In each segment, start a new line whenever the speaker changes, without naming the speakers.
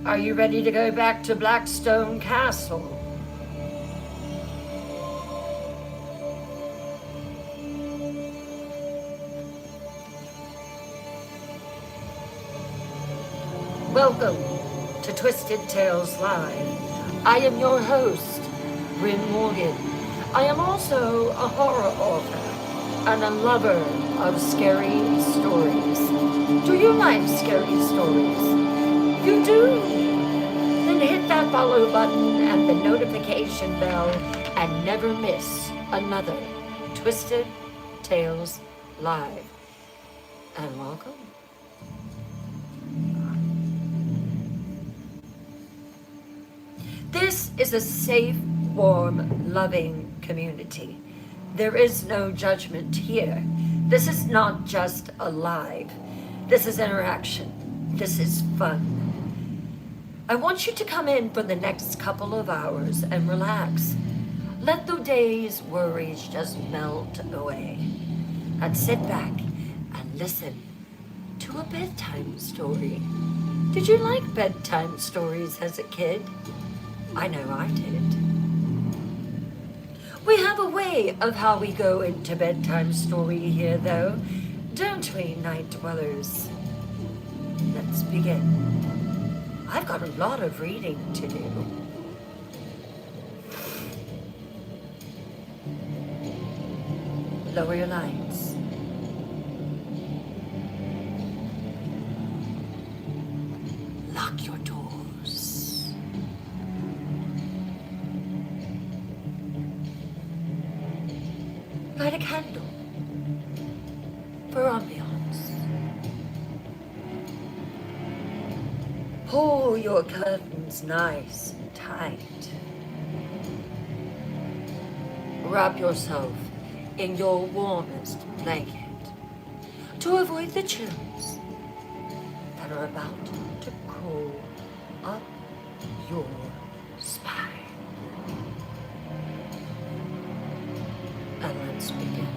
Are you ready to go back to Blackstone Castle? Welcome to Twisted Tales Live. I am your host, Bryn Morgan. I am also a horror author and a lover of scary stories. Do you like scary stories? You do? Then hit that follow button and the notification bell and never miss another Twisted Tales Live. And welcome. This is a safe, warm, loving community. There is no judgment here. This is not just a live. This is interaction. This is fun. I want you to come in for the next couple of hours and relax. Let the day's worries just melt away. And sit back and listen to a bedtime story. Did you like bedtime stories as a kid? I know I did. We have a way of how we go into bedtime story here, though, don't we, night dwellers? Let's begin. I've got a lot of reading to do. Lower your lights. Lock your doors. Light a candle for ambiance. Pull your curtains nice and tight. Wrap yourself in your warmest blanket to avoid the chills that are about to crawl up your spine. And let's begin.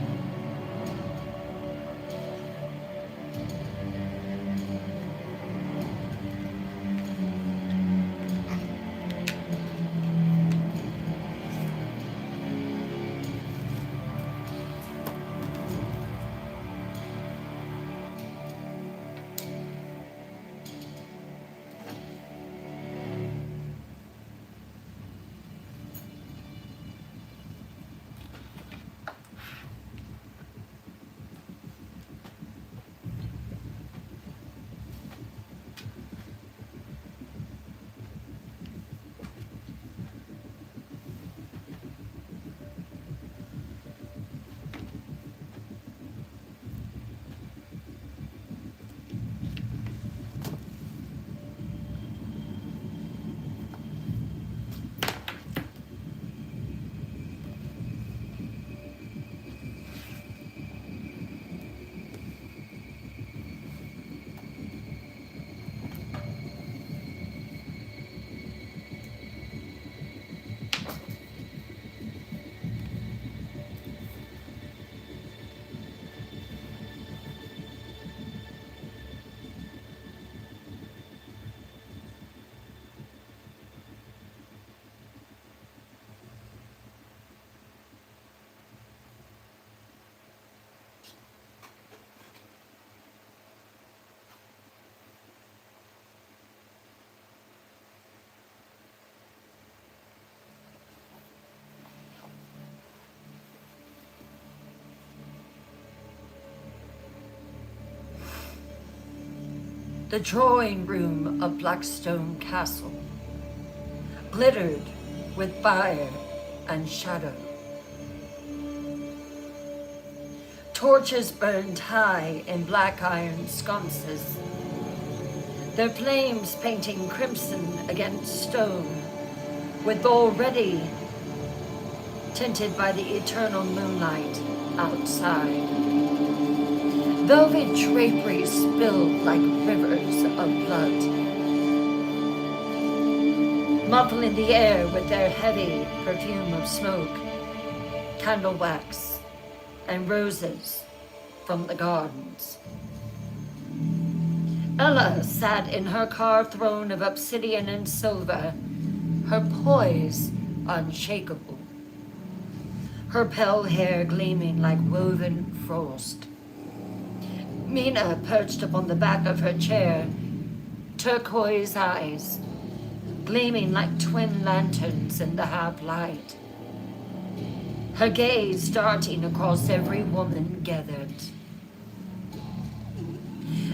The drawing room of Blackstone Castle glittered with fire and shadow. Torches burned high in black iron sconces, their flames painting crimson against stone, with already tinted by the eternal moonlight outside. Velvet draperies spilled like rivers of blood, muffling the air with their heavy perfume of smoke, candle wax, and roses from the gardens. Ella sat in her carved throne of obsidian and silver, her poise unshakable, her pale hair gleaming like woven frost. Mina perched upon the back of her chair, turquoise eyes gleaming like twin lanterns in the half light, her gaze darting across every woman gathered.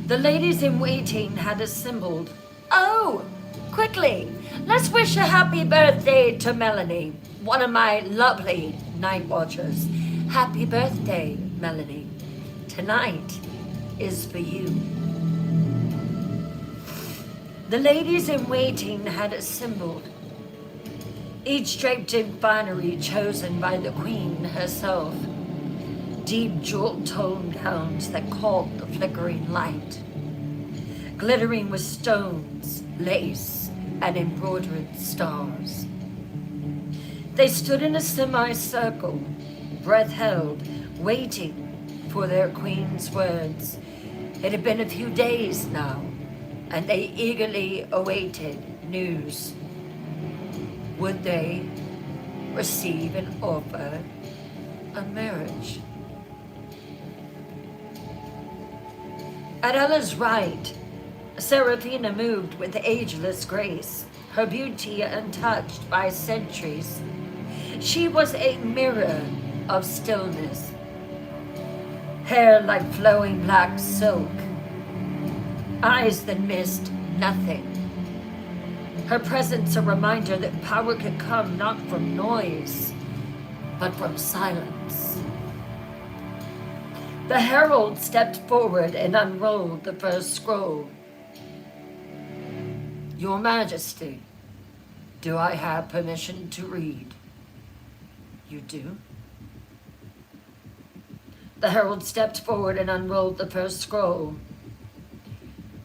The ladies in waiting had assembled. Oh, quickly, let's wish a happy birthday to Melanie, one of my lovely night watchers. Happy birthday, Melanie. Tonight is for you. The ladies in waiting had assembled, each draped in finery chosen by the queen herself, deep jewel-toned gowns that caught the flickering light, glittering with stones, lace, and embroidered stars. They stood in a semicircle, breath held, waiting for their queen's words. It had been a few days now, and they eagerly awaited news. Would they receive an offer of marriage? At Ella's right, Serafina moved with ageless grace, her beauty untouched by centuries. She was a mirror of stillness, hair like flowing black silk, eyes that missed nothing. Her presence a reminder that power could come not from noise, but from silence. The herald stepped forward and unrolled the first scroll. Your Majesty, do I have permission to read? You do? The herald stepped forward and unrolled the first scroll.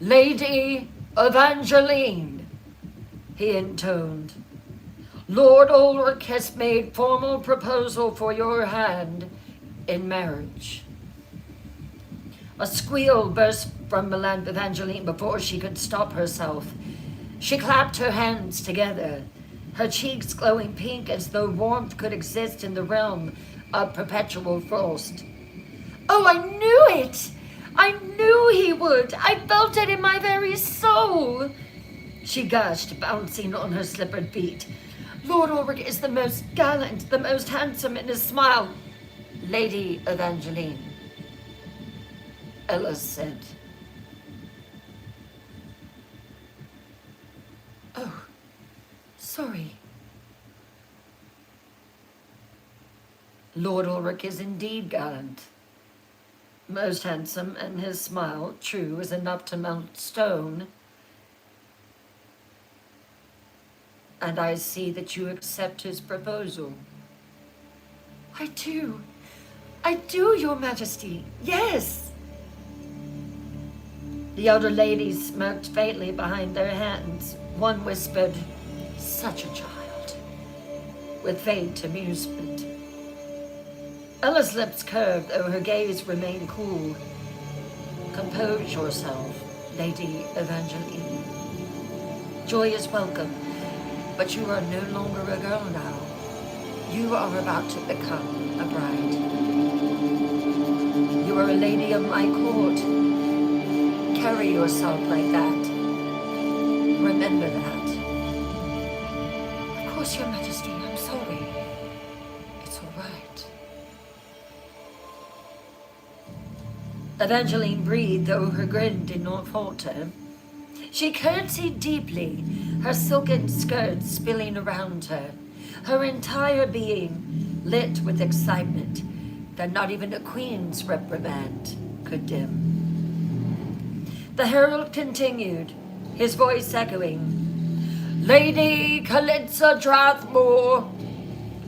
Lady Evangeline, he intoned, Lord Ulrich has made formal proposal for your hand in marriage. A squeal burst from Evangeline before she could stop herself. She clapped her hands together, her cheeks glowing pink as though warmth could exist in the realm of perpetual frost. Oh, I knew it! I knew he would! I felt it in my very soul! She gushed, bouncing on her slippered feet. Lord Ulrich is the most gallant, the most handsome in his smile. Lady Evangeline, Ella said. Oh, sorry. Lord Ulrich is indeed gallant, most handsome, and his smile, true, is enough to melt stone. And I see that you accept his proposal. I do, Your Majesty, yes. The elder ladies smirked faintly behind their hands. One whispered, such a child, with faint amusement. Ella's lips curved, though her gaze remained cool. Compose yourself, Lady Evangeline. Joy is welcome, but you are no longer a girl now. You are about to become a bride. You are a lady of my court. Carry yourself like that. Remember that. Of course, Your Majesty, I'm sorry. It's all right. Evangeline breathed, though her grin did not falter. She curtsied deeply, her silken skirts spilling around her, her entire being lit with excitement that not even a queen's reprimand could dim. The herald continued, his voice echoing, Lady Kalitza Drathmore,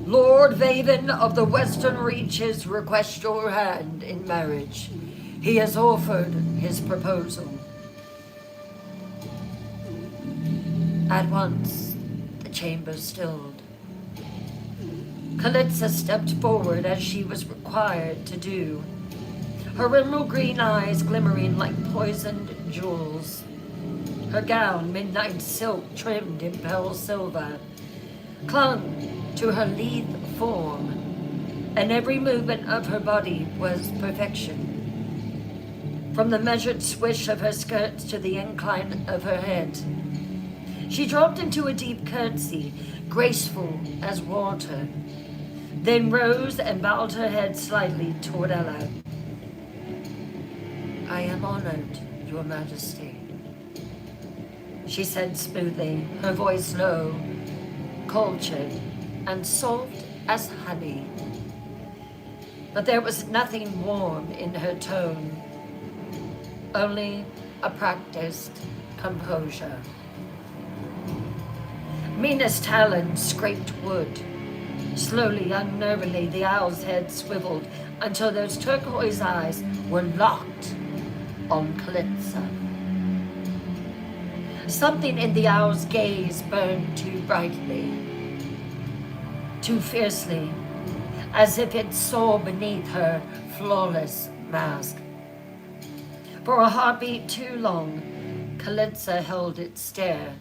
Lord Vaven of the Western Reaches requests your hand in marriage. He has offered his proposal. At once, the chamber stilled. Kalitza stepped forward as she was required to do, her emerald green eyes glimmering like poisoned in jewels. Her gown, midnight silk trimmed in pearl silver, clung to her lithe form, and every movement of her body was perfection. From the measured swish of her skirts to the incline of her head, she dropped into a deep curtsy, graceful as water, then rose and bowed her head slightly toward Ella. "I am honored, Your Majesty," she said smoothly, her voice low, cultured, and soft as honey. But there was nothing warm in her tone, only a practiced composure. Mina's talons scraped wood. Slowly, unnervingly, the owl's head swiveled until those turquoise eyes were locked on Kalitza. Something in the owl's gaze burned too brightly, too fiercely, as if it saw beneath her flawless mask. For a heartbeat too long, Kalitza held it stare,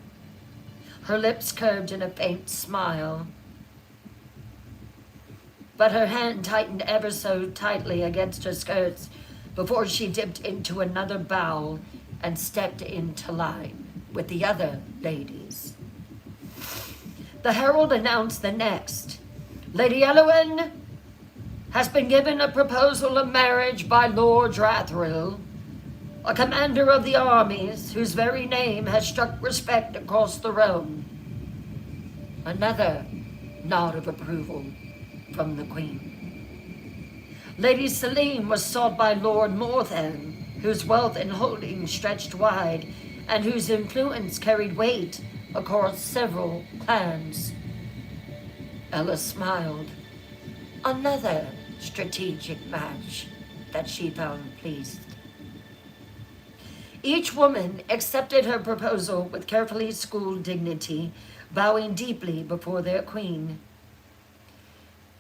her lips curved in a faint smile. But her hand tightened ever so tightly against her skirts before she dipped into another bowl and stepped into line with the other ladies. The herald announced the next. Lady Eowyn has been given a proposal of marriage by Lord Rathril, a commander of the armies whose very name has struck respect across the realm. Another nod of approval from the Queen. Lady Selene was sought by Lord Mortham, whose wealth and holdings stretched wide and whose influence carried weight across several clans. Ella smiled. Another strategic match that she found pleased. Each woman accepted her proposal with carefully schooled dignity, bowing deeply before their queen.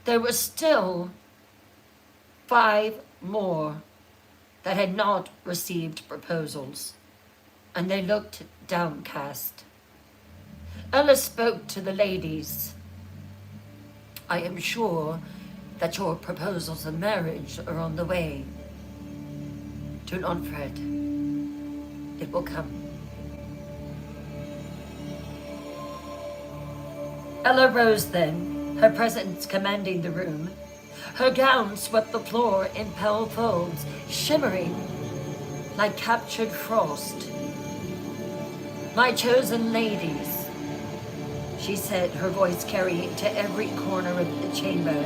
There were still 5 more that had not received proposals, and they looked downcast. Ella spoke to the ladies. I am sure that your proposals of marriage are on the way. Do not fret. It will come. Ella rose then, her presence commanding the room. Her gown swept the floor in pale folds, shimmering like captured frost. My chosen ladies, she said, her voice carrying to every corner of the chamber.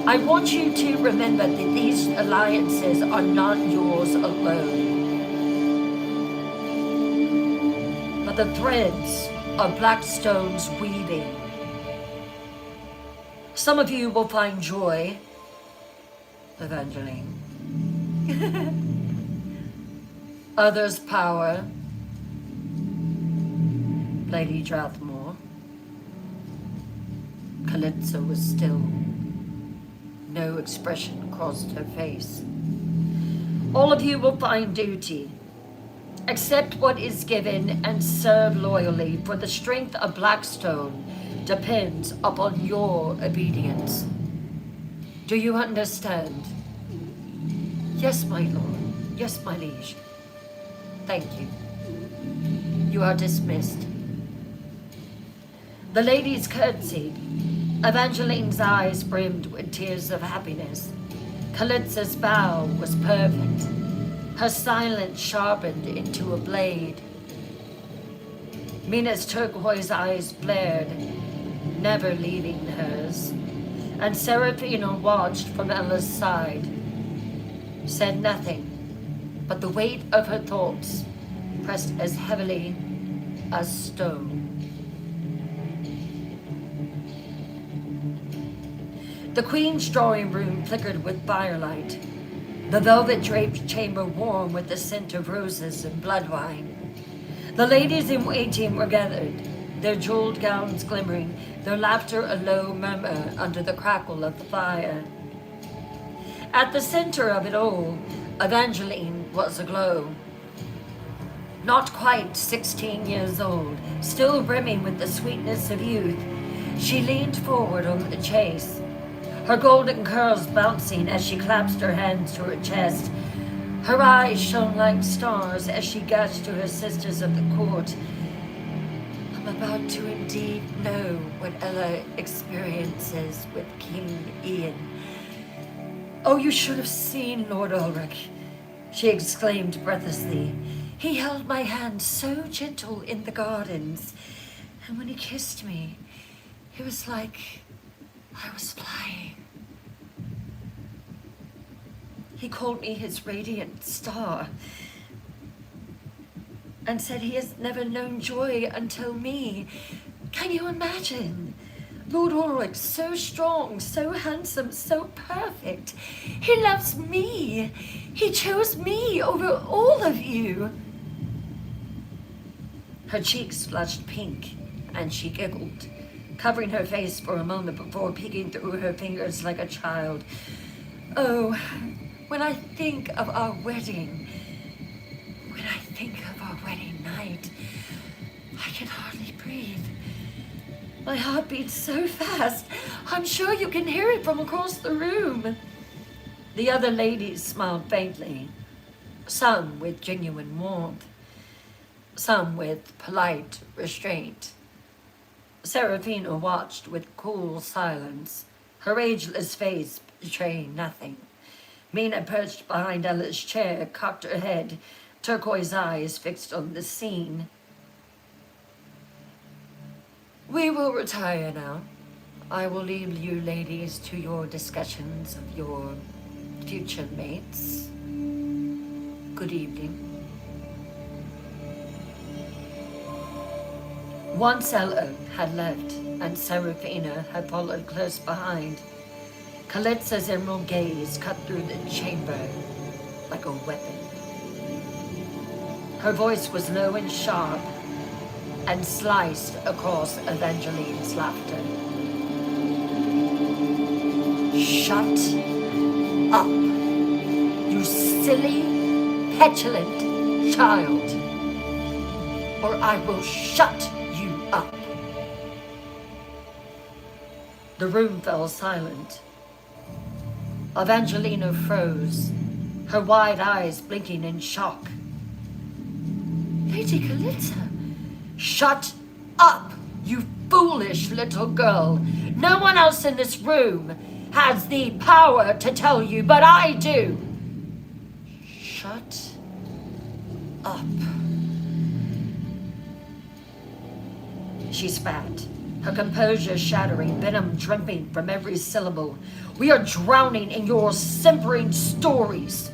I want you to remember that these alliances are not yours alone, but the threads of Blackstone's weaving. Some of you will find joy, Evangeline. Others power, Lady Strathmore. Kalitza was still. No expression crossed her face. All of you will find duty. Accept what is given and serve loyally, for the strength of Blackstone depends upon your obedience. Do you understand? Yes, my lord. Yes, my liege. Thank you. You are dismissed. The ladies curtsied. Evangeline's eyes brimmed with tears of happiness. Kalitza's bow was perfect. Her silence sharpened into a blade. Mina's turquoise eyes blared, never leaving hers, and Serafina watched from Ella's side, said nothing, but the weight of her thoughts pressed as heavily as stone. The Queen's drawing room flickered with firelight, the velvet-draped chamber warm with the scent of roses and blood wine. The ladies in waiting were gathered, their jeweled gowns glimmering, their laughter a low murmur under the crackle of the fire. At the center of it all, Evangeline was aglow. Not quite 16 years old, still brimming with the sweetness of youth, she leaned forward on the chase, her golden curls bouncing as she clasped her hands to her chest. Her eyes shone like stars as she gushed to her sisters of the court. I'm about to indeed know what Ella experiences with King Ian. Oh, you should have seen Lord Ulrich, she exclaimed breathlessly. He held my hand so gentle in the gardens, and when he kissed me, it was like I was flying. He called me his radiant star and said he has never known joy until me. Can you imagine? Lord Ulrich, so strong, so handsome, so perfect. He loves me. He chose me over all of you. Her cheeks flushed pink, and she giggled, covering her face for a moment before peeking through her fingers like a child. Oh, when I think of our wedding, when I think of our wedding night, I can hardly breathe. My heart beats so fast, I'm sure you can hear it from across the room. The other ladies smiled faintly, some with genuine warmth, some with polite restraint. Serafina watched with cool silence, her ageless face betraying nothing. Mina, perched behind Ella's chair, cocked her head, turquoise eyes fixed on the scene. We will retire now. I will leave you ladies to your discussions of your future mates. Good evening. Once Ella had left and Serafina had followed close behind, Kalitsa's emerald gaze cut through the chamber like a weapon. Her voice was low and sharp and sliced across Evangeline's laughter. Shut up, you silly, petulant child, or I will shut you up. The room fell silent. Evangelina froze, her wide eyes blinking in shock. Lady Kalitsa, shut up, you foolish little girl. No one else in this room has the power to tell you, but I do. Shut up. She spat, her composure shattering, venom dripping from every syllable. We are drowning in your simpering stories,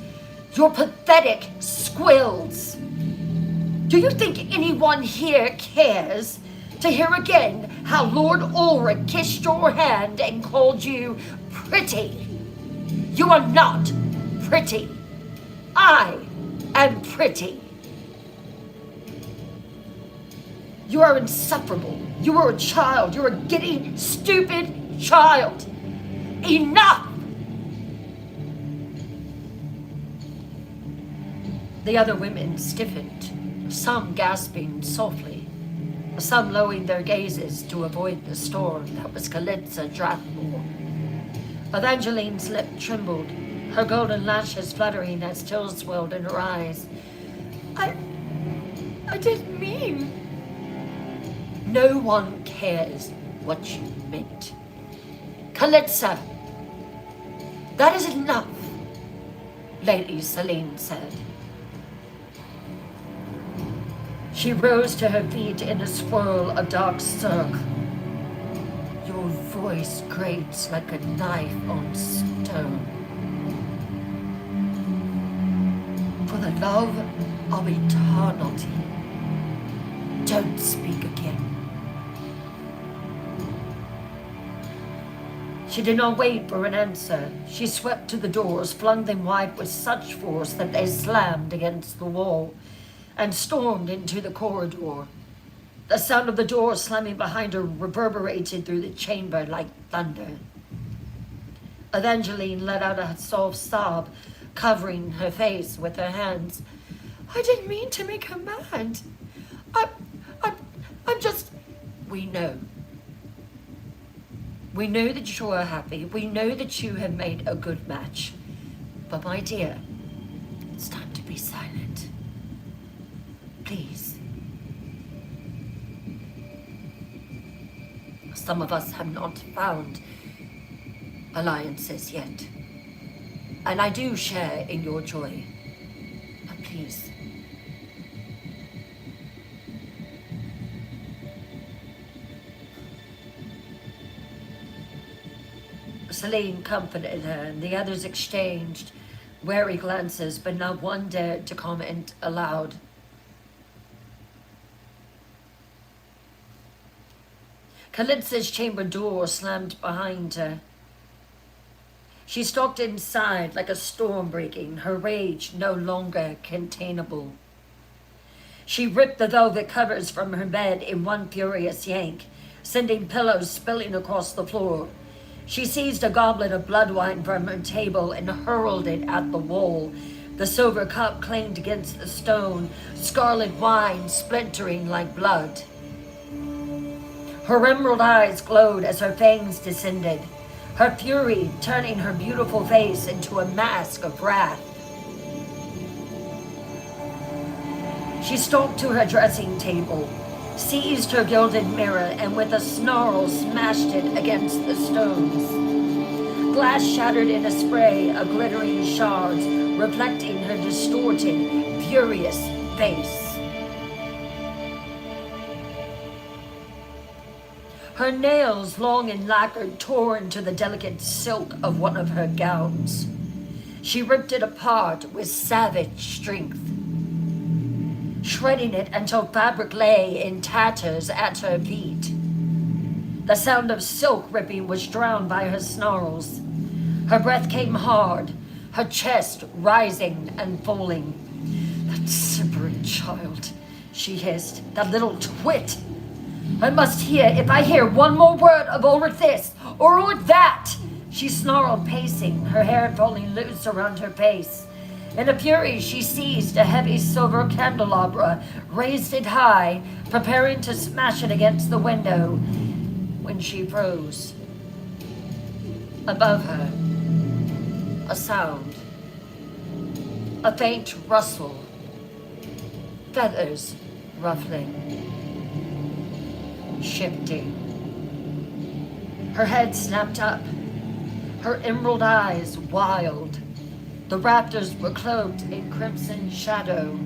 your pathetic squills. Do you think anyone here cares to hear again how Lord Ulrich kissed your hand and called you pretty? You are not pretty. I am pretty. You are insufferable. You are a child. You are a giddy, stupid child. Enough! The other women stiffened, some gasping softly, some lowering their gazes to avoid the storm that was Kalitsa Drathmore. Evangeline's lip trembled, her golden lashes fluttering as tears swelled in her eyes. I didn't mean. No one cares what you meant. Kalitsa, that is enough, Lady Selene said. She rose to her feet in a swirl of dark silk. Your voice grates like a knife on stone. For the love of eternity, don't speak again. She did not wait for an answer. She swept to the doors, flung them wide with such force that they slammed against the wall, and stormed into the corridor. The sound of the door slamming behind her reverberated through the chamber like thunder. Evangeline let out a soft sob, covering her face with her hands. I didn't mean to make her mad. I, I, I'm just... We know. We know that you are happy. We know that you have made a good match. But my dear, it's time to be silent. Please. Some of us have not found alliances yet. And I do share in your joy. But please. Celine comforted her, and the others exchanged wary glances, but not one dared to comment aloud. Kalitsa's chamber door slammed behind her. She stalked inside like a storm breaking, her rage no longer containable. She ripped the velvet covers from her bed in one furious yank, sending pillows spilling across the floor. She seized a goblet of blood wine from her table and hurled it at the wall. The silver cup clanged against the stone, scarlet wine splintering like blood. Her emerald eyes glowed as her fangs descended, her fury turning her beautiful face into a mask of wrath. She stalked to her dressing table, seized her gilded mirror, and with a snarl smashed it against the stones. Glass shattered in a spray of glittering shards, reflecting her distorted, furious face. Her nails, long and lacquered, tore into the delicate silk of one of her gowns. She ripped it apart with savage strength, shredding it until fabric lay in tatters at her feet. The sound of silk ripping was drowned by her snarls. Her breath came hard, her chest rising and falling. That simpering child, she hissed, that little twit. I must hear, if I hear one more word of or this, or that. She snarled, pacing, her hair falling loose around her face. In a fury, she seized a heavy silver candelabra, raised it high, preparing to smash it against the window, when she froze. Above her, a sound, a faint rustle, feathers ruffling, shifting. Her head snapped up, her emerald eyes wild. The rafters were cloaked in crimson shadow.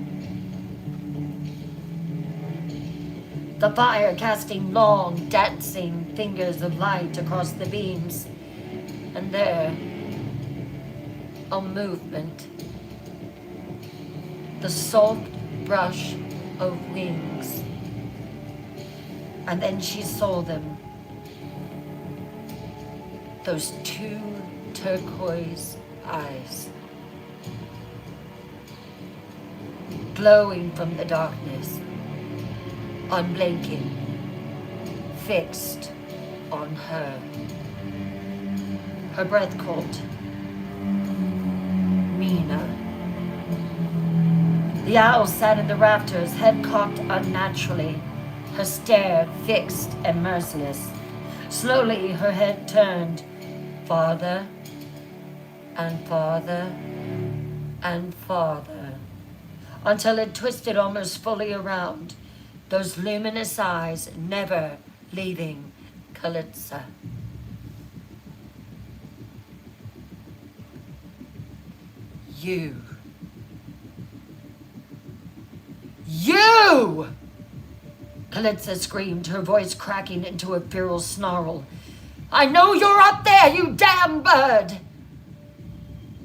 The fire casting long, dancing fingers of light across the beams. And there, a movement. The soft brush of wings. And then she saw them. Those two turquoise eyes, glowing from the darkness, unblinking, fixed on her. Her breath caught. Mina. The owl sat in the rafters, head cocked unnaturally, her stare fixed and merciless. Slowly her head turned farther and farther and farther, until it twisted almost fully around, those luminous eyes never leaving Kalitsa. You! Kalitsa screamed, her voice cracking into a feral snarl. I know you're up there, you damn bird!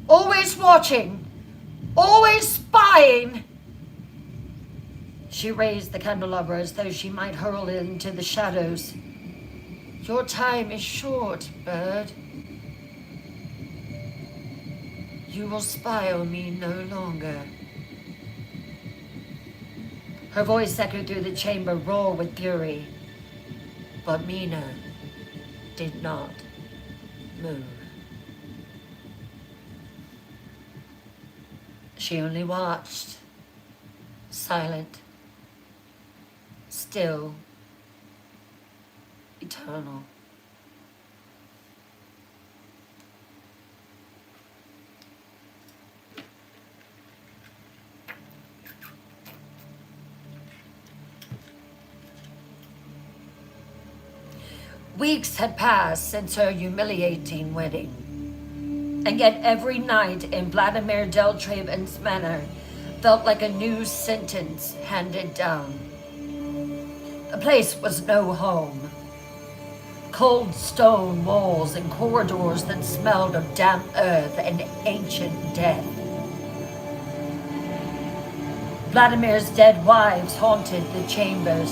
Always watching, always spying. She raised the candelabra as though she might hurl it into the shadows. Your time is short, bird. You will spy on me no longer. Her voice echoed through the chamber, raw with fury. But Mina did not move. She only watched, silent, still, eternal. Weeks had passed since her humiliating wedding, and yet every night in Vladimir Deltraven's manor felt like a new sentence handed down. The place was no home. Cold stone walls and corridors that smelled of damp earth and ancient death. Vladimir's dead wives haunted the chambers.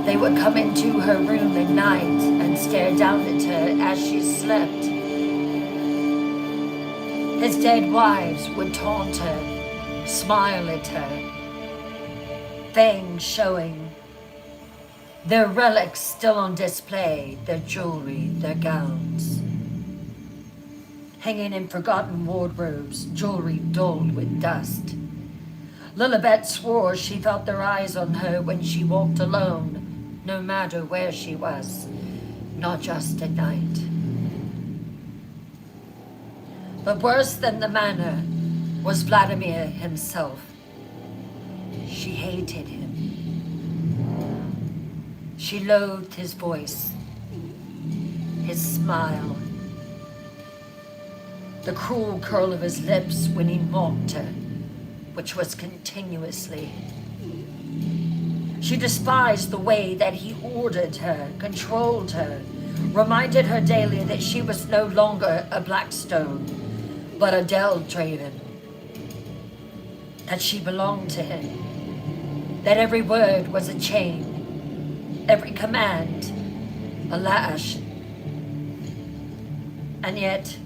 They would come into her room at night and stare down at her as she slept. His dead wives would taunt her, smile at her, fangs showing, their relics still on display, their jewelry, their gowns. Hanging in forgotten wardrobes, jewelry dulled with dust. Lilibet swore she felt their eyes on her when she walked alone, no matter where she was, not just at night. But worse than the manor was Vladimir himself. She hated him. She loathed his voice, his smile, the cruel curl of his lips when he mocked her, which was continuously. She despised the way that he ordered her, controlled her, reminded her daily that she was no longer a Blackstone, but a Deltraven, that she belonged to him, that every word was a chain, every command a lash. And yet,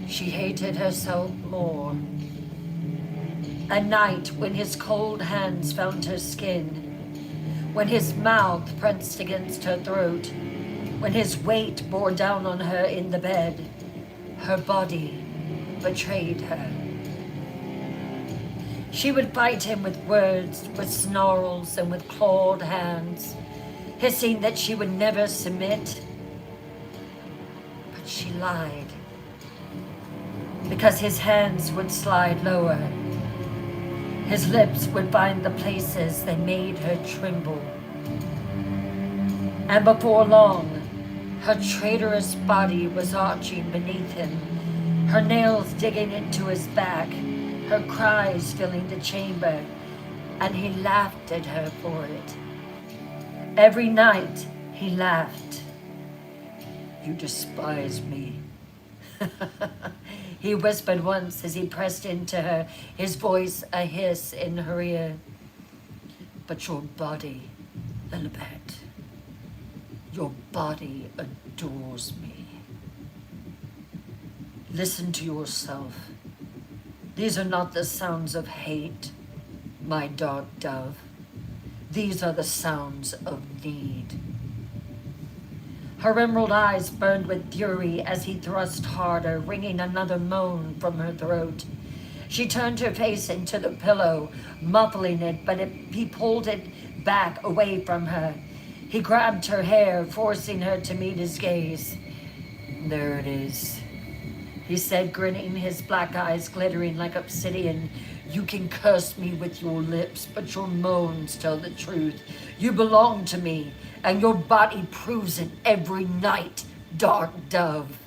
she hated herself more. At night, when his cold hands found her skin, when his mouth pressed against her throat, when his weight bore down on her in the bed, her body betrayed her. She would fight him with words, with snarls, and with clawed hands, hissing that she would never submit. But she lied, because his hands would slide lower. His lips would find the places that made her tremble. And before long, her traitorous body was arching beneath him, her nails digging into his back, her cries filling the chamber, and he laughed at her for it. Every night he laughed. "You despise me," he whispered once as he pressed into her, his voice a hiss in her ear. "But your body, Lilibet, your body adores me. Listen to yourself. These are not the sounds of hate, my dark dove. These are the sounds of need." Her emerald eyes burned with fury as he thrust harder, wringing another moan from her throat. She turned her face into the pillow, muffling it, but he pulled it back away from her. He grabbed her hair, forcing her to meet his gaze. "There it is," he said, grinning, his black eyes glittering like obsidian. "You can curse me with your lips, but your moans tell the truth. You belong to me, and your body proves it every night, dark dove."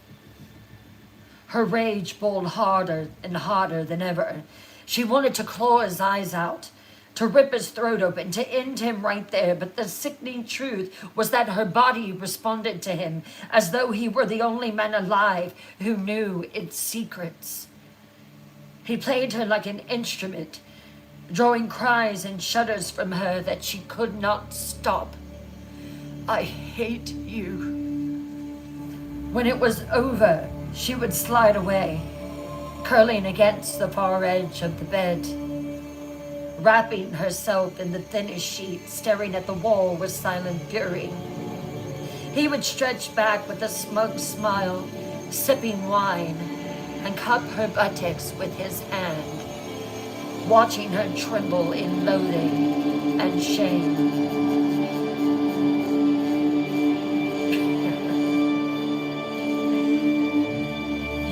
Her rage boiled harder and hotter than ever. She wanted to claw his eyes out, to rip his throat open, to end him right there. But the sickening truth was that her body responded to him as though he were the only man alive who knew its secrets. He played her like an instrument, drawing cries and shudders from her that she could not stop. "I hate you." When it was over, she would slide away, curling against the far edge of the bed, wrapping herself in the thinnest sheet, staring at the wall with silent fury. He would stretch back with a smug smile, sipping wine, and cup her buttocks with his hand, watching her tremble in loathing and shame.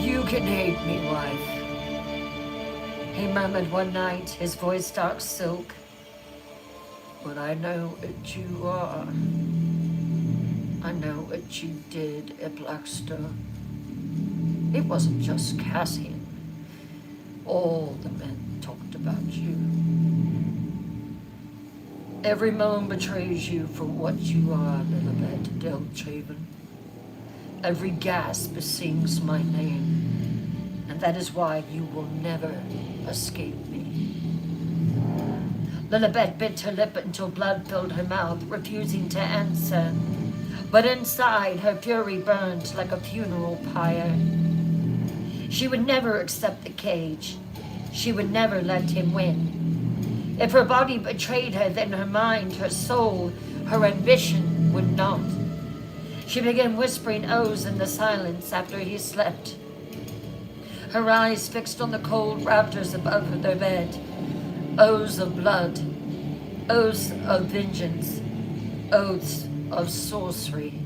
You can hate me, wife, he murmured one night, his voice dark silk. But I know what you are. I know what you did at Blackstone. It wasn't just Cassian. All the men talked about you. Every moan betrays you for what you are, Lilibet Deltraven. Every gasp sings my name, and that is why you will never escape me. Lilibet bit her lip until blood filled her mouth, refusing to answer. But inside, her fury burned like a funeral pyre. She would never accept the cage. She would never let him win. If her body betrayed her, then her mind, her soul, her ambition would not. She began whispering oaths in the silence after he slept. Her eyes fixed on the cold rafters above their bed. Oaths of blood, oaths of vengeance, oaths of sorcery.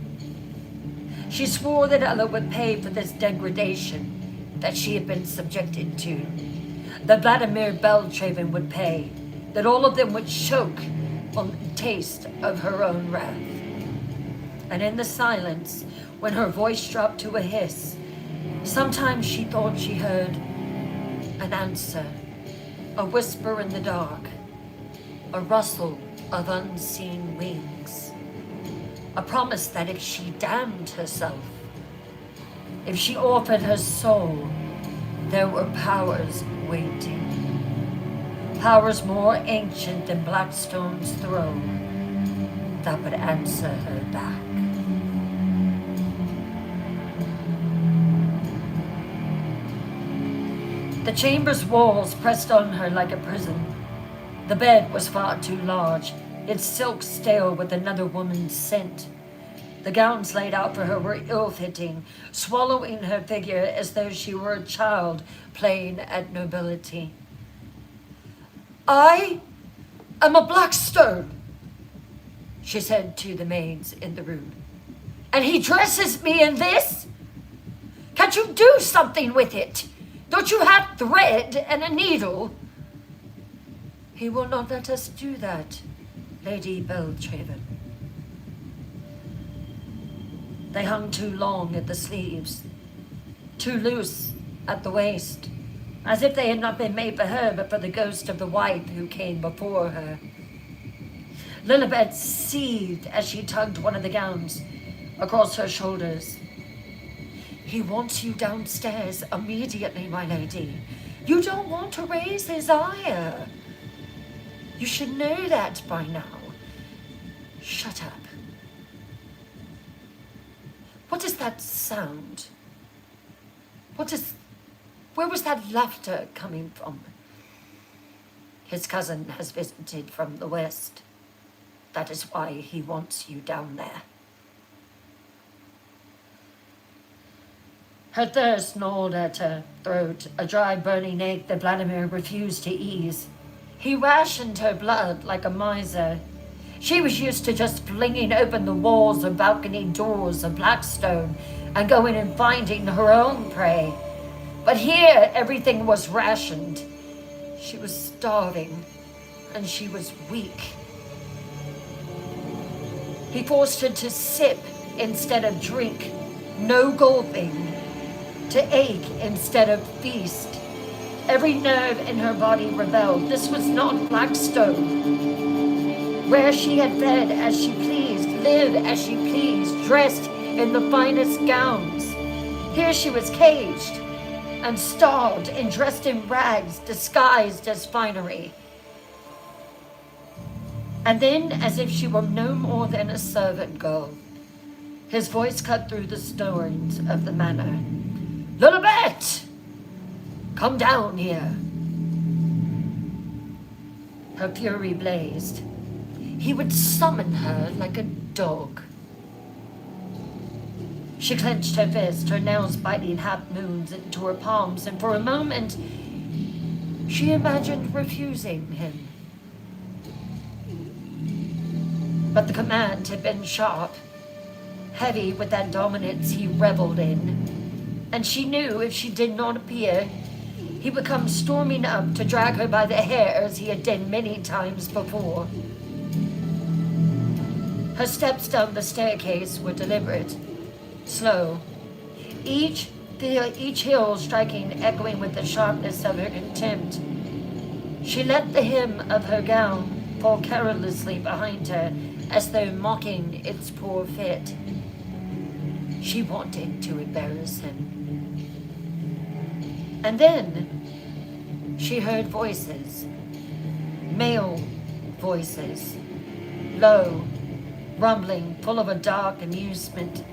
She swore that Ella would pay for this degradation that she had been subjected to. That Vladimir Beltraven would pay, that all of them would choke on the taste of her own wrath. And in the silence, when her voice dropped to a hiss, sometimes she thought she heard an answer, a whisper in the dark, a rustle of unseen wings, a promise that if she damned herself, if she offered her soul, there were powers waiting. Powers more ancient than Blackstone's throne that would answer her back. The chamber's walls pressed on her like a prison. The bed was far too large, its silk stale with another woman's scent. The gowns laid out for her were ill-fitting, swallowing her figure as though she were a child playing at nobility. I am a Blackstone, she said to the maids in the room. And he dresses me in this? Can't you do something with it? Don't you have thread and a needle? He will not let us do that, Lady Beltraven. They hung too long at the sleeves, too loose at the waist, as if they had not been made for her, but for the ghost of the wife who came before her. Lilibet seethed as she tugged one of the gowns across her shoulders. He wants you downstairs immediately, my lady. You don't want to raise his ire. You should know that by now. Shut up. What is that sound? Where was that laughter coming from? His cousin has visited from the west. That is why he wants you down there. Her thirst gnawed at her throat, a dry, burning ache that Vladimir refused to ease. He rationed her blood like a miser. She was used to just flinging open the walls and balcony doors of Blackstone and going and finding her own prey. But here, everything was rationed. She was starving, and she was weak. He forced her to sip instead of drink, no gulping, to ache instead of feast. Every nerve in her body rebelled. This was not Blackstone, where she had fed as she pleased, lived as she pleased, dressed in the finest gowns. Here she was caged and starved and dressed in rags disguised as finery. And then, as if she were no more than a servant girl, his voice cut through the snoring of the manor. Lilibet! Come down here. Her fury blazed. He would summon her like a dog. She clenched her fist, her nails biting half moons into her palms, and for a moment She imagined refusing him. But the command had been sharp, heavy with that dominance he reveled in, and she knew if she did not appear, he would come storming up to drag her by the hair as he had done many times before. Her steps down the staircase were deliberate, slow, each heel striking echoing with the sharpness of her contempt. She let the hem of her gown fall carelessly behind her as though mocking its poor fit. She wanted to embarrass him. And then she heard voices, male voices, low, rumbling, full of a dark amusement.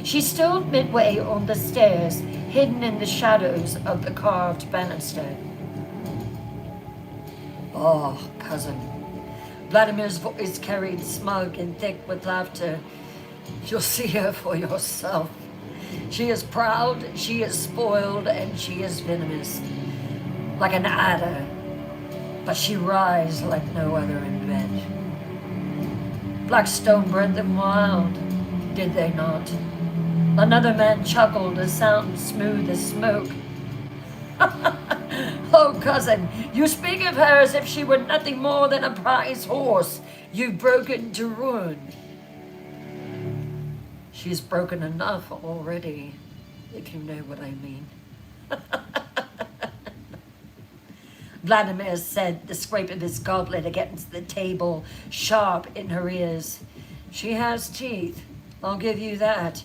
She stood midway on the stairs, hidden in the shadows of the carved banister. "Oh, cousin." Vladimir's voice carried smug and thick with laughter. "You'll see her for yourself. She is proud, she is spoiled, and she is venomous, like an adder, but she writhes like no other in bed. Blackstone bred them wild, did they not?" Another man chuckled, a sound smooth as smoke. "Oh, cousin, you speak of her as if she were nothing more than a prize horse you've broken to ruin." "She's broken enough already, if you know what I mean." Vladimir said, the scrape of his goblet against the table sharp in her ears. "She has teeth, I'll give you that,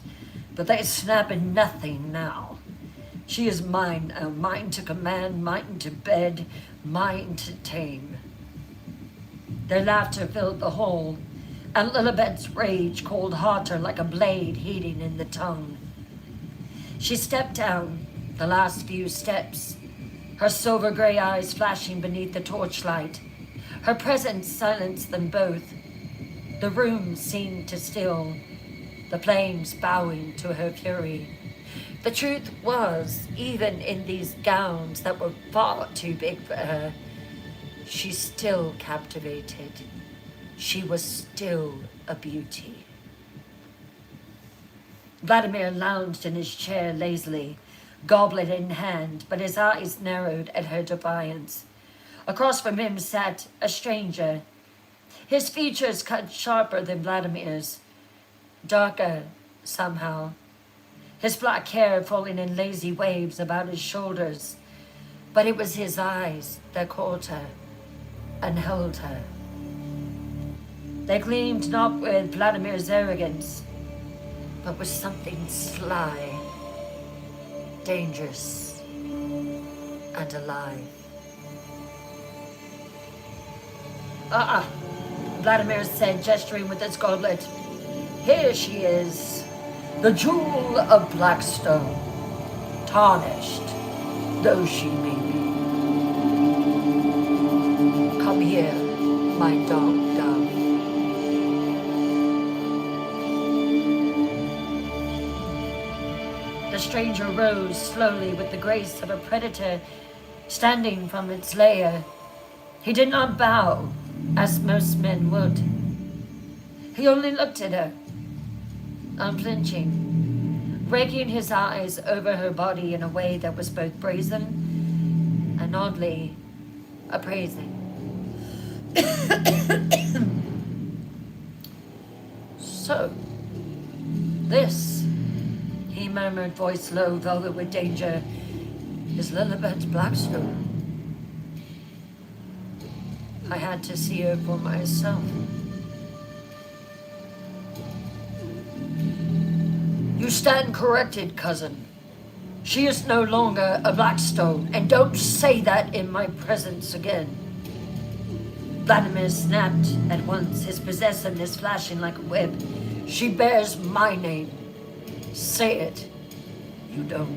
but they snap in nothing now. She is mine now, mine to command, mine to bed, mine to tame." Their laughter filled the hall, and Lilibet's rage cold hotter like a blade heating in the tongue. She stepped down the last few steps, her silver gray eyes flashing beneath the torchlight. Her presence silenced them both. The room seemed to still, the flames bowing to her fury. The truth was, even in these gowns that were far too big for her, she still captivated. She was still a beauty. Vladimir lounged in his chair lazily, goblet in hand, but his eyes narrowed at her defiance. Across from him sat a stranger, his features cut sharper than Vladimir's, darker somehow, his black hair falling in lazy waves about his shoulders. But it was his eyes that caught her and held her. They gleamed not with Vladimir's arrogance, but with something sly, dangerous, and alive. Vladimir said, gesturing with his goblet. "Here she is, the jewel of Blackstone, tarnished though she may be. Come here, my dark dove." The stranger rose slowly with the grace of a predator standing from its lair. He did not bow, as most men would. He only looked at her, unflinching, raking his eyes over her body in a way that was both brazen and oddly appraising. "So, this," he murmured, voice low, velvet with danger, "is Lilibet Blackstone. I had to see her for myself." "You stand corrected, cousin. She is no longer a Blackstone, and don't say that in my presence again." Vladimir snapped at once, his possessiveness flashing like a whip. "She bears my name. Say it. You don't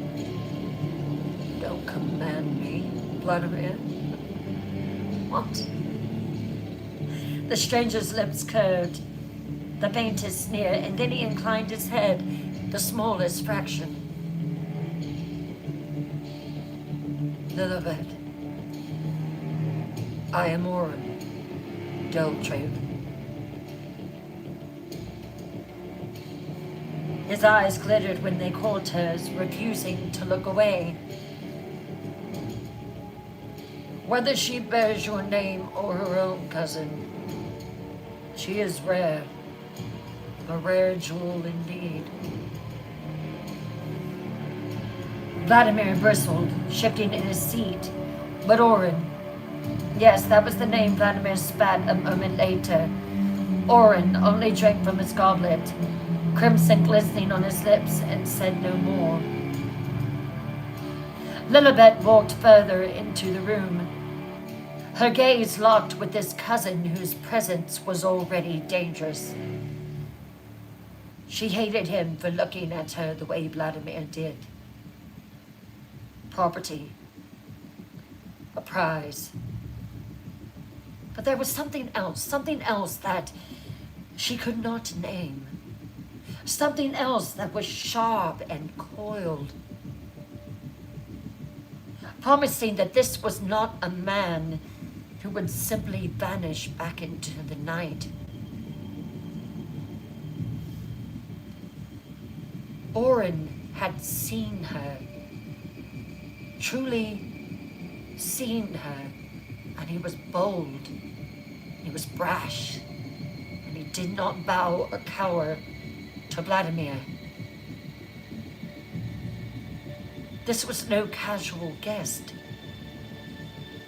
command me, Vladimir." "What?" The stranger's lips curved, the faintest sneer, and then he inclined his head the smallest fraction. "Lilibet, I am Oren Deltraven. His eyes glittered when they caught hers, refusing to look away. Whether she bears your name or her own, cousin, she is rare, a rare jewel indeed. Vladimir bristled, shifting in his seat, but Oren, yes, that was the name Vladimir spat a moment later. Oren only drank from his goblet, crimson glistening on his lips, and said no more. Lilibet walked further into the room, her gaze locked with this cousin whose presence was already dangerous. She hated him for looking at her the way Vladimir did. Property, a prize. But there was something else that she could not name. Something else that was sharp and coiled, promising that this was not a man who would simply vanish back into the night. Oren had seen her, truly seen her, and he was bold, he was brash, and he did not bow or cower to Vladimir. This was no casual guest.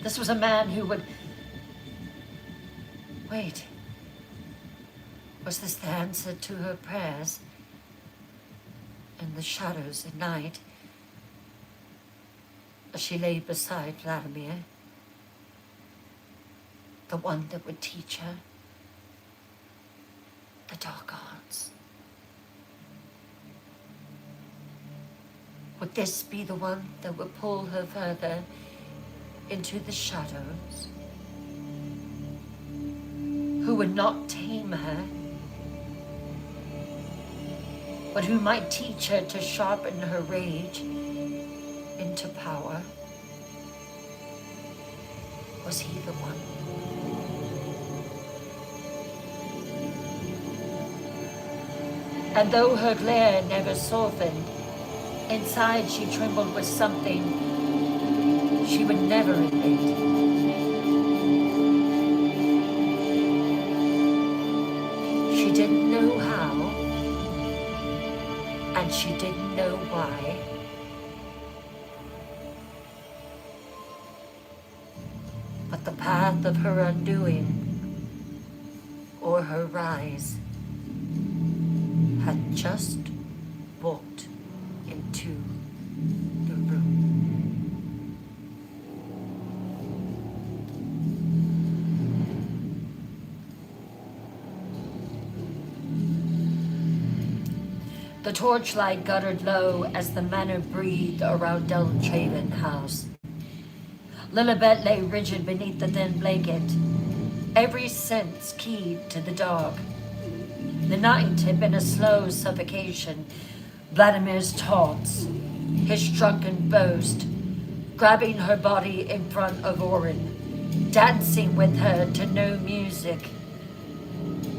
This was a man who would... Wait. Was this the answer to her prayers? In the shadows at night, as she lay beside Vladimir, the one that would teach her the dark arts. Would this be the one that would pull her further into the shadows? Who would not tame her, but who might teach her to sharpen her rage into power? Was he the one? And though her glare never softened, inside she trembled with something she would never admit. She didn't know how, and she didn't know why. But the path of her undoing, or her rise, had just walked into the room. The torchlight guttered low as the manor breathed around Deltraven House. Lilibet lay rigid beneath the thin blanket, every sense keyed to the dark. The night had been a slow suffocation. Vladimir's taunts, his drunken boast, grabbing her body in front of Oren, dancing with her to no music.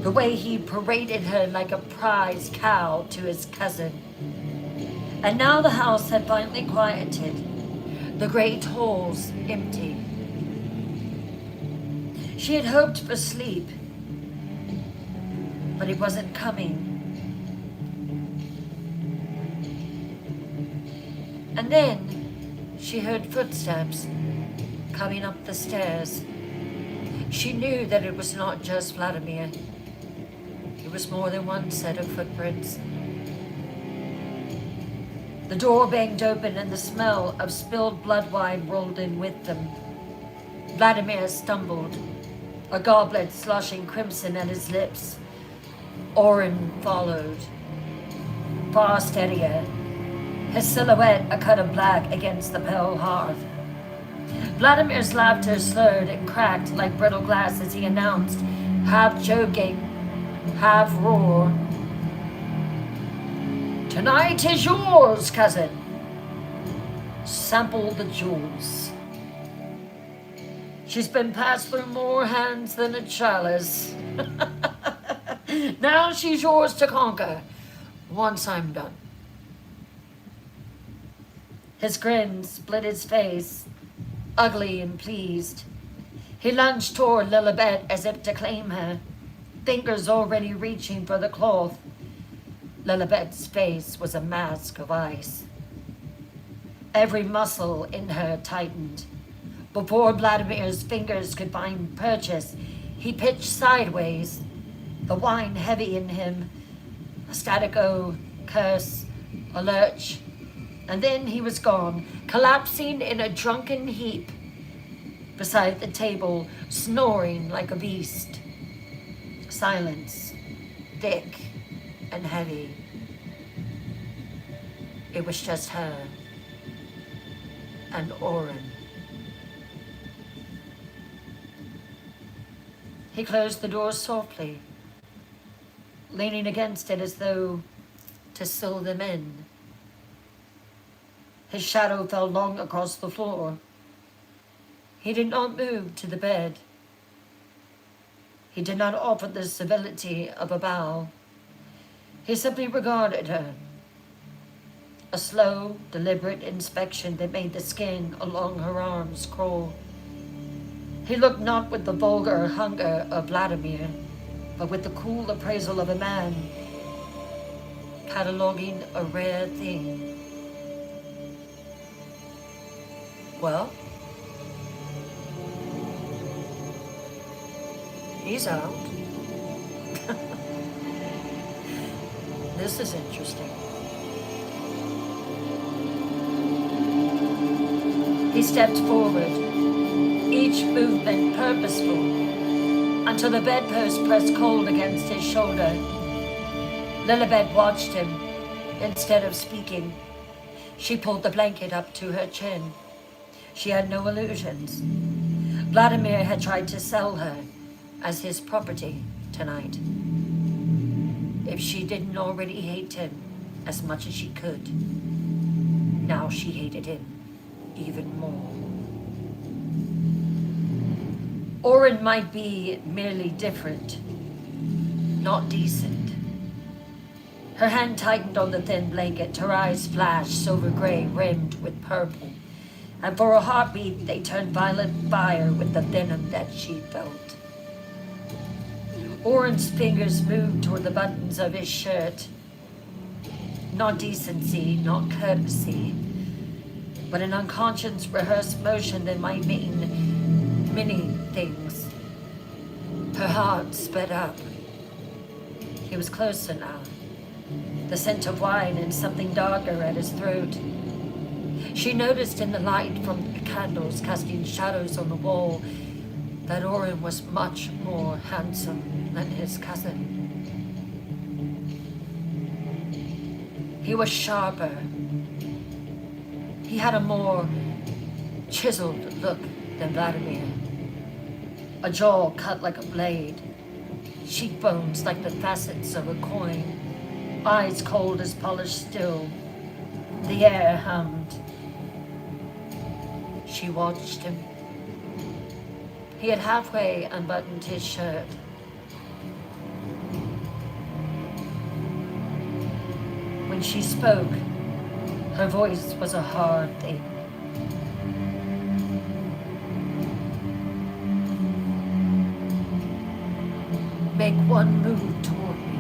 The way he paraded her like a prize cow to his cousin. And now the house had finally quieted, the great halls empty. She had hoped for sleep, but it wasn't coming. And then she heard footsteps coming up the stairs. She knew that it was not just Vladimir. It was more than one set of footprints. The door banged open and the smell of spilled blood wine rolled in with them. Vladimir stumbled, a goblet sloshing crimson at his lips. Oren followed, far steadier, his silhouette a cut of black against the pale hearth. Vladimir's laughter slurred and cracked like brittle glass as he announced, half joking, half roar, "Tonight is yours, cousin. Sample the jewels." She's been passed through more hands than a chalice. Now she's yours to conquer, once I'm done. His grin split his face, ugly and pleased. He lunged toward Lilibet as if to claim her, fingers already reaching for the cloth. Lilibet's face was a mask of ice. Every muscle in her tightened. Before Vladimir's fingers could find purchase, he pitched sideways, the wine heavy in him, a static O, curse, a lurch, and then he was gone, collapsing in a drunken heap beside the table, snoring like a beast. Silence, thick and heavy. It was just her and Oren. He closed the door softly, leaning against it as though to seal them in. His shadow fell long across the floor. He did not move to the bed. He did not offer the civility of a bow. He simply regarded her. A slow, deliberate inspection that made the skin along her arms crawl. He looked not with the vulgar hunger of Vladimir, but with the cool appraisal of a man cataloging a rare thing. Well, he's out. This is interesting. He stepped forward, each movement purposeful, until the bedpost pressed cold against his shoulder. Lilibet watched him. Instead of speaking, she pulled the blanket up to her chin. She had no illusions. Vladimir had tried to sell her as his property tonight. If she didn't already hate him as much as she could, now she hated him even more. Oren might be merely different, not decent. Her hand tightened on the thin blanket. Her eyes flashed silver gray rimmed with purple. And for a heartbeat, they turned violet fire with the venom that she felt. Oren's fingers moved toward the buttons of his shirt. Not decency, not courtesy, but an unconscious rehearsed motion that might mean many things. Her heart sped up. He was closer now. The scent of wine and something darker at his throat. She noticed in the light from the candles casting shadows on the wall that Oren was much more handsome than his cousin. He was sharper. He had a more chiseled look than Vladimir. A jaw cut like a blade, cheekbones like the facets of a coin, eyes cold as polished steel. The air hummed. She watched him. He had halfway unbuttoned his shirt. When she spoke, her voice was a hard thing. Make one move toward me,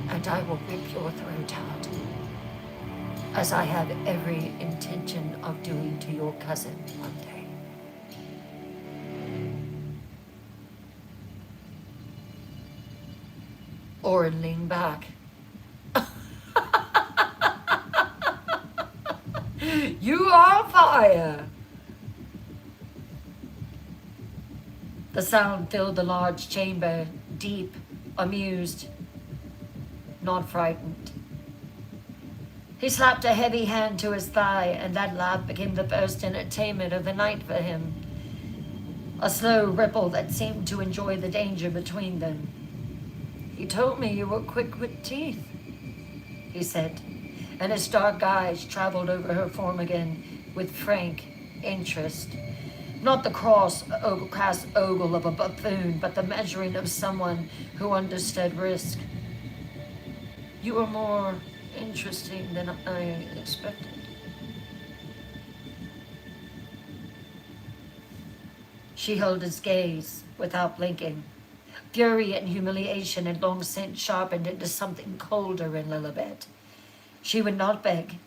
and I will rip your throat out, as I have every intention of doing to your cousin one day. Oren leaned back. You are fire! The sound filled the large chamber, deep, amused, not frightened. He slapped a heavy hand to his thigh, and that laugh became the first entertainment of the night for him. A slow ripple that seemed to enjoy the danger between them. You told me you were quick with teeth, he said, and his dark eyes traveled over her form again with frank interest. Not the crass ogle of a buffoon, but the measuring of someone who understood risk. You are more interesting than I expected. She held his gaze without blinking. Fury and humiliation had long since sharpened into something colder in Lilibet. She would not beg.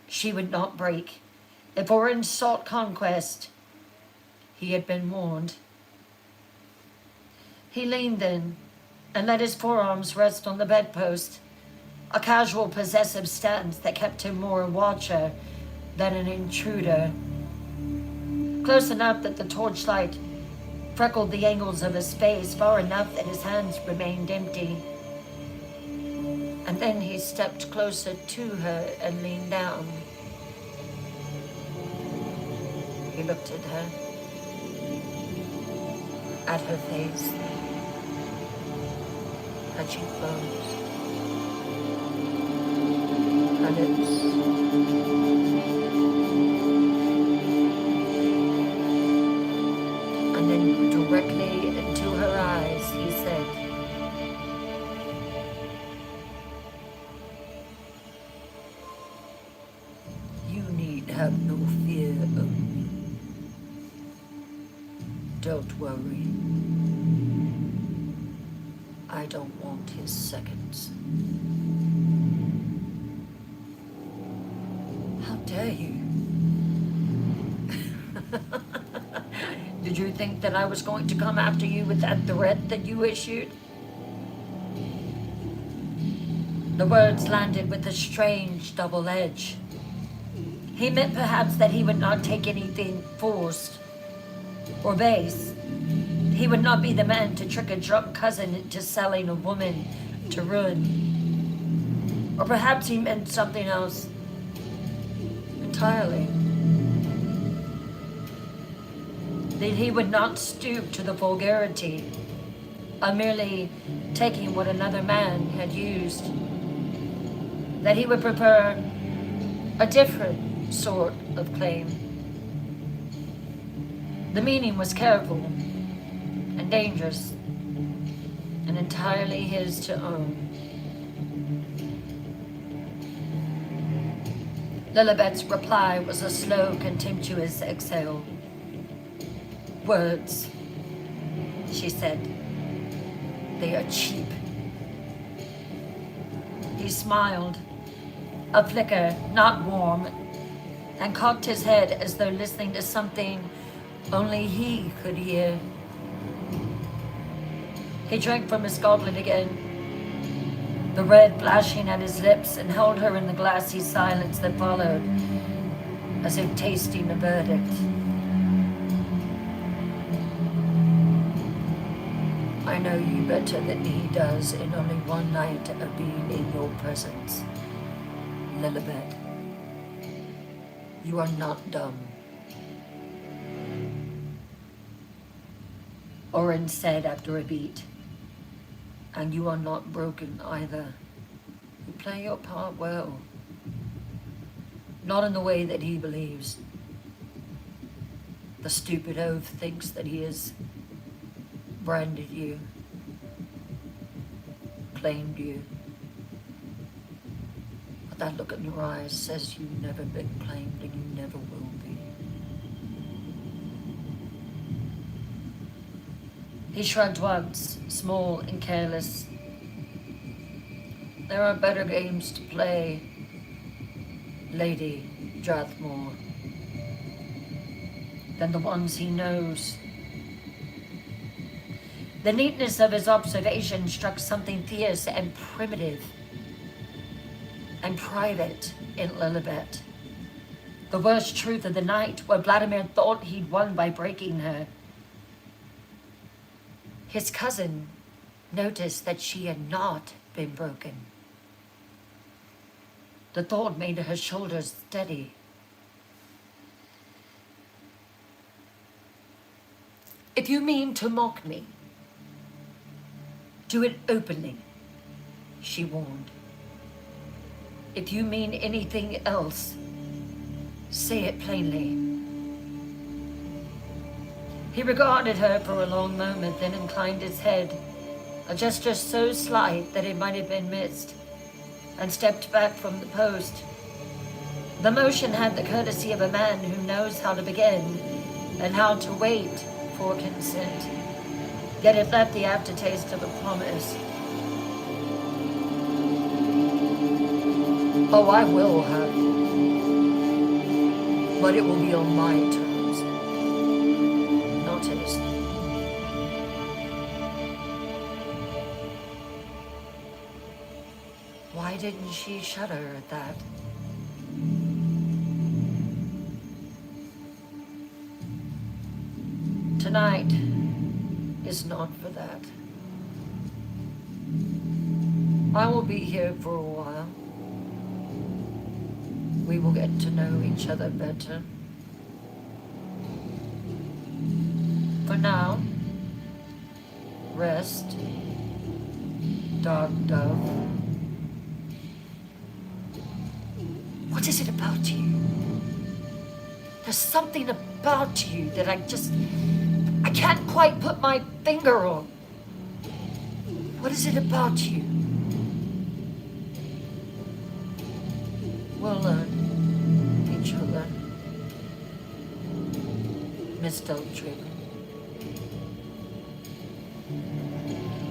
She would not break. If Orin sought conquest, he had been warned. He leaned in and let his forearms rest on the bedpost, a casual possessive stance that kept him more a watcher than an intruder. Close enough that the torchlight freckled the angles of his face, far enough that his hands remained empty. And then he stepped closer to her and leaned down. He looked at her, at her face, her cheekbones, her lips. And then directly into her eyes, he said, "You need have no fear of me. Don't worry. I don't want his seconds." How dare you? Did you think that I was going to come after you with that threat that you issued? The words landed with a strange double edge. He meant perhaps that he would not take anything forced or base. He would not be the man to trick a drunk cousin into selling a woman to ruin. Or perhaps he meant something else entirely. That he would not stoop to the vulgarity of merely taking what another man had used. That he would prefer a different sort of claim. The meaning was careful and dangerous and entirely his to own. Lilibet's reply was a slow, contemptuous exhale. "Words," she said. "They are cheap." He smiled, a flicker, not warm, and cocked his head as though listening to something only he could hear. He drank from his goblet again, the red flashing at his lips, and held her in the glassy silence that followed, as if tasting a verdict. "I know you better than he does in only one night of being in your presence, Lilibet. You are not dumb." Orin said after a beat. "And you are not broken either. You play your part well. Not in the way that he believes. The stupid oaf thinks that he has branded you, claimed you. But that look in your eyes says you've never been claimed and you never will be." He shrugged once, small and careless. "There are better games to play, Lady Strathmore, than the ones he knows." The neatness of his observation struck something fierce and primitive and private in Lilibet. The worst truth of the night, where Vladimir thought he'd won by breaking her. His cousin noticed that she had not been broken. The thought made her shoulders steady. "If you mean to mock me, do it openly," she warned. "If you mean anything else, say it plainly." He regarded her for a long moment, then inclined his head, a gesture so slight that it might have been missed, and stepped back from the post. The motion had the courtesy of a man who knows how to begin and how to wait for consent, yet it left the aftertaste of a promise. Oh, I will have you, but it will be on my terms, not his. Why didn't she shudder at that? Tonight is not for that. I will be here for a while. We will get to know each other better. For now, rest, dark dove. What is it about you? There's something about you that I can't quite put my finger on. What is it about you? We'll learn each other. Miss Deltraven.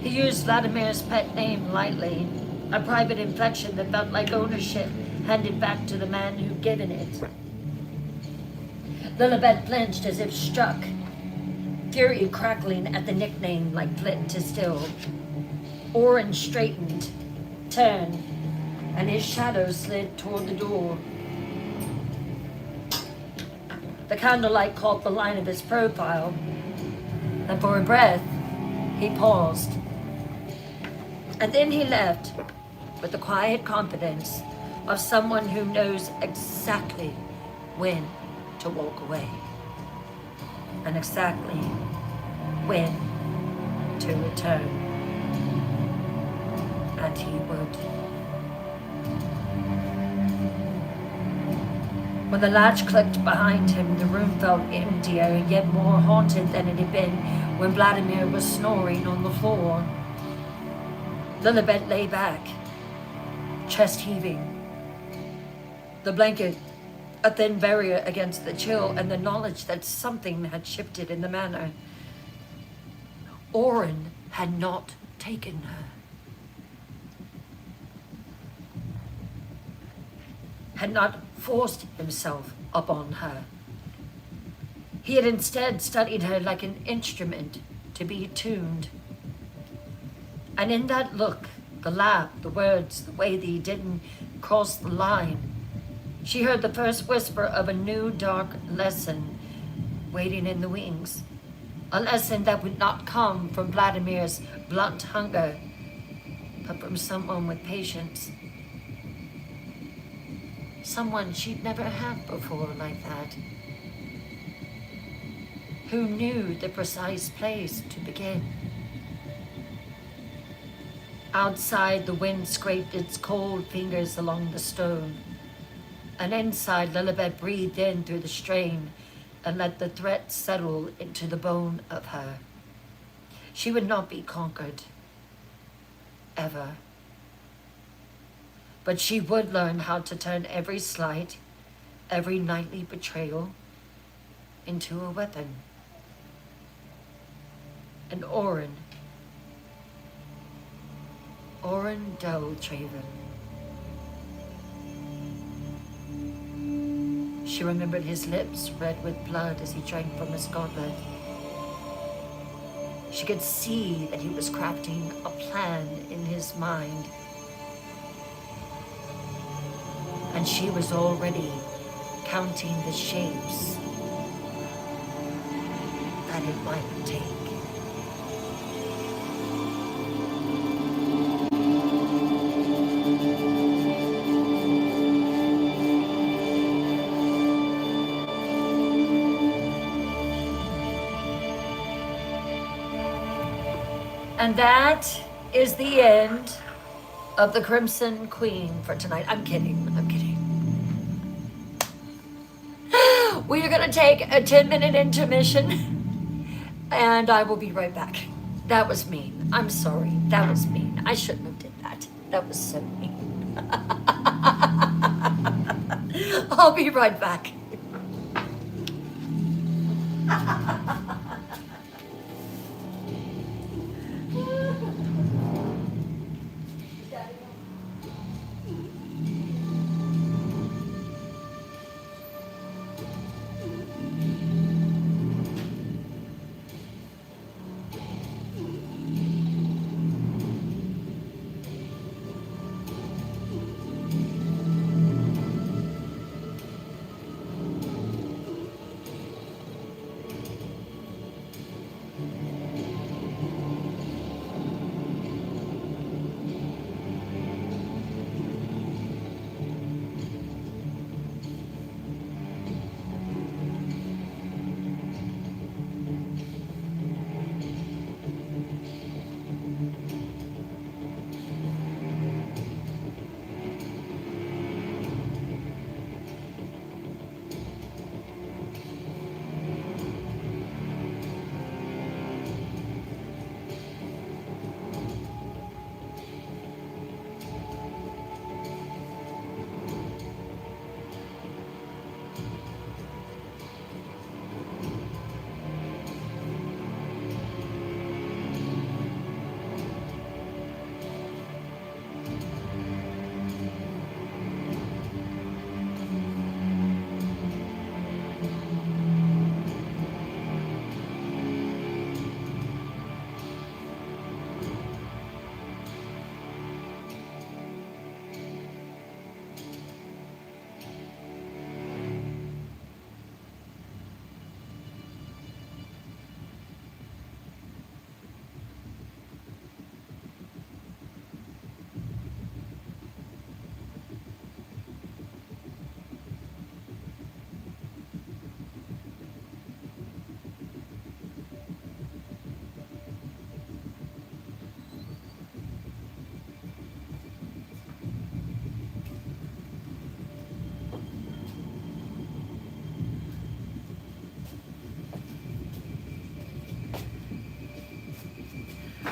He used Vladimir's pet name lightly, a private inflection that felt like ownership handed back to the man who'd given it. Lilibet blinched as if struck, fury crackling at the nickname like flint to steel. Oren straightened, turned, and his shadow slid toward the door. The candlelight caught the line of his profile, and for a breath, he paused. And then he left with the quiet confidence of someone who knows exactly when to walk away, and exactly when to return. And he would. When the latch clicked behind him, the room felt emptier and yet more haunted than it had been when Vladimir was snoring on the floor. Lilibet lay back, chest heaving. The blanket, a thin barrier against the chill, and the knowledge that something had shifted in the manor. Oren had not taken her. Had not forced himself upon her. He had instead studied her like an instrument to be tuned. And in that look, the laugh, the words, the way that he didn't cross the line, she heard the first whisper of a new dark lesson waiting in the wings. A lesson that would not come from Vladimir's blunt hunger, but from someone with patience. Someone she'd never had before like that. Who knew the precise place to begin. Outside, the wind scraped its cold fingers along the stone. And inside, Lilibet breathed in through the strain and let the threat settle into the bone of her. She would not be conquered. Ever. But she would learn how to turn every slight, every nightly betrayal, into a weapon. And Oren Deltraven. She remembered his lips red with blood as he drank from his goblet. She could see that he was crafting a plan in his mind. And she was already counting the shapes that it might take. And that is the end of the Crimson Queen for tonight. I'm kidding. We are going to take a 10-minute intermission. And I will be right back. That was mean. I'm sorry. That was mean. I shouldn't have did that. That was so mean. I'll be right back.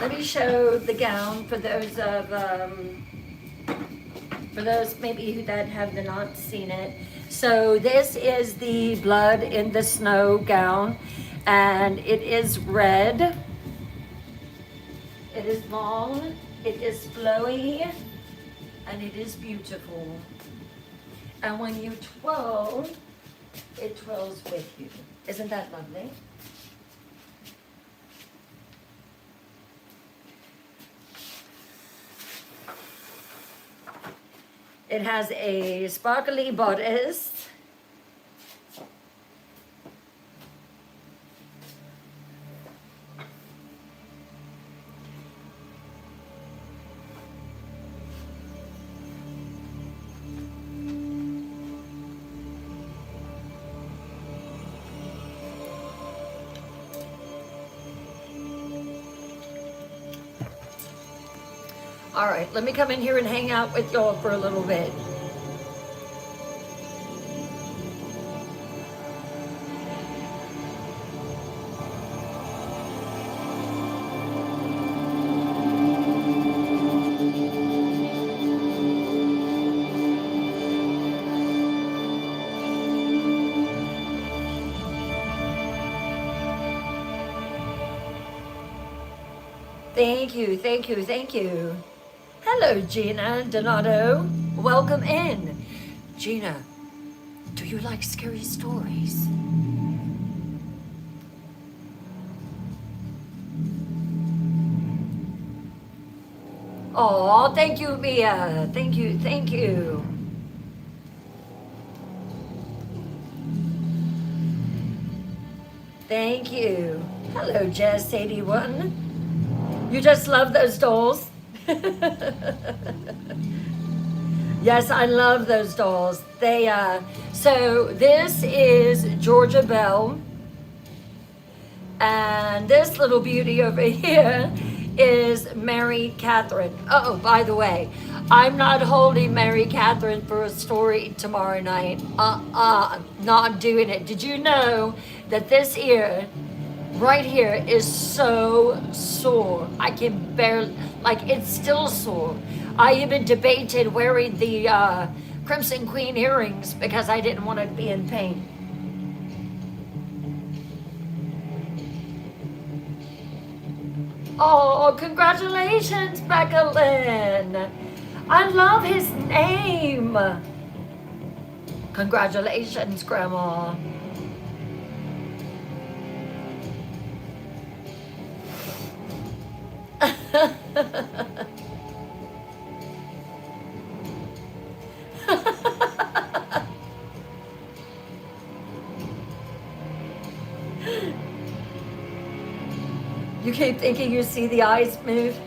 Let me show the gown for those maybe that have not seen it. So this is the Blood in the Snow gown, and it is red. It is long, it is flowy, and it is beautiful. And when you twirl, it twirls with you. Isn't that lovely? It has a sparkly bodice. All right, let me come in here and hang out with y'all for a little bit. Thank you, thank you, thank you. Hello, Gina Donato. Welcome in. Gina, do you like scary stories? Oh, thank you, Mia. Thank you, thank you. Thank you. Hello, Jess81. You just love those dolls? Yes, I love those dolls. So this is Georgia Bell, and this little beauty over here is Mary Catherine. Oh, by the way, I'm not holding Mary Catherine for a story tomorrow night. Not doing it. Did you know that this year right here is so sore. I can barely, like, it's still sore. I even debated wearing the Crimson Queen earrings because I didn't want to be in pain. Oh, congratulations, Becca Lynn. I love his name. Congratulations, Grandma. You keep thinking you see the eyes move?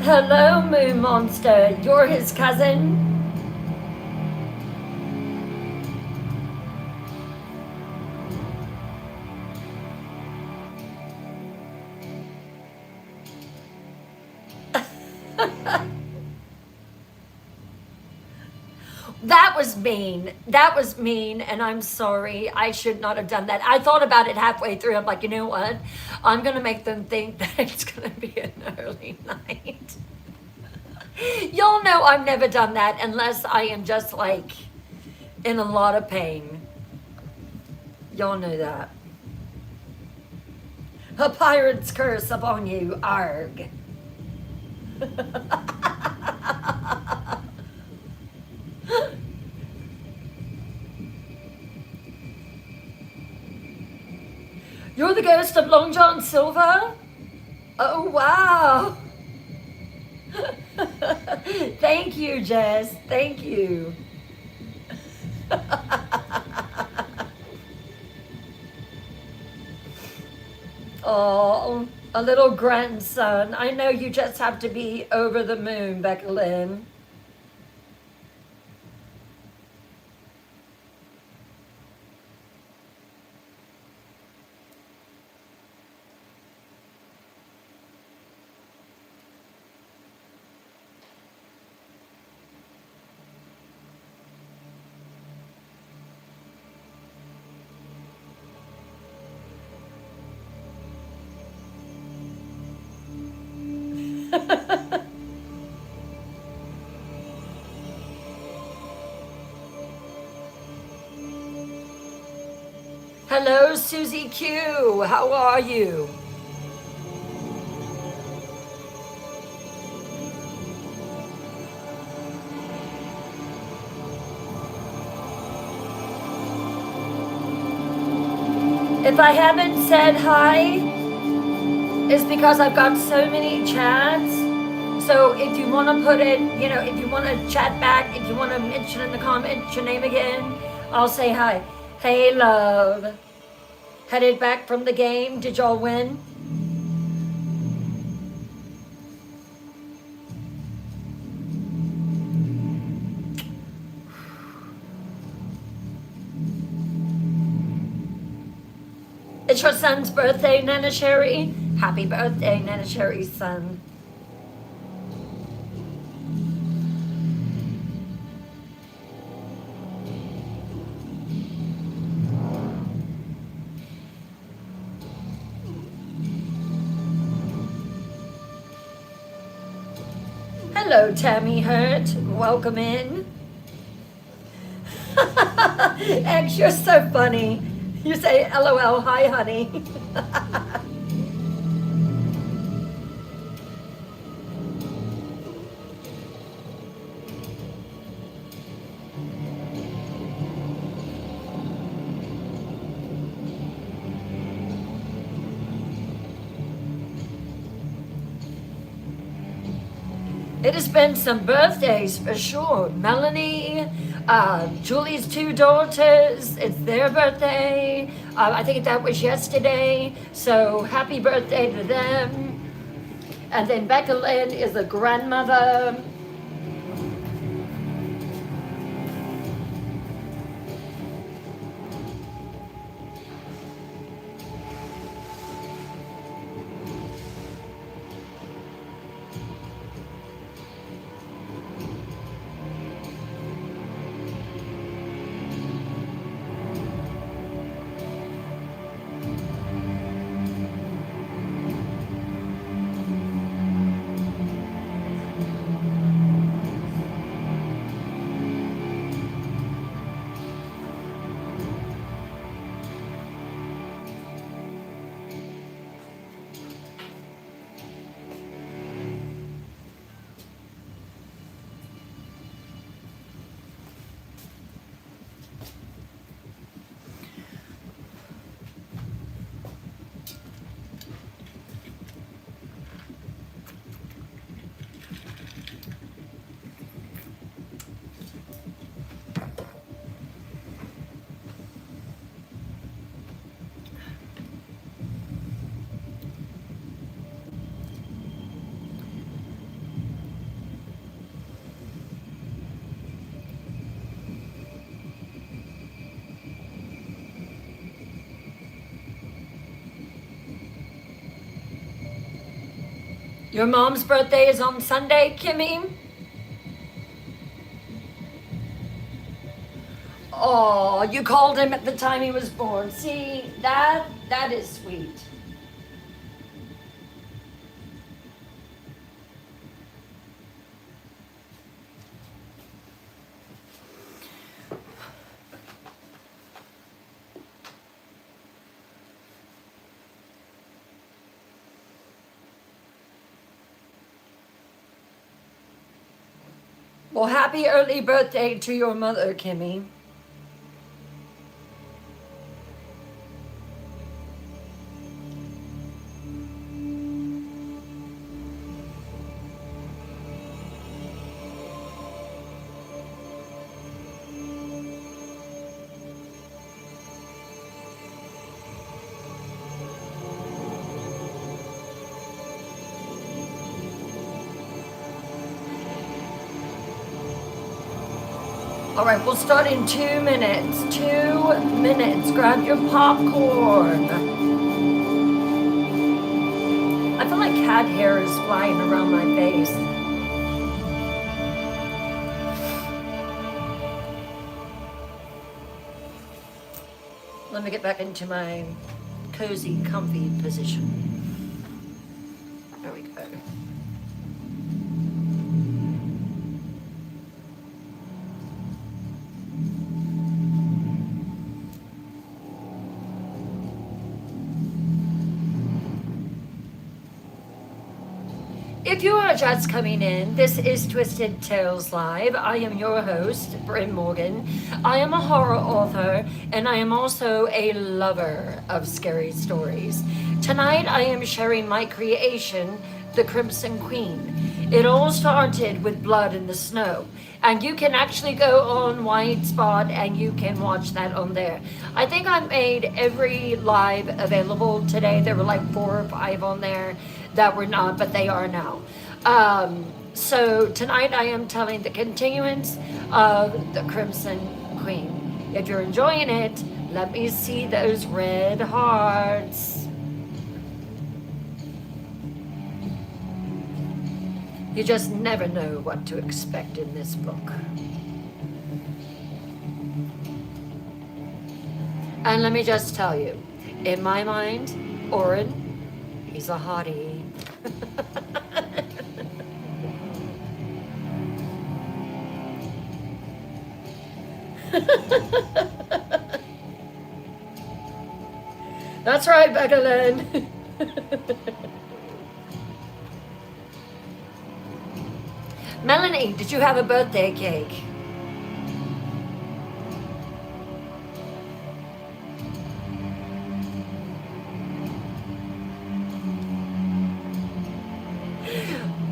Hello, Moon Monster. You're his cousin? That was mean. That was mean, and I'm sorry. I should not have done that. I thought about it halfway through. I'm like, you know what? I'm going to make them think that it's going to be an early night. Y'all know I've never done that unless I am just like in a lot of pain. Y'all know that. A pirate's curse upon you, arg. You're the ghost of Long John Silver? Oh, wow. Thank you, Jess. Thank you. Oh, a little grandson. I know you just have to be over the moon, Becca Lynn. Hello, Susie Q. How are you? If I haven't said hi, it's because I've got so many chats. So if you want to put it, you know, if you want to chat back, if you want to mention in the comments your name again, I'll say hi. Hey, love. Headed back from the game. Did y'all win? It's your son's birthday, Nana Sherry. Happy birthday, Nana Sherry's son. Hello, Tammy Hurt. Welcome in. X, you're so funny. You say LOL, hi, honey. It has been some birthdays for sure. Melanie, Julie's two daughters, it's their birthday. I think that was yesterday. So happy birthday to them. And then Becca Lynn is a grandmother. Your mom's birthday is on Sunday, Kimmy? Oh, you called him at the time he was born. See, that is sweet. Well, happy early birthday to your mother, Kimmy. All right, we'll start in 2 minutes. 2 minutes. Grab your popcorn. I feel like cat hair is flying around my face. Let me get back into my cozy, comfy position. There we go. If you are just coming in, this is Twisted Tales Live. I am your host, Bryn Morgan. I am a horror author, and I am also a lover of scary stories. Tonight, I am sharing my creation, The Crimson Queen. It all started with Blood in the Snow, and you can actually go on White Spot and you can watch that on there. I think I made every live available today. There were like 4 or 5 on there that were not, but they are now. So tonight I am telling the continuance of The Crimson Queen. If you're enjoying it, let me see those red hearts. You just never know what to expect in this book. And let me just tell you, in my mind, Oren, he's a hottie. That's right, Becca. Melanie, did you have a birthday cake?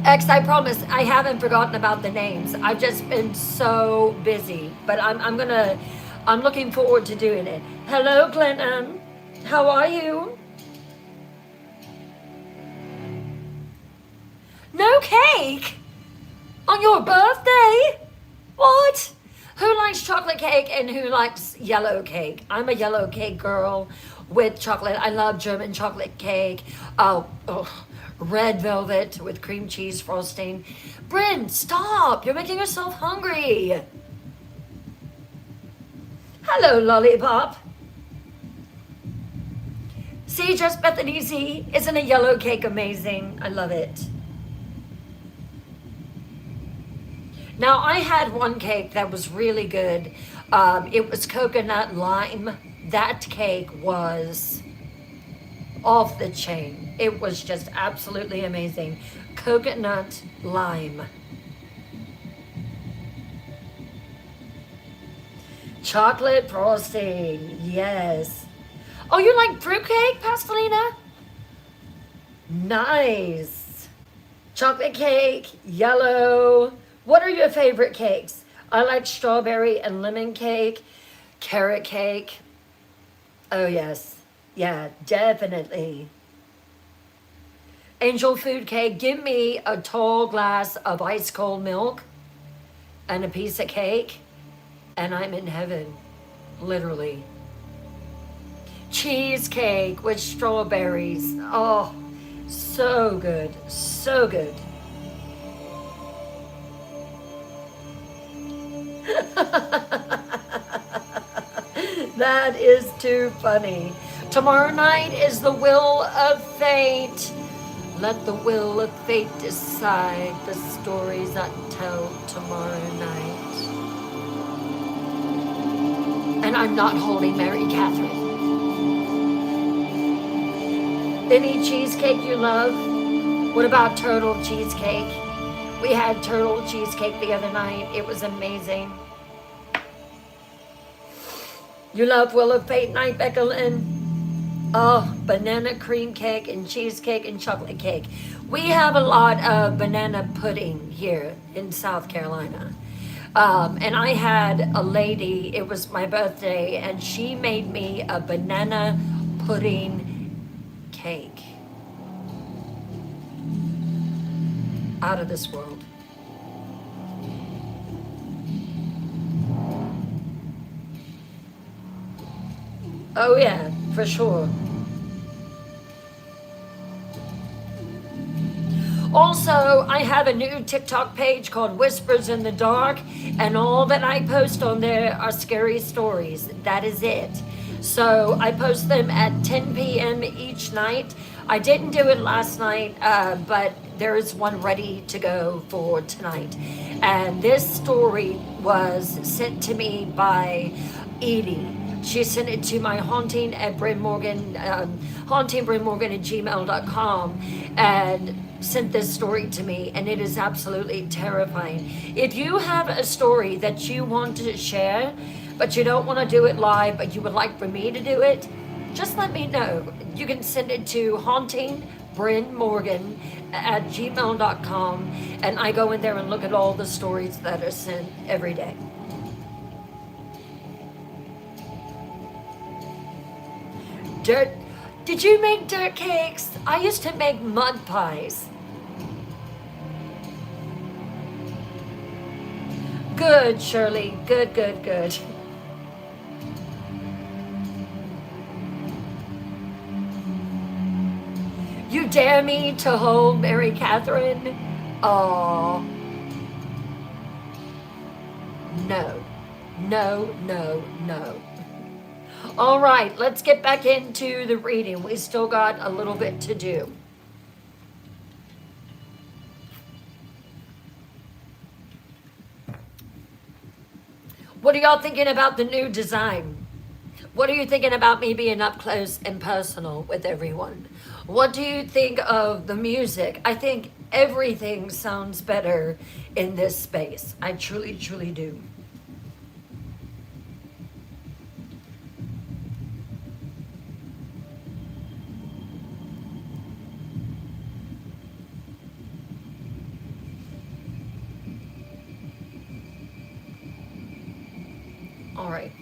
X, I promise, I haven't forgotten about the names. I've just been so busy, but I'm looking forward to doing it. Hello, Glennon. How are you? No cake? On your birthday? What? Who likes chocolate cake and who likes yellow cake? I'm a yellow cake girl with chocolate. I love German chocolate cake. Oh, red velvet with cream cheese frosting. Bryn, stop. You're making yourself hungry. Hello, Lollipop. See, just Bethany Z. Isn't a yellow cake amazing? I love it. Now, I had one cake that was really good. It was coconut lime. That cake was off the chain. It was just absolutely amazing. Coconut lime. Chocolate frosting, yes. Oh, you like fruitcake, Pastelina? Nice. Chocolate cake, yellow. What are your favorite cakes? I like strawberry and lemon cake, carrot cake. Oh, yes. Yeah, definitely. Angel food cake, give me a tall glass of ice cold milk and a piece of cake, and I'm in heaven, literally. Cheesecake with strawberries. Oh, So good. So good. That is too funny. Tomorrow night is the will of fate. Let the will of fate decide the stories I tell tomorrow night. And I'm not holding Mary Catherine. Any cheesecake you love? What about turtle cheesecake? We had turtle cheesecake the other night. It was amazing. You love Will of Fate night, Becca Lynn? Oh, banana cream cake and cheesecake and chocolate cake. We have a lot of banana pudding here in South Carolina. And I had a lady, it was my birthday, and she made me a banana pudding cake. Out of this world. Oh yeah, for sure. Also, I have a new TikTok page called Whispers in the Dark, and all that I post on there are scary stories. That is it. So I post them at 10 p.m. each night. I didn't do it last night, but there is one ready to go for tonight. And this story was sent to me by Edie. She sent it to my haunting at Bryn Morgan, hauntingbrynmorgan at gmail.com, and sent this story to me, and it is absolutely terrifying. If you have a story that you want to share, but you don't want to do it live, but you would like for me to do it, just let me know. You can send it to hauntingbrynmorgan at gmail.com, and I go in there and look at all the stories that are sent every day. Dirt. Did you make dirt cakes? I used to make mud pies. Good, Shirley. Good, good, good. You dare me to hold Mary Catherine? Oh. No. No, no, no. All right, let's get back into the reading. We still got a little bit to do. What are y'all thinking about the new design? What are you thinking about me being up close and personal with everyone? What do you think of the music? I think everything sounds better in this space. I truly, truly do. All right.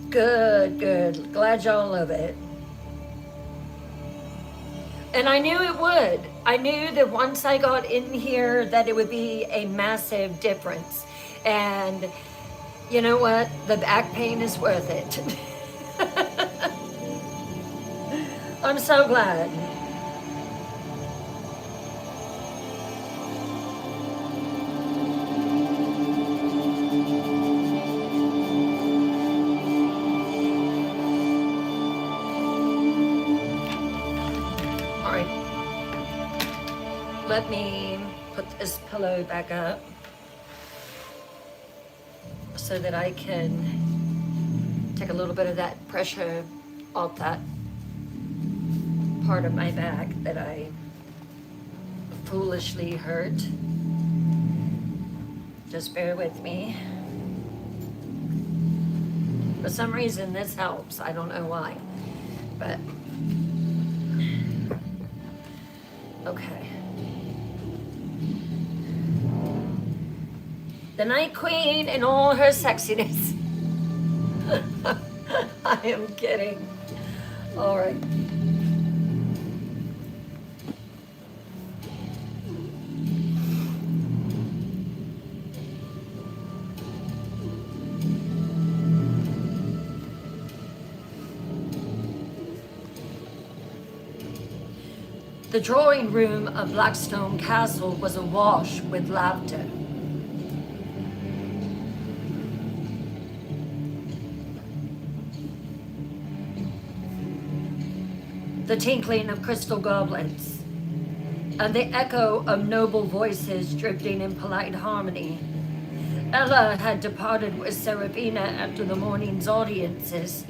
Good, good. Glad y'all love it. And I knew it would. I knew that once I got in here that it would be a massive difference. And you know what? The back pain is worth it. I'm so glad. Let me put this pillow back up so that I can take a little bit of that pressure off that part of my back that I foolishly hurt. Just bear with me. For some reason this helps. I don't know why, but okay. The Night Queen in all her sexiness. I am kidding. All right. The drawing room of Blackstone Castle was awash with laughter. The tinkling of crystal goblets, and the echo of noble voices drifting in polite harmony. Ella had departed with Seraphina after the morning's audiences,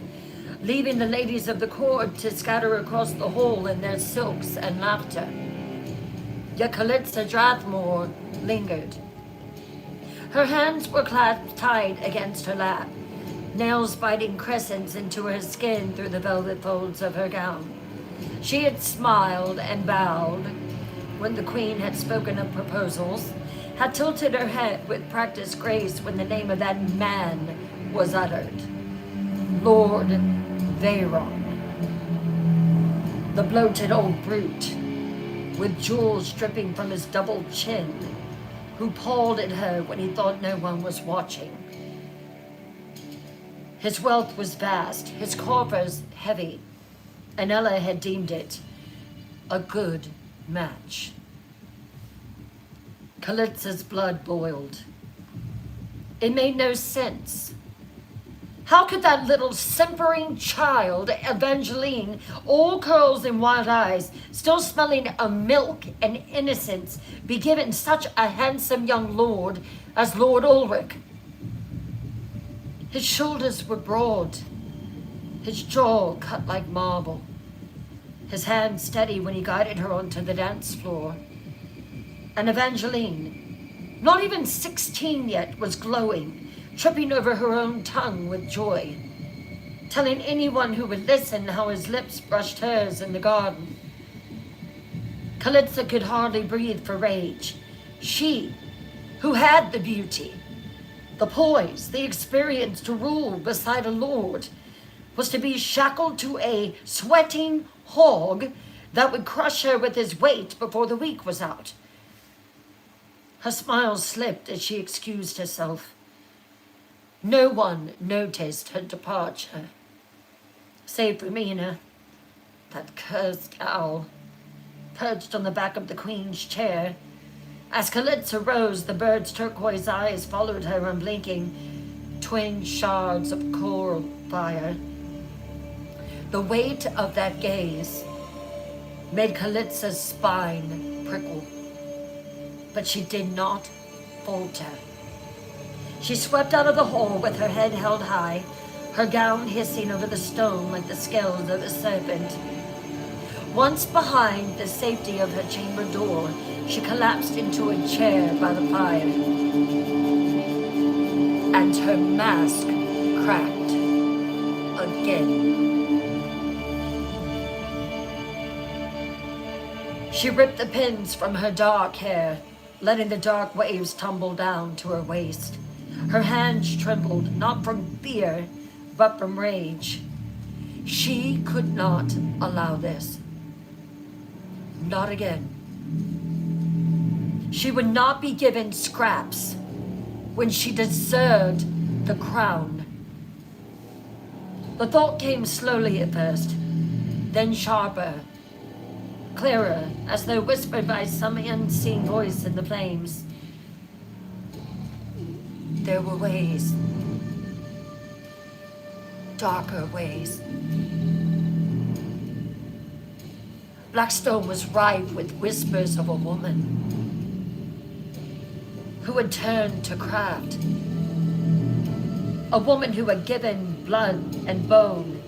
leaving the ladies of the court to scatter across the hall in their silks and laughter. Yet Callista Strathmore lingered. Her hands were clasped tight against her lap, nails biting crescents into her skin through the velvet folds of her gown. She had smiled and bowed when the queen had spoken of proposals, had tilted her head with practiced grace when the name of that man was uttered. Lord Veyron, the bloated old brute, with jewels dripping from his double chin, who pawed at her when he thought no one was watching. His wealth was vast, his coffers heavy, and Ella had deemed it a good match. Calista's blood boiled. It made no sense. How could that little simpering child, Evangeline, all curls and wild eyes, still smelling of milk and innocence, be given such a handsome young lord as Lord Ulrich? His shoulders were broad, his jaw cut like marble, his hand steady when he guided her onto the dance floor. And Evangeline, not even 16 yet, was glowing, tripping over her own tongue with joy, telling anyone who would listen how his lips brushed hers in the garden. Callista could hardly breathe for rage. She, who had the beauty, the poise, the experience to rule beside a lord, was to be shackled to a sweating hog that would crush her with his weight before the week was out. Her smile slipped as she excused herself. No one noticed her departure, save Romina, that cursed owl, perched on the back of the queen's chair. As Callista rose, the bird's turquoise eyes followed her unblinking, twin shards of coral fire. The weight of that gaze made Callista's spine prickle, but she did not falter. She swept out of the hall with her head held high, her gown hissing over the stone like the scales of a serpent. Once behind the safety of her chamber door, she collapsed into a chair by the fire, and her mask cracked again. She ripped the pins from her dark hair, letting the dark waves tumble down to her waist. Her hands trembled, not from fear, but from rage. She could not allow this. Not again. She would not be given scraps when she deserved the crown. The thought came slowly at first, then sharper, clearer, as though whispered by some unseen voice in the flames. There were ways, darker ways. Blackstone was rife with whispers of a woman who had turned to craft, a woman who had given blood and bone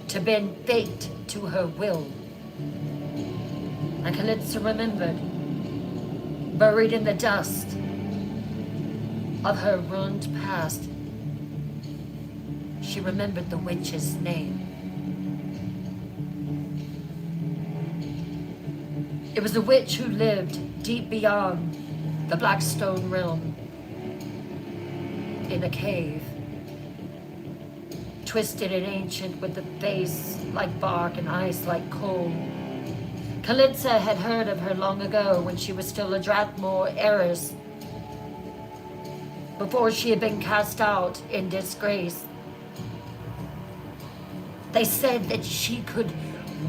to bend fate to her will. And Callista remembered, buried in the dust of her ruined past, she remembered the witch's name. It was a witch who lived deep beyond the Blackstone realm, in a cave, twisted and ancient with the face like bark and eyes like coal. Kalitza had heard of her long ago when she was still a Drathmore heiress, before she had been cast out in disgrace. They said that she could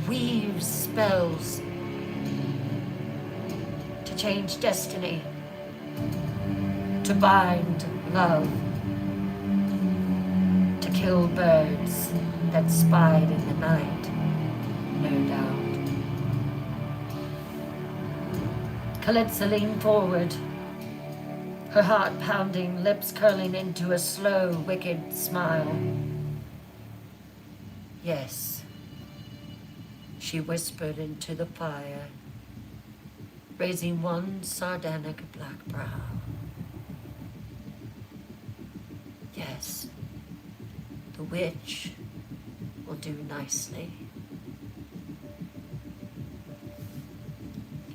weave spells to change destiny, to bind love, to kill birds that spied in the night, no doubt. Kalitza leaned forward, her heart pounding, lips curling into a slow, wicked smile. Yes, she whispered into the fire, raising one sardonic black brow. Yes, the witch will do nicely.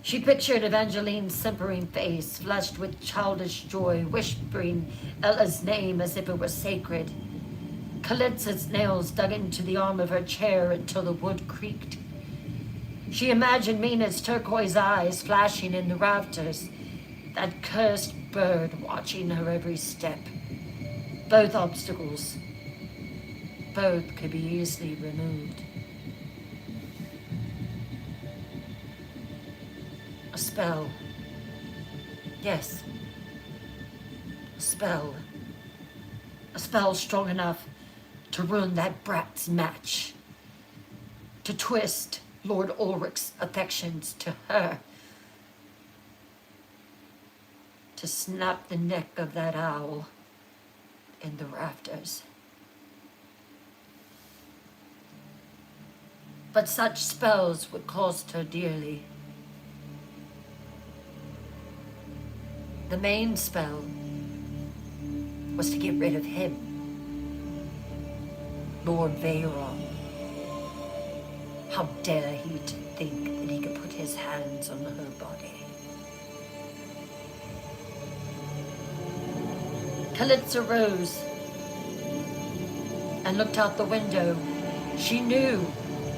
She pictured Evangeline's simpering face, flushed with childish joy, whispering Ella's name as if it were sacred. Kalitza's nails dug into the arm of her chair until the wood creaked. She imagined Mina's turquoise eyes flashing in the rafters, that cursed bird watching her every step. Both obstacles, both could be easily removed. A spell. Yes. A spell. A spell strong enough to ruin that brat's match. To twist Lord Ulrich's affections to her. To snap the neck of that owl in the rafters. But such spells would cost her dearly. The main spell was to get rid of him, Lord Veyron. How dare he to think that he could put his hands on her body. Kalitza rose and looked out the window. She knew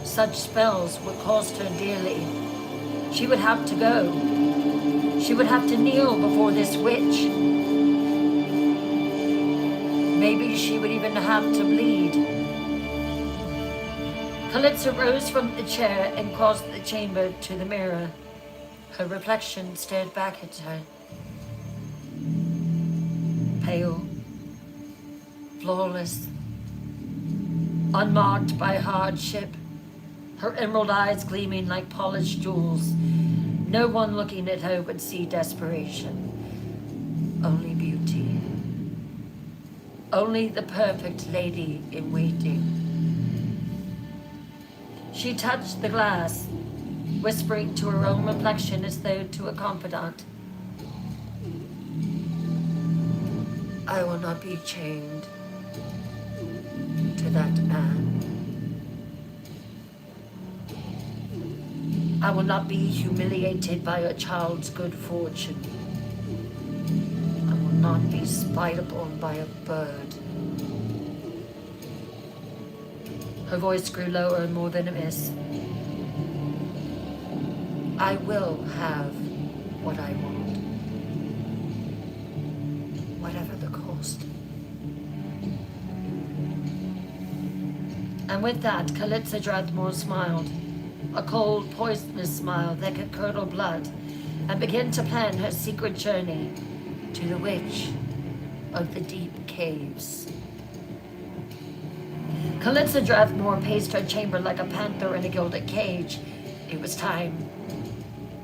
such spells would cost her dearly. She would have to go. She would have to kneel before this witch. Maybe she would even have to bleed. Kalitza rose from the chair and crossed the chamber to the mirror. Her reflection stared back at her. Pale, flawless, unmarked by hardship, her emerald eyes gleaming like polished jewels. No one looking at her would see desperation, only beauty. Only the perfect lady in waiting. She touched the glass, whispering to her own reflection as though to a confidant. I will not be chained to that man. I will not be humiliated by a child's good fortune. I will not be spied upon by a bird. Her voice grew lower and more venomous. I will have what I want, whatever the cost. And with that, Kalitza Drathmore smiled. A cold, poisonous smile that could curdle blood, and begin to plan her secret journey to the witch of the deep caves. Kalitza Drathmore paced her chamber like a panther in a gilded cage. It was time.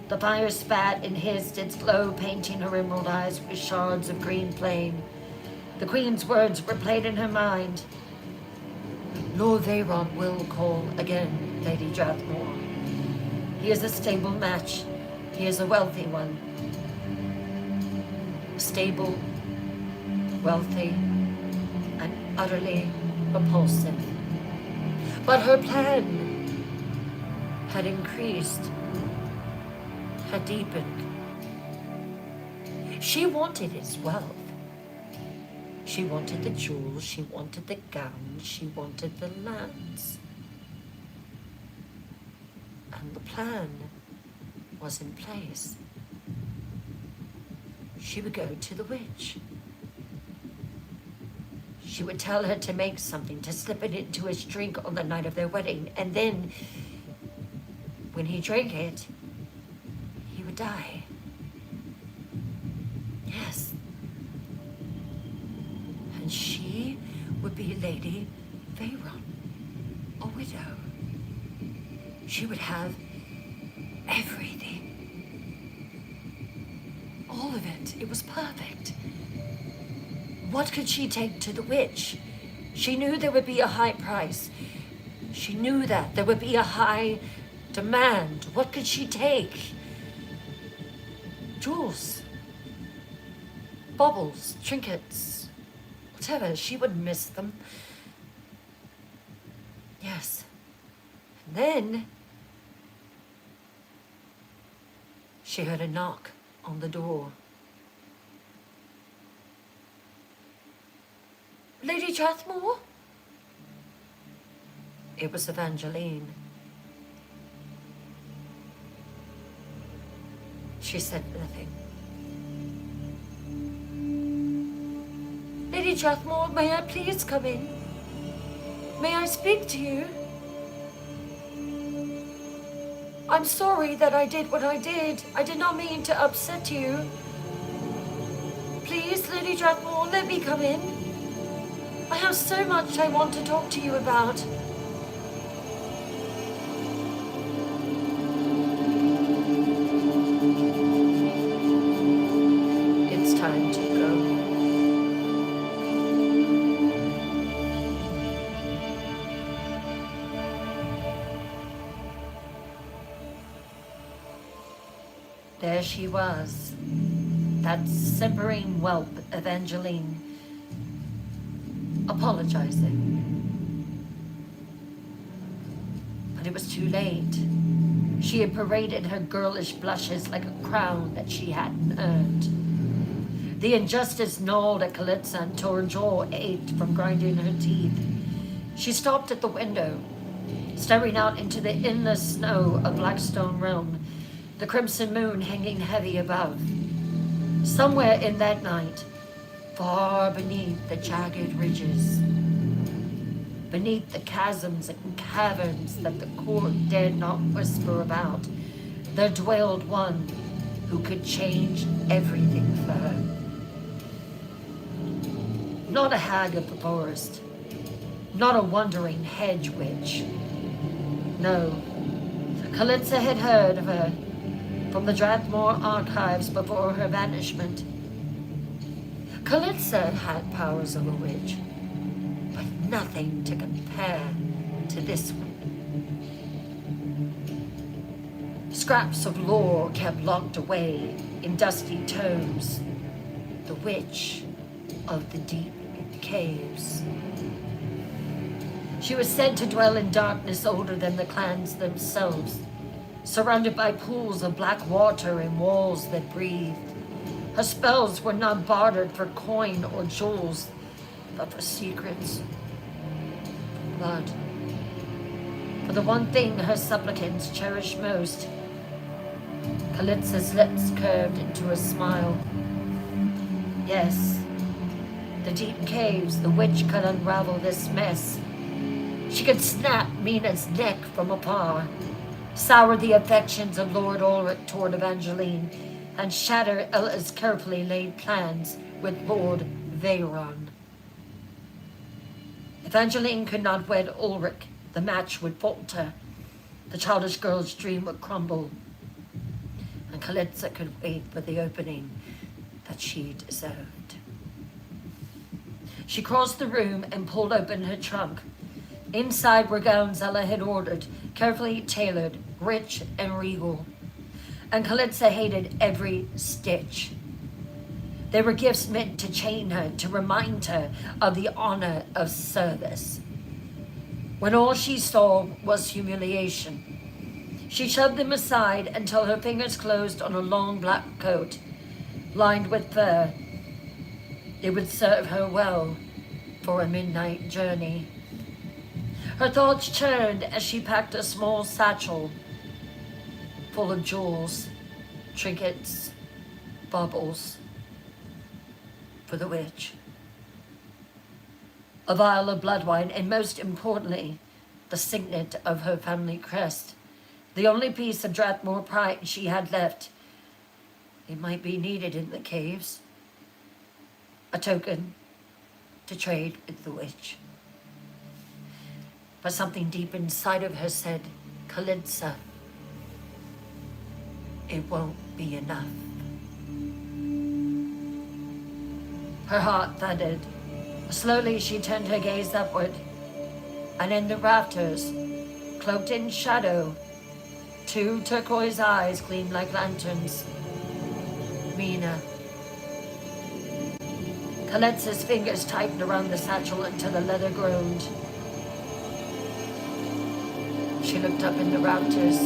The fire spat and hissed its glow, painting her emerald eyes with shards of green flame. The queen's words replayed in her mind. Lord Veyron will call again, Lady Drathmore. He is a stable match. He is a wealthy one. Stable, wealthy, and utterly repulsive. But her plan had increased, had deepened. She wanted his wealth. She wanted the jewels, she wanted the gowns, she wanted the lands. And the plan was in place. She would go to the witch. She would tell her to make something, to slip it into his drink on the night of their wedding, and then, when he drank it, he would die. Yes. And she would be Lady Veyron, a widow. She would have everything. All of it. It was perfect. What could she take to the witch? She knew there would be a high price. She knew that there would be a high demand. What could she take? Jewels, baubles, trinkets, whatever. She would miss them. Yes. And then she heard a knock on the door. Lady Strathmore? It was Evangeline. She said nothing. Lady Strathmore, may I please come in? May I speak to you? I'm sorry that I did what I did. I did not mean to upset you. Please, Lady Strathmore, let me come in. I have so much I want to talk to you about. It's time to go. There she was, that simpering whelp, Evangeline, apologizing. But it was too late. She had paraded her girlish blushes like a crown that she hadn't earned. The injustice gnawed at Kalitza until her jaw ached from grinding her teeth. She stopped at the window, staring out into the endless snow of Blackstone Realm, the crimson moon hanging heavy above. Somewhere in that night, far beneath the jagged ridges, beneath the chasms and caverns that the court dared not whisper about, there dwelled one who could change everything for her. Not a hag of the forest, not a wandering hedge witch. No, Kalitza had heard of her from the Strathmore archives before her banishment. Kalitza had powers of a witch, but nothing to compare to this one. Scraps of lore kept locked away in dusty tomes. The witch of the deep caves. She was said to dwell in darkness older than the clans themselves, surrounded by pools of black water and walls that breathed. Her spells were not bartered for coin or jewels, but for secrets, blood. For the one thing her supplicants cherished most. Kalitza's lips curved into a smile. Yes, the deep caves, the witch could unravel this mess. She could snap Mina's neck from afar, sour the affections of Lord Ulrich toward Evangeline, and shatter Ella's carefully laid plans with Lord Veyron. Evangeline could not wed Ulrich. The match would falter. The childish girl's dream would crumble. And Kalitza could wait for the opening that she deserved. She crossed the room and pulled open her trunk. Inside were gowns Ella had ordered, carefully tailored, rich and regal. And Kalitza hated every stitch. They were gifts meant to chain her, to remind her of the honor of service. When all she saw was humiliation, she shoved them aside until her fingers closed on a long black coat, lined with fur. It would serve her well for a midnight journey. Her thoughts churned as she packed a small satchel full of jewels, trinkets, baubles for the witch. A vial of blood wine, and most importantly, the signet of her family crest. The only piece of Drathmore pride she had left. It might be needed in the caves. A token to trade with the witch. But something deep inside of her said, Kalitsa, it won't be enough. Her heart thudded. Slowly she turned her gaze upward, and in the rafters, cloaked in shadow, two turquoise eyes gleamed like lanterns. Mina. Kalitsa's fingers tightened around the satchel until the leather groaned. She looked up in the rafters.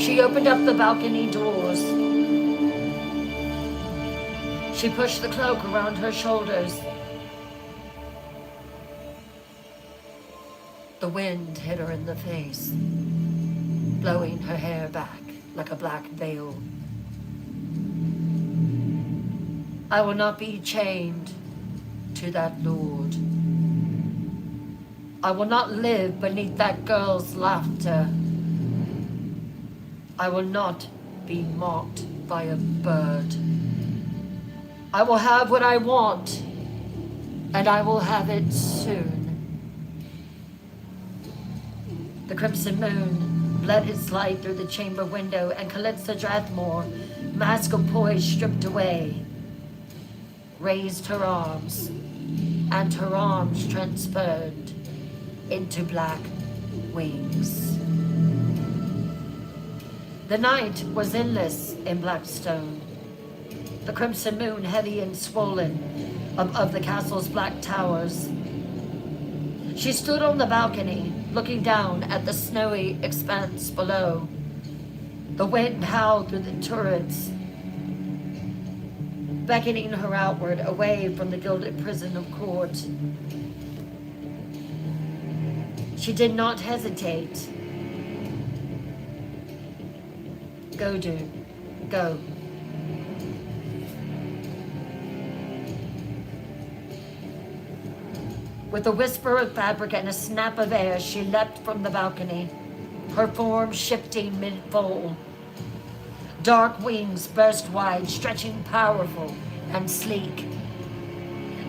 She opened up the balcony doors. She pushed the cloak around her shoulders. The wind hit her in the face, blowing her hair back like a black veil. I will not be chained to that lord. I will not live beneath that girl's laughter. I will not be mocked by a bird. I will have what I want, and I will have it soon. The crimson moon bled its light through the chamber window, and Kalitsa Drathmore, mask of poise stripped away, raised her arms, and her arms transferred into black wings. The night was endless in Blackstone. The crimson moon, heavy and swollen, above the castle's black towers. She stood on the balcony, looking down at the snowy expanse below. The wind howled through the turrets, beckoning her outward, away from the gilded prison of court. She did not hesitate. Go, Dune, go. With a whisper of fabric and a snap of air, she leapt from the balcony, her form shifting mid-fold. Dark wings burst wide, stretching powerful and sleek.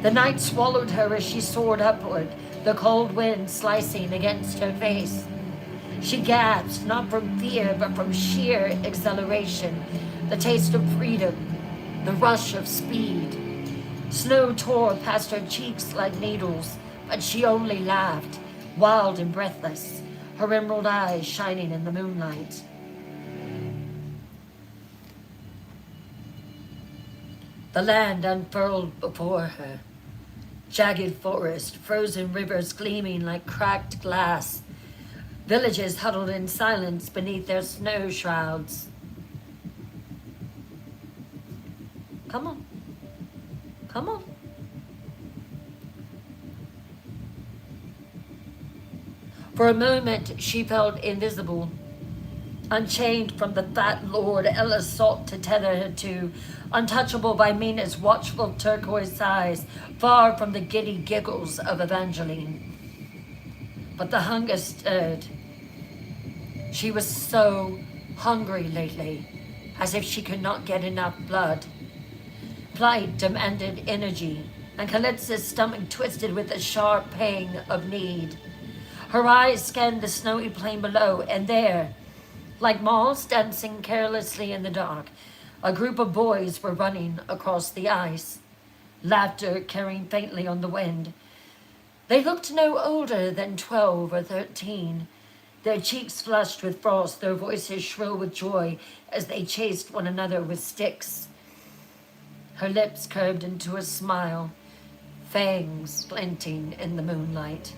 The night swallowed her as she soared upward, the cold wind slicing against her face. She gasped, not from fear, but from sheer exhilaration, the taste of freedom, the rush of speed. Snow tore past her cheeks like needles, but she only laughed, wild and breathless, her emerald eyes shining in the moonlight. The land unfurled before her. Jagged forest, frozen rivers gleaming like cracked glass. Villages huddled in silence beneath their snow shrouds. Come on. Come on. For a moment, she felt invisible, unchained from the fat lord Ella sought to tether her to, untouchable by Mina's watchful turquoise eyes, far from the giddy giggles of Evangeline. But the hunger stirred. She was so hungry lately, as if she could not get enough blood. Plight demanded energy, and Kalitsa's stomach twisted with the sharp pang of need. Her eyes scanned the snowy plain below, and there, like moths dancing carelessly in the dark, a group of boys were running across the ice, laughter carrying faintly on the wind. They looked no older than 12 or 13, their cheeks flushed with frost, their voices shrill with joy as they chased one another with sticks. Her lips curved into a smile, fangs glinting in the moonlight.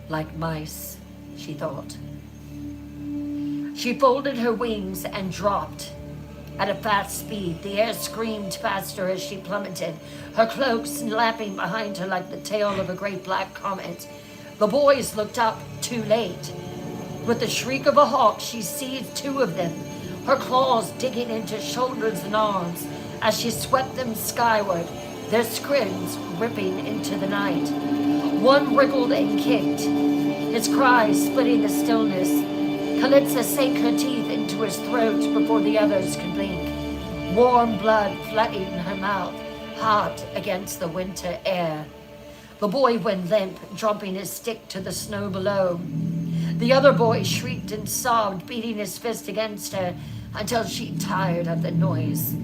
Like mice, she thought. She folded her wings and dropped, At a fast speed, the air screamed faster as she plummeted, her cloak snapping behind her like the tail of a great black comet. The boys looked up too late. With the shriek of a hawk, she seized two of them, her claws digging into shoulders and arms as she swept them skyward, their screams ripping into the night. One wriggled and kicked, his cries splitting the stillness. Kalitza sank her teeth into his throat before the others could blink. Warm blood flooding her mouth, hot against the winter air. The boy went limp, dropping his stick to the snow below. The other boy shrieked and sobbed, beating his fist against her until she tired of the noise.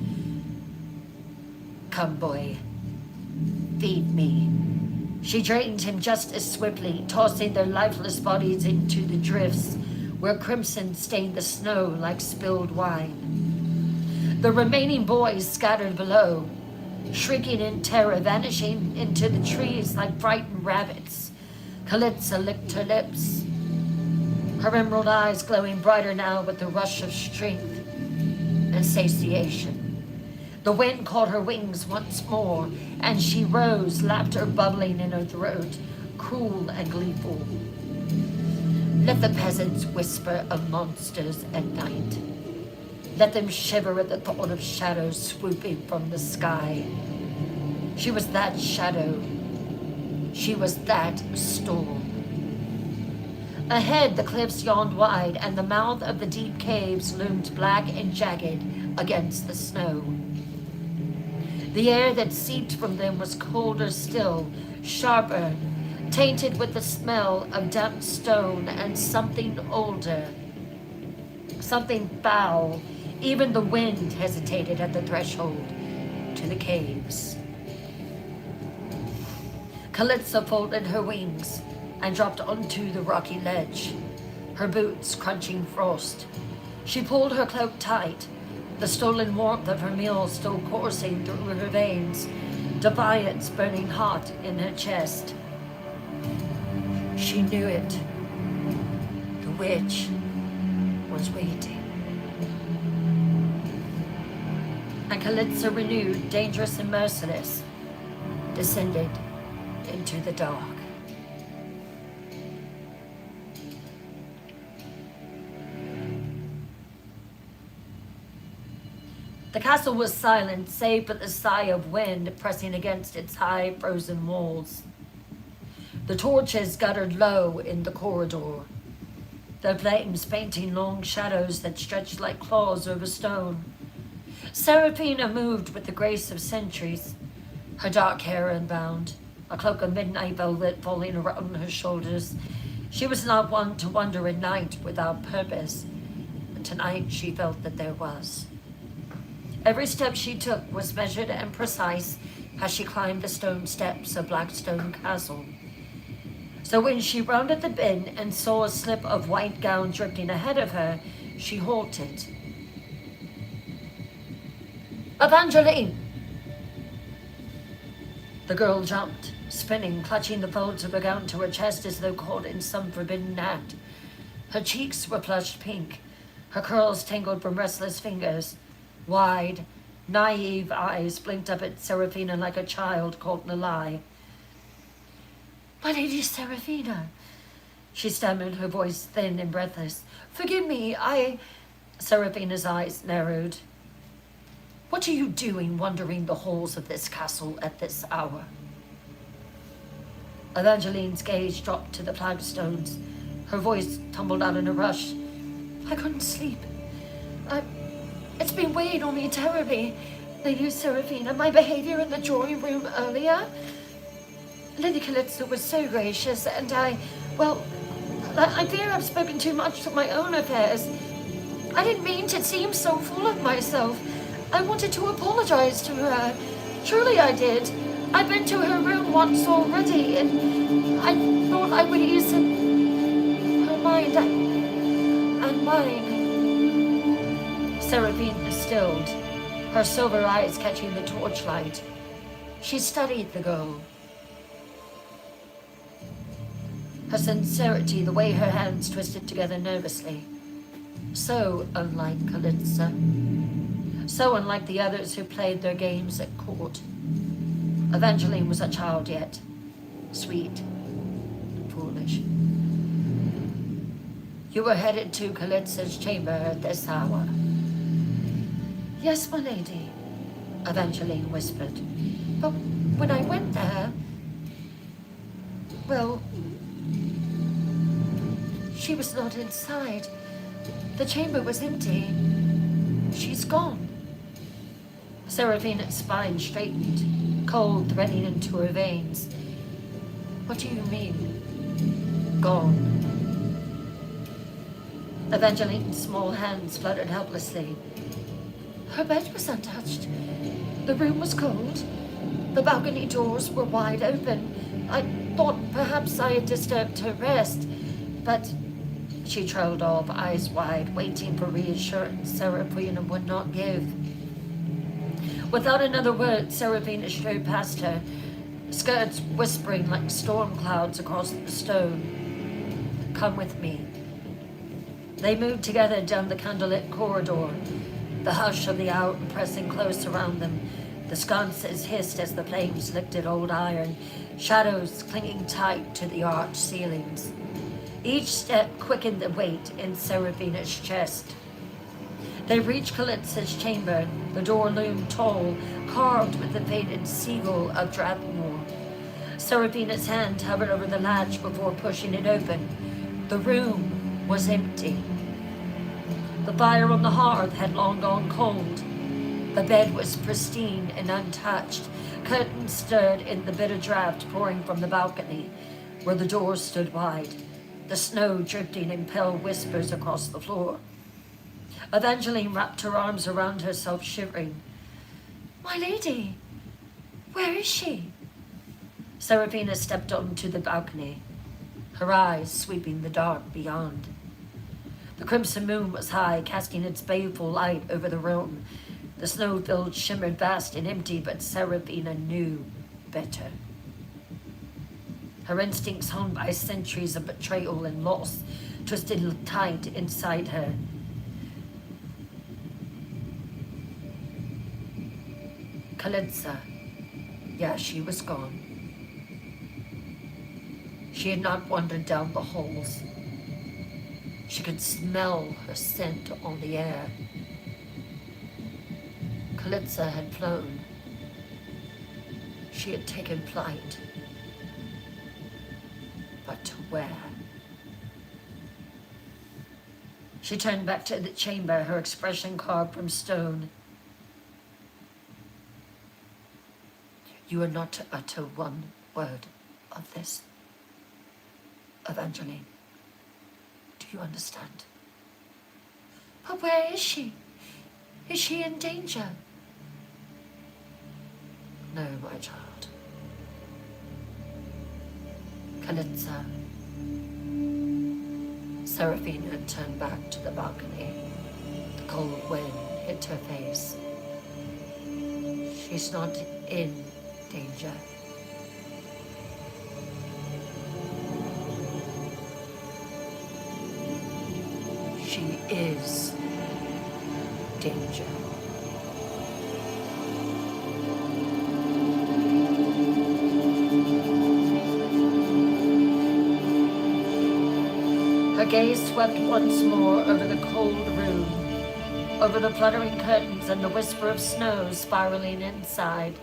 Come, boy, feed me. She drained him just as swiftly, tossing their lifeless bodies into the drifts where crimson stained the snow like spilled wine. The remaining boys scattered below, shrieking in terror, vanishing into the trees like frightened rabbits. Kalitza licked her lips, her emerald eyes glowing brighter now with the rush of strength and satiation. The wind caught her wings once more, and she rose, laughter bubbling in her throat, cruel and gleeful. Let the peasants whisper of monsters at night. Let them shiver at the thought of shadows swooping from the sky. She was that shadow. She was that storm. Ahead, the cliffs yawned wide, and the mouth of the deep caves loomed black and jagged against the snow. The air that seeped from them was colder still, sharper, tainted with the smell of damp stone and something older, something foul. Even the wind hesitated at the threshold to the caves. Kalitza folded her wings and dropped onto the rocky ledge, her boots crunching frost. She pulled her cloak tight, the stolen warmth of her meal still coursing through her veins, defiance burning hot in her chest. She knew it. The witch was waiting. And Kalitza, renewed, dangerous and merciless, descended into the dark. The castle was silent, save but the sigh of wind pressing against its high frozen walls. The torches guttered low in the corridor, their flames painting long shadows that stretched like claws over stone. Seraphina moved with the grace of centuries, her dark hair unbound, a cloak of midnight velvet falling around her shoulders. She was not one to wander at night without purpose, and tonight she felt that there was. Every step she took was measured and precise as she climbed the stone steps of Blackstone Castle. So when she rounded the bend and saw a slip of white gown drifting ahead of her, she halted. Evangeline! The girl jumped, spinning, clutching the folds of her gown to her chest as though caught in some forbidden act. Her cheeks were flushed pink, her curls tangled from restless fingers. Wide, naive eyes blinked up at Seraphina like a child caught in a lie. My Lady Seraphina, she stammered, her voice thin and breathless. Forgive me, Seraphina's eyes narrowed. What are you doing wandering the halls of this castle at this hour? Evangeline's gaze dropped to the flagstones. Her voice tumbled out in a rush. I couldn't sleep. It's been weighing on me terribly, Lady Seraphina. My behavior in the drawing room earlier. Lady Kalitza was so gracious, and I fear I've spoken too much of my own affairs. I didn't mean to seem so full of myself. I wanted to apologize to her. Truly I did. I've been to her room once already, and I thought I would ease her mind and mine. Seraphina stilled, her silver eyes catching the torchlight. She studied the girl. Her sincerity, the way her hands twisted together nervously. So unlike Kalitza. So unlike the others who played their games at court, Evangeline was a child yet, sweet and foolish. You were headed to Kalitsa's chamber at this hour. Yes, my lady, Evangeline whispered. But when I went there, well, she was not inside. The chamber was empty. She's gone. Seraphina's spine straightened, cold threading into her veins. What do you mean, gone? Evangeline's small hands fluttered helplessly. Her bed was untouched. The room was cold. The balcony doors were wide open. I thought perhaps I had disturbed her rest, but she trailed off, eyes wide, waiting for reassurance Seraphina would not give. Without another word, Seraphina strode past her, skirts whispering like storm clouds across the stone. Come with me. They moved together down the candlelit corridor, the hush of the hour pressing close around them. The sconces hissed as the flames licked at old iron, shadows clinging tight to the arched ceilings. Each step quickened the weight in Seraphina's chest. They reached Kalitsa's chamber. The door loomed tall, carved with the faded sigil of Drathmore. Seraphina's hand hovered over the latch before pushing it open. The room was empty. The fire on the hearth had long gone cold. The bed was pristine and untouched. Curtains stirred in the bitter draft pouring from the balcony, where the door stood wide, the snow drifting in pale whispers across the floor. Evangeline wrapped her arms around herself, shivering. My lady, where is she? Seraphina stepped onto the balcony, her eyes sweeping the dark beyond. The crimson moon was high, casting its baleful light over the room. The snow-filled shimmered vast and empty, but Seraphina knew better. Her instincts, honed by centuries of betrayal and loss, twisted tight inside her. Kalitsa, yeah, she was gone. She had not wandered down the halls. She could smell her scent on the air. Kalitsa had flown. She had taken flight. But to where? She turned back to the chamber, her expression carved from stone. You are not to utter one word of this, Evangeline. Do you understand? But where is she? Is she in danger? No, my child. Kalitsa. Seraphina turned back to the balcony. The cold wind hit her face. She's not in danger. She is danger. Her gaze swept once more over the cold room, over the fluttering curtains and the whisper of snow spiraling inside.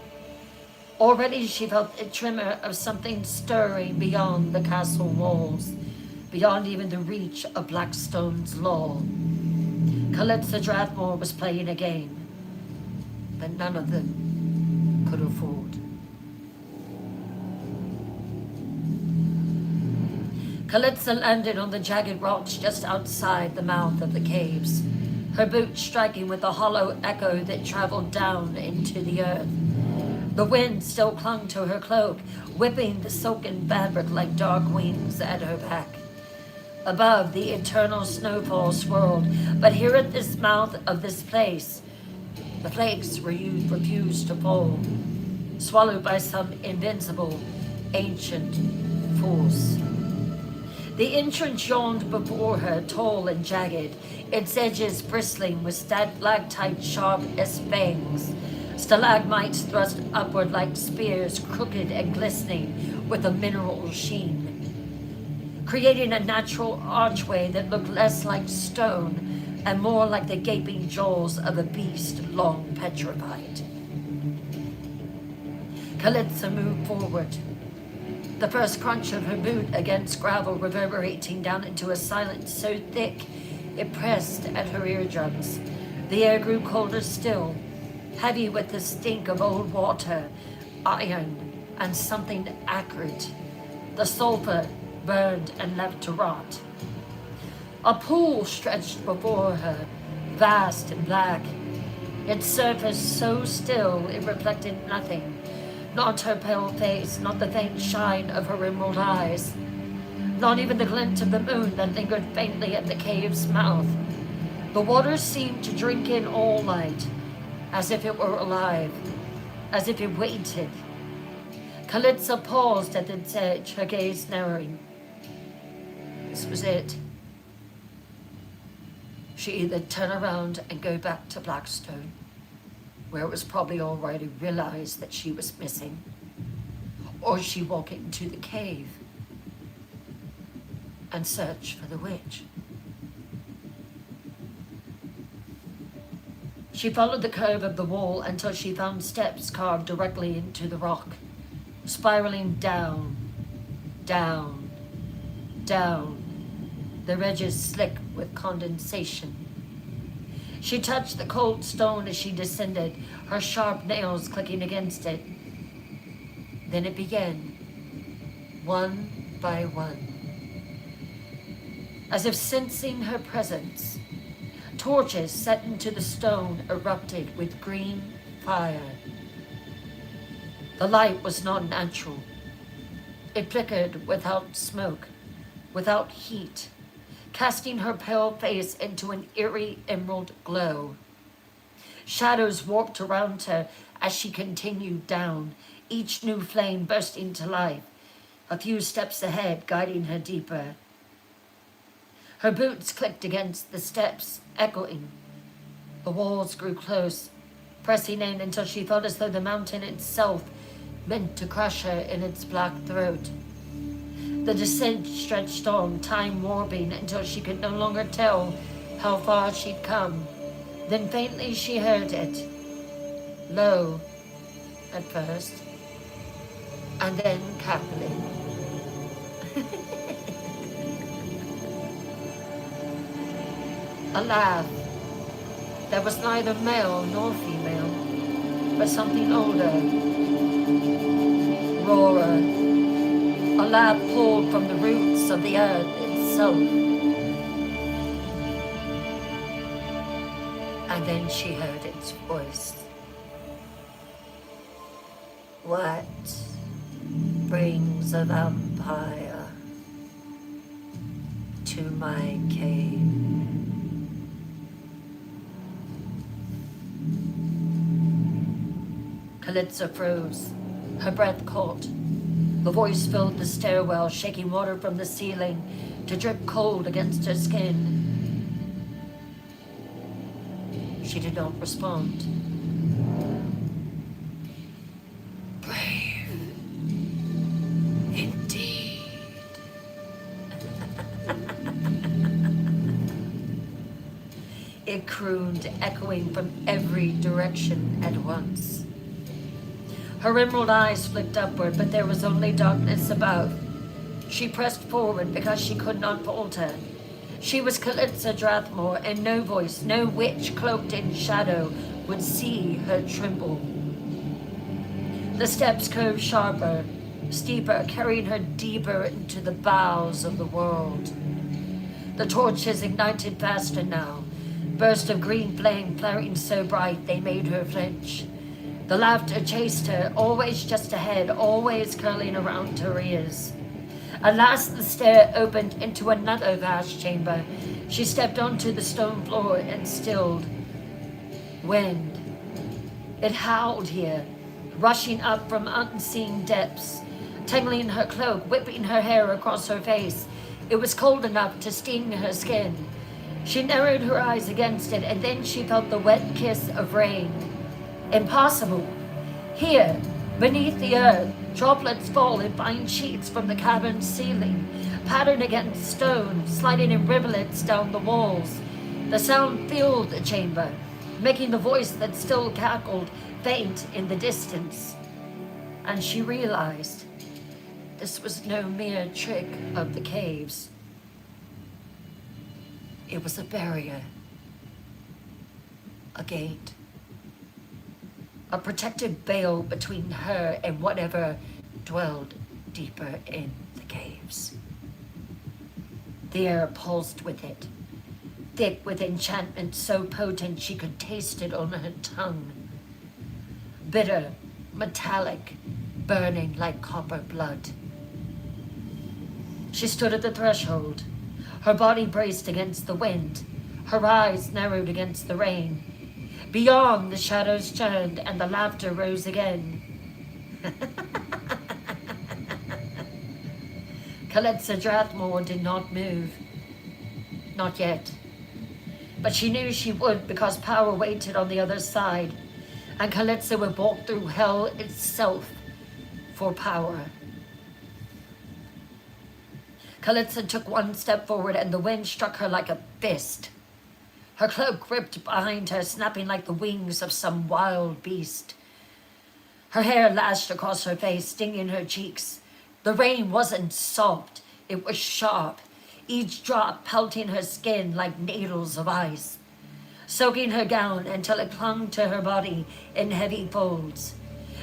Already she felt a tremor of something stirring beyond the castle walls, beyond even the reach of Blackstone's law. Kalitsa Drathmore was playing a game that none of them could afford. Kalitsa landed on the jagged rocks just outside the mouth of the caves, her boots striking with a hollow echo that traveled down into the earth. The wind still clung to her cloak, whipping the silken fabric like dark wings at her back. Above, the eternal snowfall swirled, but here at this mouth of this place, the flakes refused to fall, swallowed by some invincible, ancient force. The entrance yawned before her, tall and jagged, its edges bristling with stalactite sharp as fangs. Stalagmites thrust upward like spears, crooked and glistening with a mineral sheen, creating a natural archway that looked less like stone and more like the gaping jaws of a beast long petrified. Kalitza moved forward, the first crunch of her boot against gravel reverberating down into a silence so thick it pressed at her eardrums. The air grew colder still, heavy with the stink of old water, iron, and something acrid. The sulfur burned and left to rot. A pool stretched before her, vast and black, its surface so still it reflected nothing, not her pale face, not the faint shine of her emerald eyes, not even the glint of the moon that lingered faintly at the cave's mouth. The water seemed to drink in all light, as if it were alive, as if it waited. Kalitza paused at its edge, her gaze narrowing. This was it. She'd either turn around and go back to Blackstone, where it was probably already realized that she was missing, or she walk into the cave and search for the witch. She followed the curve of the wall until she found steps carved directly into the rock, spiraling down, down, down, their edges slick with condensation. She touched the cold stone as she descended, her sharp nails clicking against it. Then it began, one by one. As if sensing her presence, torches set into the stone erupted with green fire. The light was not natural. It flickered without smoke, without heat, casting her pale face into an eerie emerald glow. Shadows warped around her as she continued down, each new flame bursting to life, a few steps ahead, guiding her deeper. Her boots clicked against the steps, echoing. The walls grew close, pressing in until she felt as though the mountain itself meant to crush her in its black throat. The descent stretched on, time warping until she could no longer tell how far she'd come. Then faintly she heard it, low at first, and then cackling. A laugh that was neither male nor female, but something older, rawer. A laugh pulled from the roots of the earth itself. And then she heard its voice. What brings a vampire to my cave? Kalitza froze. Her breath caught. The voice filled the stairwell, shaking water from the ceiling to drip cold against her skin. She did not respond. Brave, indeed. It crooned, echoing from every direction at once. Her emerald eyes flicked upward, but there was only darkness above. She pressed forward because she could not falter. She was Kalitza Drathmore, and no voice, no witch cloaked in shadow would see her tremble. The steps curved sharper, steeper, carrying her deeper into the bowels of the world. The torches ignited faster now, bursts of green flame flaring so bright they made her flinch. The laughter chased her, always just ahead, always curling around her ears. At last the stair opened into another vast chamber. She stepped onto the stone floor and stilled. Wind. It howled here, rushing up from unseen depths, tangling her cloak, whipping her hair across her face, It was cold enough to sting her skin. She narrowed her eyes against it, and then she felt the wet kiss of rain. Impossible. Here, beneath the earth, droplets fall in fine sheets from the cavern's ceiling, patterned against stone, sliding in rivulets down the walls. The sound filled the chamber, making the voice that still cackled faint in the distance. And she realized this was no mere trick of the caves. It was a barrier, a gate, a protective veil between her and whatever dwelled deeper in the caves. The air pulsed with it, thick with enchantment so potent she could taste it on her tongue. Bitter, metallic, burning like copper blood. She stood at the threshold, her body braced against the wind, her eyes narrowed against the rain. Beyond, the shadows churned and the laughter rose again. Kalitza Drathmore did not move. Not yet. But she knew she would, because power waited on the other side, and Kalitza would walk through hell itself for power. Kalitza took one step forward, and the wind struck her like a fist. Her cloak gripped behind her, snapping like the wings of some wild beast. Her hair lashed across her face, stinging her cheeks. The rain wasn't soft, it was sharp, each drop pelting her skin like needles of ice, soaking her gown until it clung to her body in heavy folds.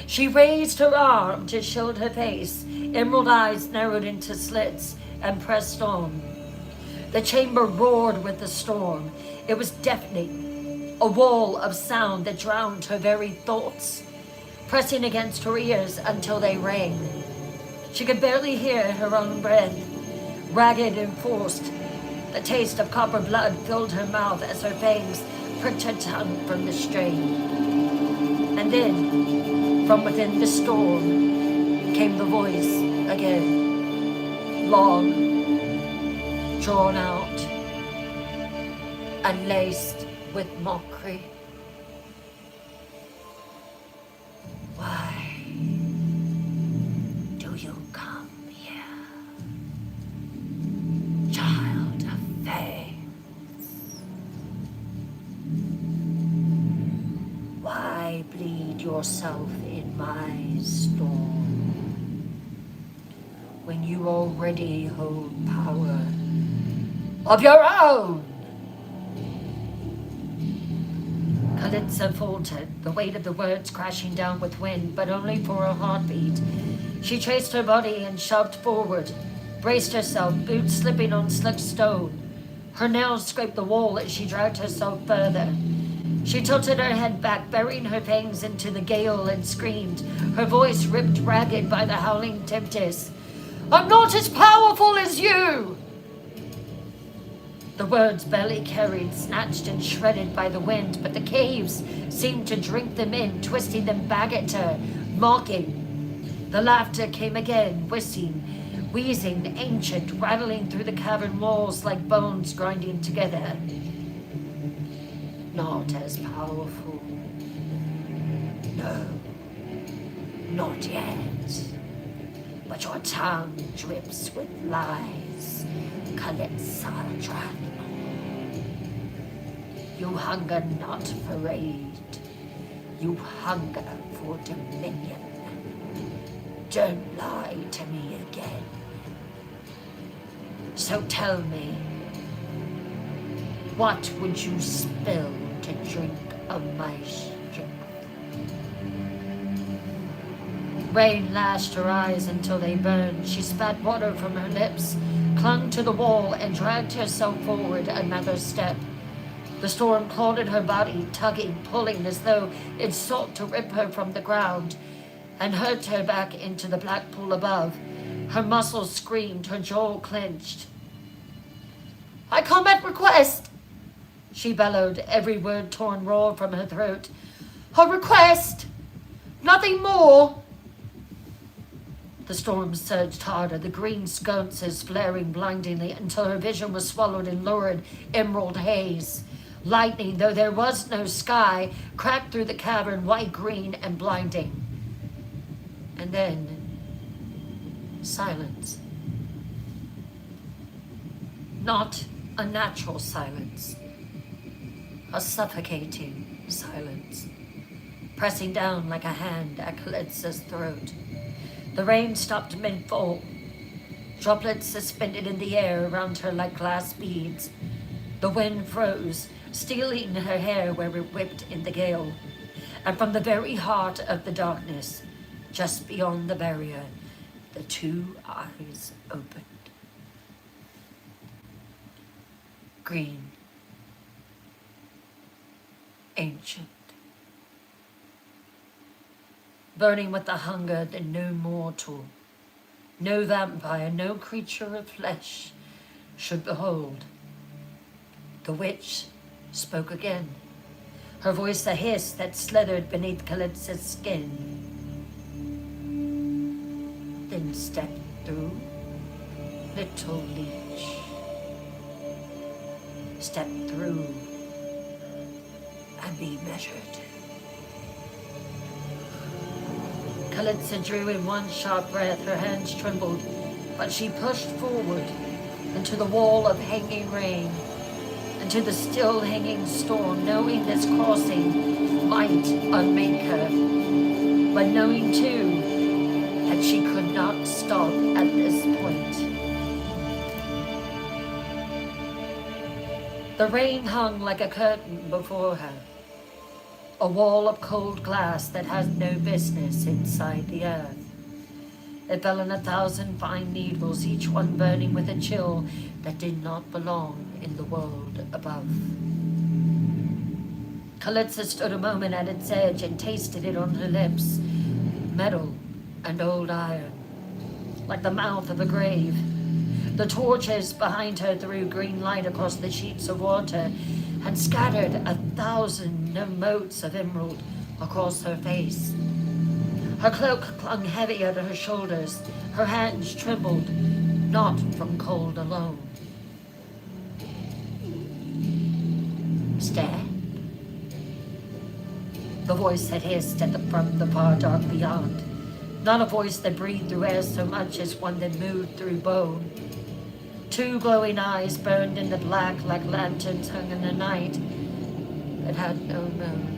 She raised her arm to shield her face, emerald eyes narrowed into slits, and pressed on. The chamber roared with the storm. It was deafening, a wall of sound that drowned her very thoughts, pressing against her ears until they rang. She could barely hear her own breath, ragged and forced. The taste of copper blood filled her mouth as her fangs pricked her tongue from the strain. And then, from within the storm, came the voice again. Long, drawn out, and laced with mockery. Why do you come here, child of fangs? Why bleed yourself in my storm when you already hold power of your own? Kalitza faltered, the weight of the words crashing down with wind, but only for a heartbeat. She traced her body and shoved forward, braced herself, boots slipping on slick stone. Her nails scraped the wall as she dragged herself further. She tilted her head back, burying her fangs into the gale, and screamed, her voice ripped ragged by the howling tempest. I'm not as powerful as you! The words barely carried, snatched and shredded by the wind, but the caves seemed to drink them in, twisting them back at her, mocking. The laughter came again, wheezing, ancient, rattling through the cavern walls like bones grinding together. Not as powerful. No, not yet. But your tongue drips with lies, Kalitza Drathmore. You hunger not for aid, you hunger for dominion. Don't lie to me again. So tell me, what would you spill to drink of my strength? Rain lashed her eyes until they burned. She spat water from her lips, clung to the wall, and dragged herself forward another step. The storm clawed at her body, tugging, pulling as though it sought to rip her from the ground and hurled her back into the black pool above. Her muscles screamed, her jaw clenched. I come at request, she bellowed, every word torn raw from her throat. A request! Nothing more! The storm surged harder, the green sconces flaring blindingly until her vision was swallowed in lurid emerald haze. Lightning, though there was no sky, cracked through the cavern, white, green, and blinding. And then, silence. Not a natural silence, a suffocating silence, pressing down like a hand at Kalitsa's throat. The rain stopped mid-fall, droplets suspended in the air around her like glass beads. The wind froze, stealing her hair where it whipped in the gale. And from the very heart of the darkness, just beyond the barrier, the two eyes opened. Green, ancient, burning with the hunger that no mortal, no vampire, no creature of flesh should behold. The witch spoke again, her voice a hiss that slithered beneath Kalitsa's skin. Then stepped through, little leech. Step through and be measured. Kalitsa drew in one sharp breath. Her hands trembled, but she pushed forward into the wall of hanging rain, into the still hanging storm, knowing this crossing might unmake her, but knowing too that she could not stop at this point. The rain hung like a curtain before her, a wall of cold glass that had no business inside the earth. It fell in 1,000 fine needles, each one burning with a chill that did not belong in the world above. Kalitsa stood a moment at its edge and tasted it on her lips, metal and old iron, like the mouth of a grave. The torches behind her threw green light across the sheets of water and scattered 1,000 motes of emerald across her face. Her cloak clung heavy at her shoulders. Her hands trembled, not from cold alone. Stand. The voice had hissed from the far dark beyond. Not a voice that breathed through air so much as one that moved through bone. Two glowing eyes burned in the black like lanterns hung in the night that had no moon.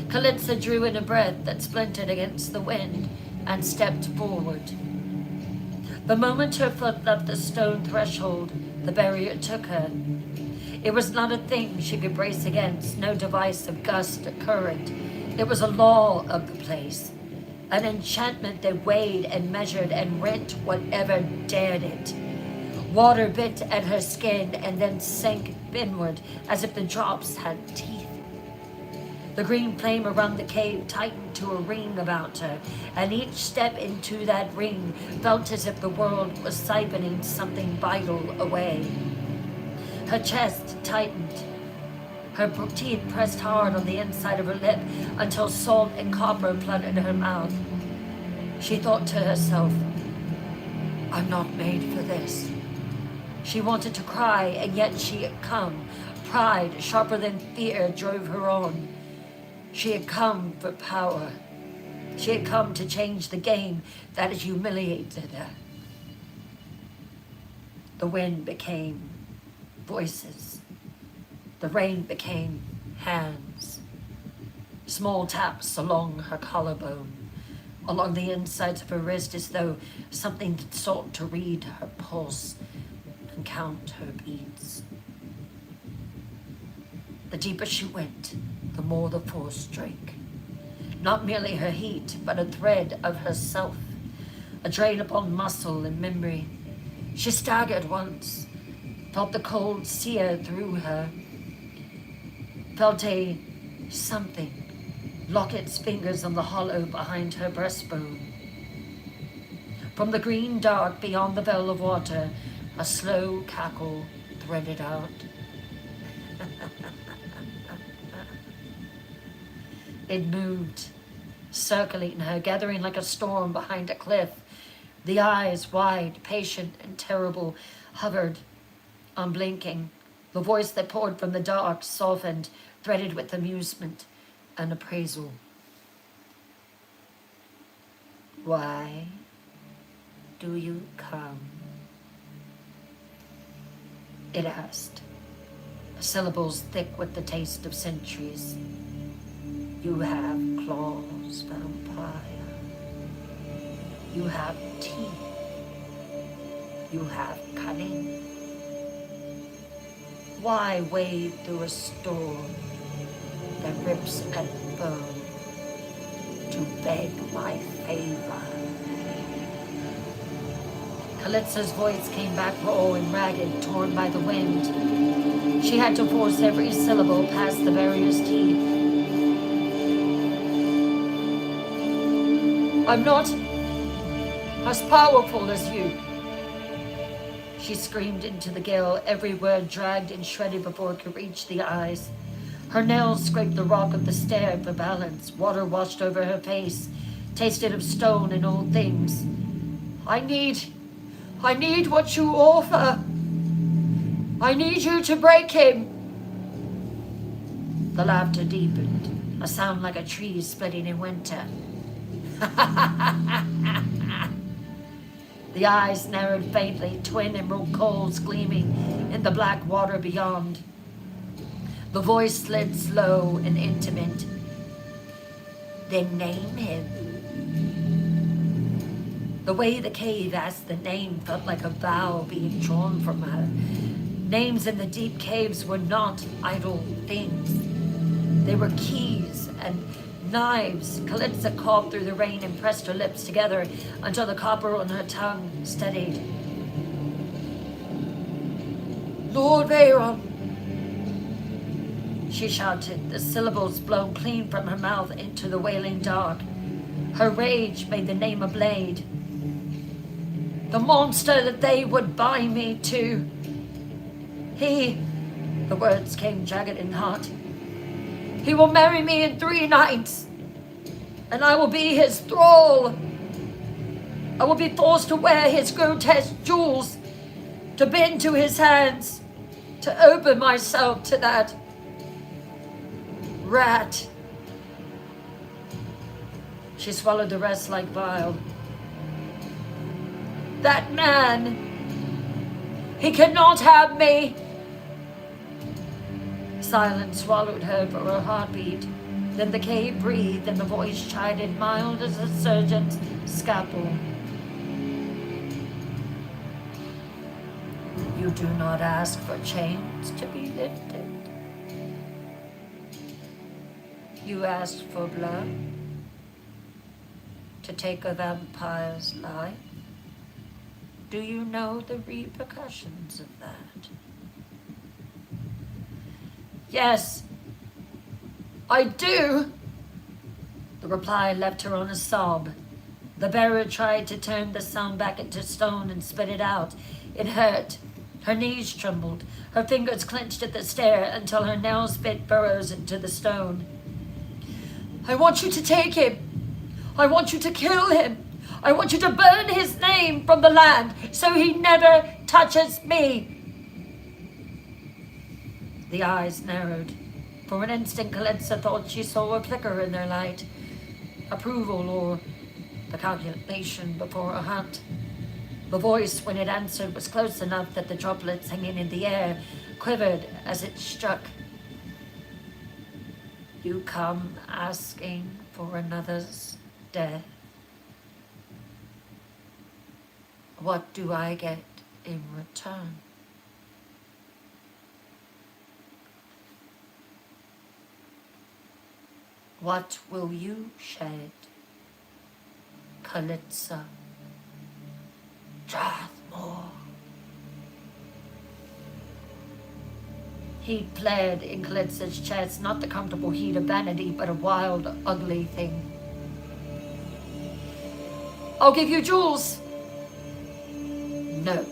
Kalitsa drew in a breath that splintered against the wind and stepped forward. The moment her foot left the stone threshold, the barrier took her. It was not a thing she could brace against, no device of gust or current. It was a law of the place, an enchantment that weighed and measured and rent whatever dared it. Water bit at her skin and then sank inward as if the drops had teeth. The green flame around the cave tightened to a ring about her, and each step into that ring felt as if the world was siphoning something vital away. Her chest tightened. Her teeth pressed hard on the inside of her lip until salt and copper flooded her mouth. She thought to herself, I'm not made for this. She wanted to cry, and yet she had come. Pride, sharper than fear, drove her on. She had come for power. She had come to change the game that had humiliated her. The wind became voices. The rain became hands. Small taps along her collarbone, along the insides of her wrist, as though something sought to read her pulse and count her beats. The deeper she went, the more the force drank. Not merely her heat, but a thread of herself, a drain upon muscle and memory. She staggered once, felt the cold sear through her, felt a something lock its fingers on the hollow behind her breastbone. From the green dark beyond the veil of water, a slow cackle threaded out. It moved, circling her, gathering like a storm behind a cliff. The eyes, wide, patient, and terrible, hovered, unblinking. The voice that poured from the dark softened, threaded with amusement and appraisal. Why do you come? It asked, syllables thick with the taste of centuries. You have claws, vampire. You have teeth. You have cunning. Why wade through a storm that rips at bone to beg my favor? Kalitsa's voice came back raw and ragged, torn by the wind. She had to force every syllable past the barrier's teeth. I'm not as powerful as you, she screamed into the gale, every word dragged and shredded before it could reach the eyes. Her nails scraped the rock of the stair for balance. Water washed over her face, tasted of stone and old things. I need what you offer. I need you to break him. The laughter deepened, a sound like a tree splitting in winter. The eyes narrowed faintly, twin emerald coals gleaming in the black water beyond. The voice slid slow and intimate. Then name him. The way the cave asked the name felt like a vow being drawn from her. Names in the deep caves were not idle things. They were keys and knives. Kalitsa called through the rain and pressed her lips together until the copper on her tongue steadied. Lord Veyron, she shouted, the syllables blown clean from her mouth into the wailing dark. Her rage made the name a blade. The monster that they would bind me to. The words came jagged and hot. He will marry me in 3 nights, and I will be his thrall. I will be forced to wear his grotesque jewels, to bend to his hands, to open myself to that rat. She swallowed the rest like bile. That man, he cannot have me. Silence swallowed her for a heartbeat. Then the cave breathed and the voice chided, mild as a surgeon's scalpel. You do not ask for chains to be lifted. You ask for blood to take a vampire's life. Do you know the repercussions of that? Yes, I do. The reply left her on a sob. The bearer tried to turn the sound back into stone and spit it out. It hurt. Her knees trembled. Her fingers clenched at the stair until her nails bit furrows into the stone. I want you to take him. I want you to kill him. I want you to burn his name from the land so he never touches me. The eyes narrowed. For an instant, Kalitsa thought she saw a flicker in their light. Approval or the calculation before a hunt. The voice, when it answered, was close enough that the droplets hanging in the air quivered as it struck. You come asking for another's death. What do I get in return? What will you shed, Kalitsa Strathmore? Heat flared in Kalitsa's chest, not the comfortable heat of vanity, but a wild, ugly thing. I'll give you jewels. No.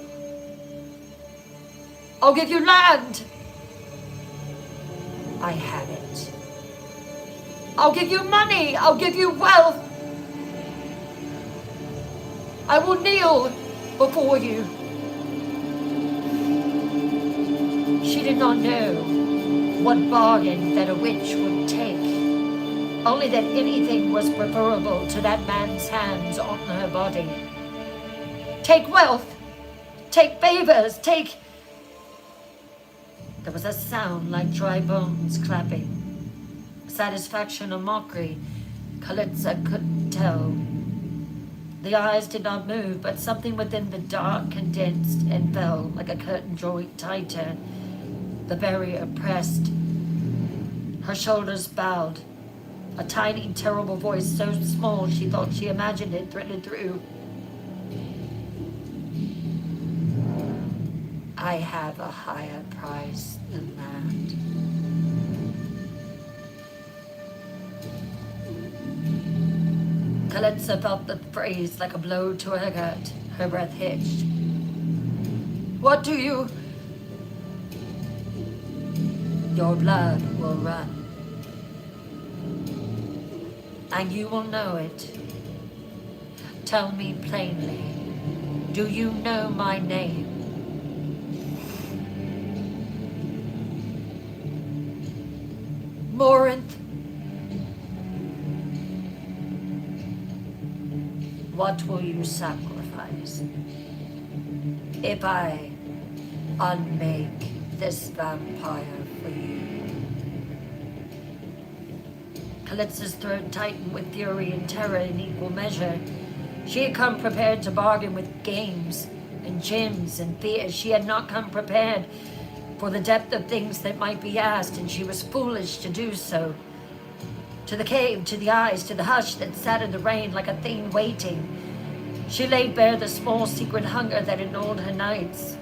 I'll give you land. I have it. I'll give you money. I'll give you wealth. I will kneel before you. She did not know what bargain that a witch would take, only that anything was preferable to that man's hands on her body. Take wealth, take favors, take... There was a sound like dry bones clapping. Satisfaction or mockery, Kalitza couldn't tell. The eyes did not move, but something within the dark condensed and fell like a curtain drawing tighter. The barrier pressed. Her shoulders bowed. A tiny, terrible voice, so small she thought she imagined it, threaded through. I have a higher price than that. Kalitza felt the phrase like a blow to her gut. Her breath hitched. What do you... Your blood will run. And you will know it. Tell me plainly, do you know my name? Morinth. What will you sacrifice if I unmake this vampire for you? Kalitza's throat tightened with fury and terror in equal measure. She had come prepared to bargain with games and gyms and fears. She had not come prepared for the depth of things that might be asked, and she was foolish to do so. To the cave, to the eyes, to the hush that sat in the rain like a thing waiting. She laid bare the small secret hunger that annulled her nights.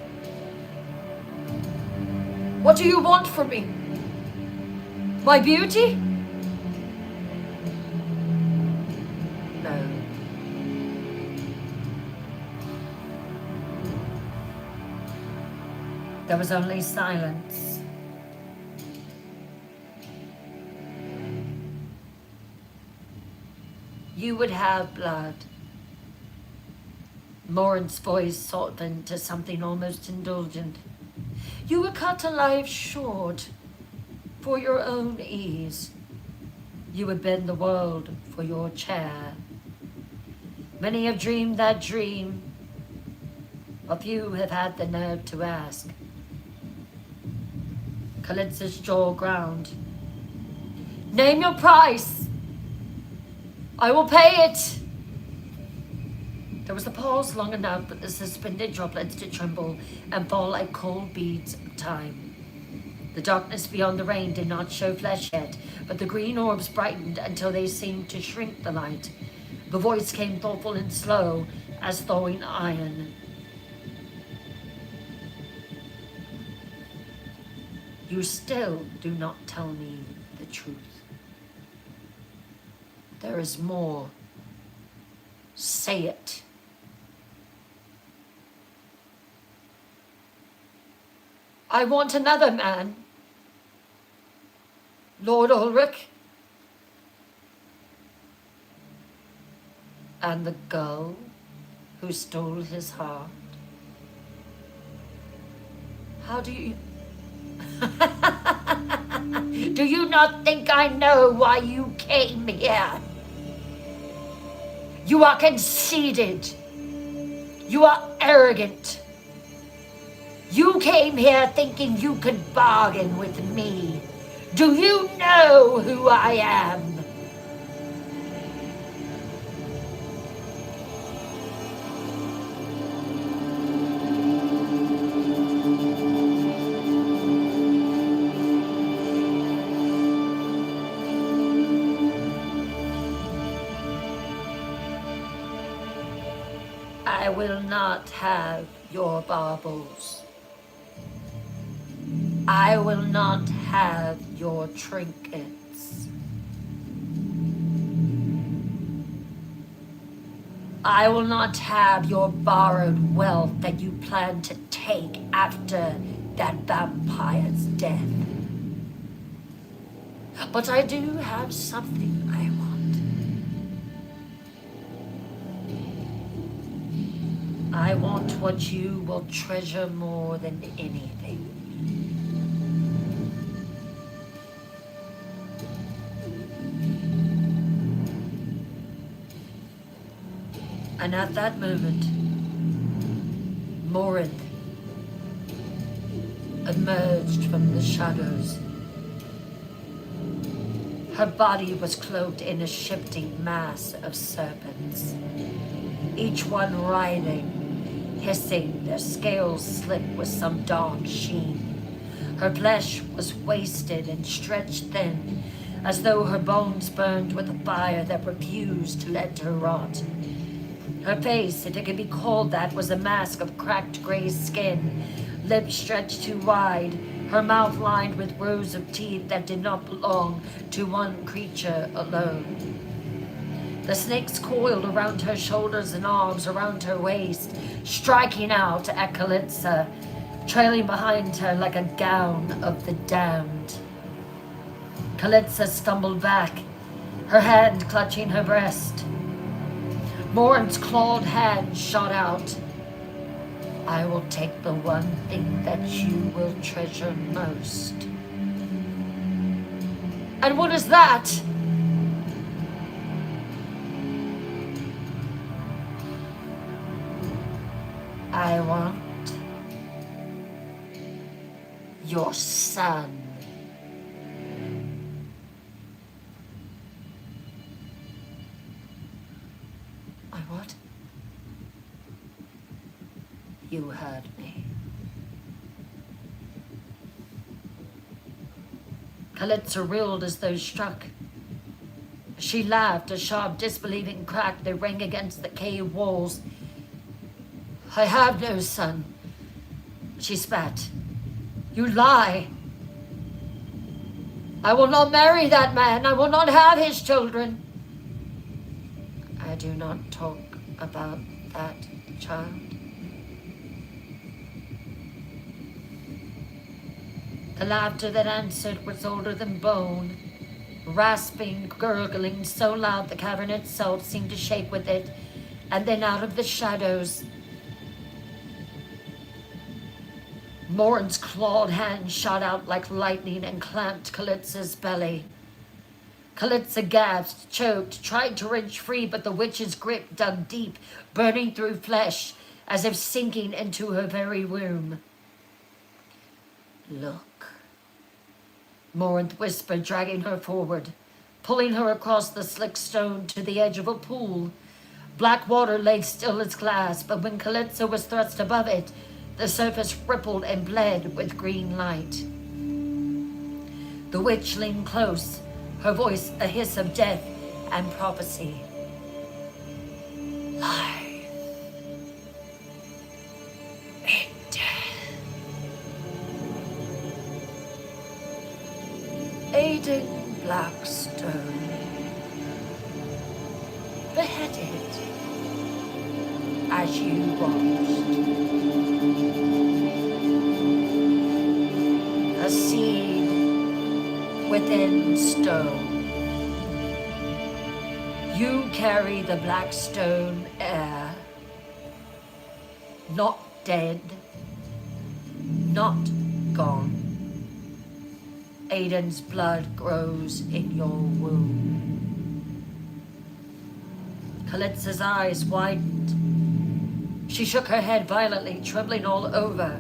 What do you want from me? My beauty? No. There was only silence. You would have blood. Morinth's voice softened to something almost indulgent. You would cut a life short for your own ease. You would bend the world for your chair. Many have dreamed that dream. A few have had the nerve to ask. Kalitza's jaw ground. Name your price. I will pay it. There was a pause long enough for the suspended droplets to tremble and fall like cold beads of time. The darkness beyond the rain did not show flesh yet, but the green orbs brightened until they seemed to shrink the light. The voice came thoughtful and slow as thawing iron. You still do not tell me the truth. There is more. Say it. I want another man. Lord Ulrich. And the girl who stole his heart. How do you... Do you not think I know why you came here? You are conceited. You are arrogant. You came here thinking you could bargain with me. Do you know who I am? I will not have your baubles. I will not have your trinkets. I will not have your borrowed wealth that you plan to take after that vampire's death. But I do have something I want. I want what you will treasure more than anything. And at that moment, Morinth emerged from the shadows. Her body was cloaked in a shifting mass of serpents, each one writhing, hissing, their scales slick with some dark sheen. Her flesh was wasted and stretched thin, as though her bones burned with a fire that refused to let her rot. Her face, if it could be called that, was a mask of cracked gray skin, lips stretched too wide, her mouth lined with rows of teeth that did not belong to one creature alone. The snakes coiled around her shoulders and arms, around her waist, striking out at Kalitza, trailing behind her like a gown of the damned. Kalitza stumbled back, her hand clutching her breast. Morinth's clawed hand shot out. I will take the one thing that you will treasure most. And what is that? I want your son. I what? You heard me. Kalitza reeled as though struck. She laughed, a sharp, disbelieving crack that rang against the cave walls. I have no son, she spat. You lie. I will not marry that man. I will not have his children. I do not talk about that child. The laughter that answered was older than bone, rasping, gurgling, so loud the cavern itself seemed to shake with it. And then out of the shadows, Morinth's clawed hand shot out like lightning and clamped Kalitza's belly. Kalitza gasped, choked, tried to wrench free, but the witch's grip dug deep, burning through flesh, as if sinking into her very womb. Look, Morinth whispered, dragging her forward, pulling her across the slick stone to the edge of a pool. Black water lay still as glass, but when Kalitza was thrust above it, the surface rippled and bled with green light. The witch leaned close, her voice a hiss of death and prophecy. Life and death. Aidan Blackstone, beheaded as you watched. A seed within stone. You carry the black stone heir, not dead, not gone. Aidan's blood grows in your womb. Kalitza's eyes widened. She shook her head violently, trembling all over.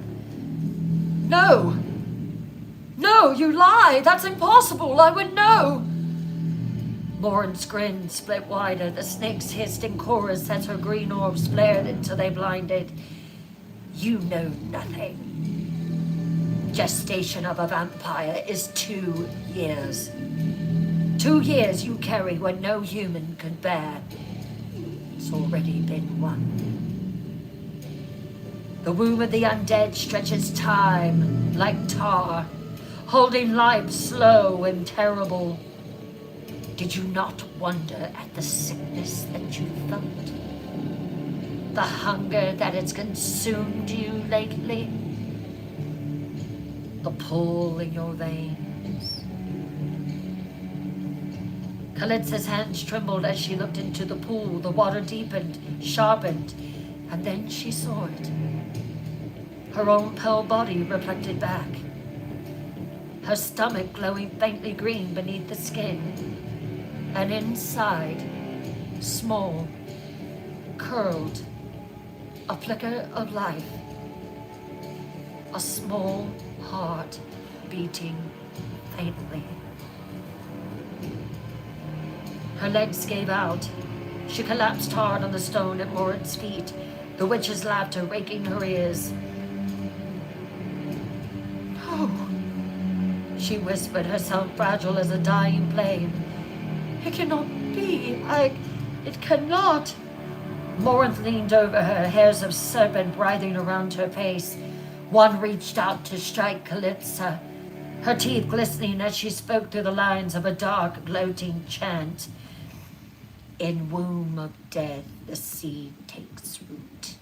No! No, you lie! That's impossible! I would know! Morinth's grin split wider. The snakes hissed in chorus as her green orbs flared until they blinded. You know nothing. Gestation of a vampire is 2 years. 2 years you carry what no human could bear. It's already been 1. The womb of the undead stretches time like tar, holding life slow and terrible. Did you not wonder at the sickness that you felt? The hunger that has consumed you lately? The pull in your veins? Kalitsa's hands trembled as she looked into the pool. The water deepened, sharpened, and then she saw it. Her own pale body reflected back. Her stomach glowing faintly green beneath the skin. And inside, small, curled, a flicker of life. A small heart beating faintly. Her legs gave out. She collapsed hard on the stone at Morin's feet, the witch's laughter raking her ears. "No," she whispered, herself fragile as a dying flame. "It cannot be. It cannot." Morinth leaned over her, hairs of serpent writhing around her face. One reached out to strike Kalitsa, her teeth glistening as she spoke through the lines of a dark, gloating chant. "In womb of death the seed takes root.